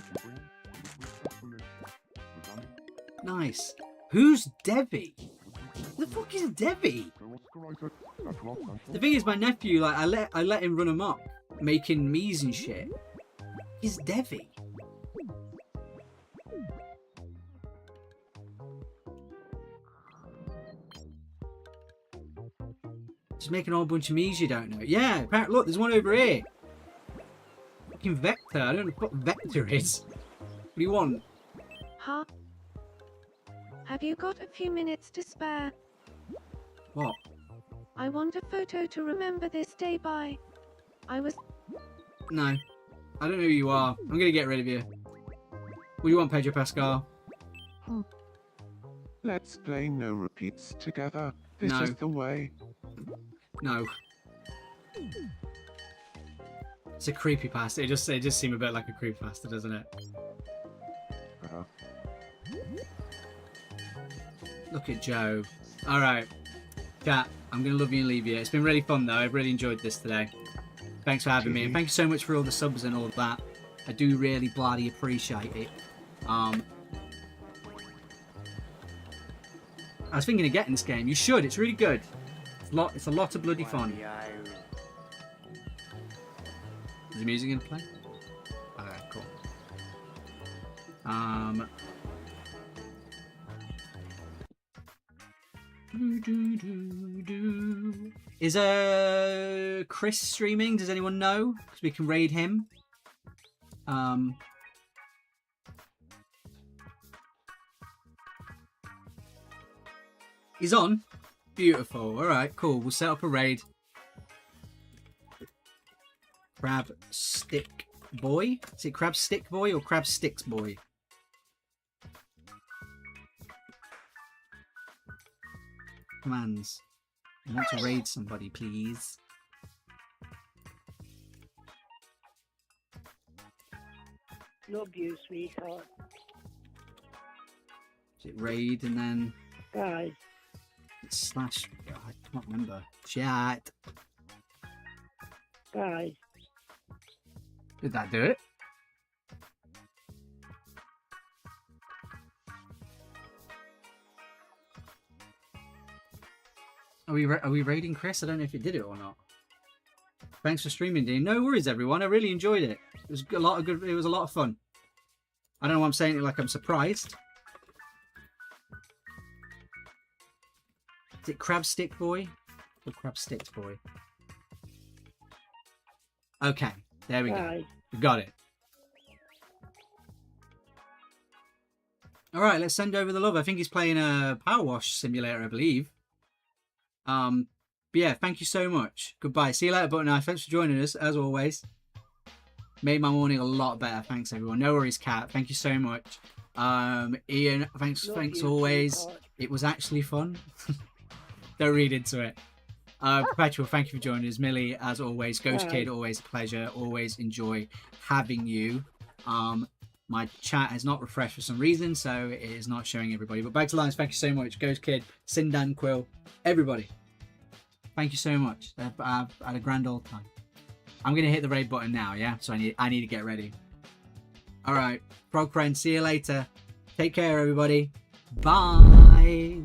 S1: Nice. Who's Devi? Who the fuck is Devi? The thing is, my nephew, like, I let him run amok, making me's and shit. He's Devi. Just making a whole bunch of me's you don't know. Yeah, apparently, look, there's one over here. Fucking Vector. I don't know what Vector is. What do you want?
S12: Huh? Have you got a few minutes to spare?
S1: What?
S12: I want a photo to remember this day by. I was...
S1: No. I don't know who you are. I'm going to get rid of you. What do you want, Pedro Pascal?
S10: Let's play no repeats together. This
S1: No.
S10: is the way.
S1: No. It's a creepypasta. It just seems a bit like a creepypasta, doesn't it? Look at Joe. Alright. Chat, I'm going to love you and leave you. It's been really fun, though. I've really enjoyed this today. Thanks for having me. And thank you so much for all the subs and all of that. I do really bloody appreciate it. I was thinking of getting this game. You should. It's really good. It's a lot of bloody fun. Is the music going to play? Okay, cool. Is Chris streaming? Does anyone know? Because we can raid him. He's on. Beautiful. All right, cool. We'll set up a raid. Crab Stick Boy? Is it Crab Stick Boy or Crab Sticks Boy? Commands. I want to raid somebody, please.
S5: Love you, sweetheart.
S1: Is it raid and then...
S5: Guys.
S1: It's slash... Oh, I can't remember. Chat.
S5: Guys.
S1: Did that do it? Are we raiding Chris? I don't know if it did it or not. Thanks for streaming, Dean. No worries, everyone. I really enjoyed it. It was a lot of good. It was a lot of fun. I don't know why I'm saying it like I'm surprised. Is it Crab Stick Boy or Crab Sticks Boy? Okay, there we go. We got it. All right, let's send over the love. I think he's playing a Power Wash simulator, I believe. But yeah, thank you so much. Goodbye. See you later, Butter Knife. Thanks for joining us, as always. Made my morning a lot better. Thanks, everyone. No worries, Kat. Thank you so much. Ian, thanks always. It was actually fun. Don't read into it. Perpetual, thank you for joining us. Millie, as always. Ghost Kid, always a pleasure. Always enjoy having you. My chat has not refreshed for some reason, so it is not showing everybody. But back to lines, thank you so much. Ghost Kid, Sindan Quill, everybody. Thank you so much. I've had a grand old time. I'm going to hit the raid button now, yeah? So I need to get ready. All right. Frog friend, see you later. Take care, everybody. Bye.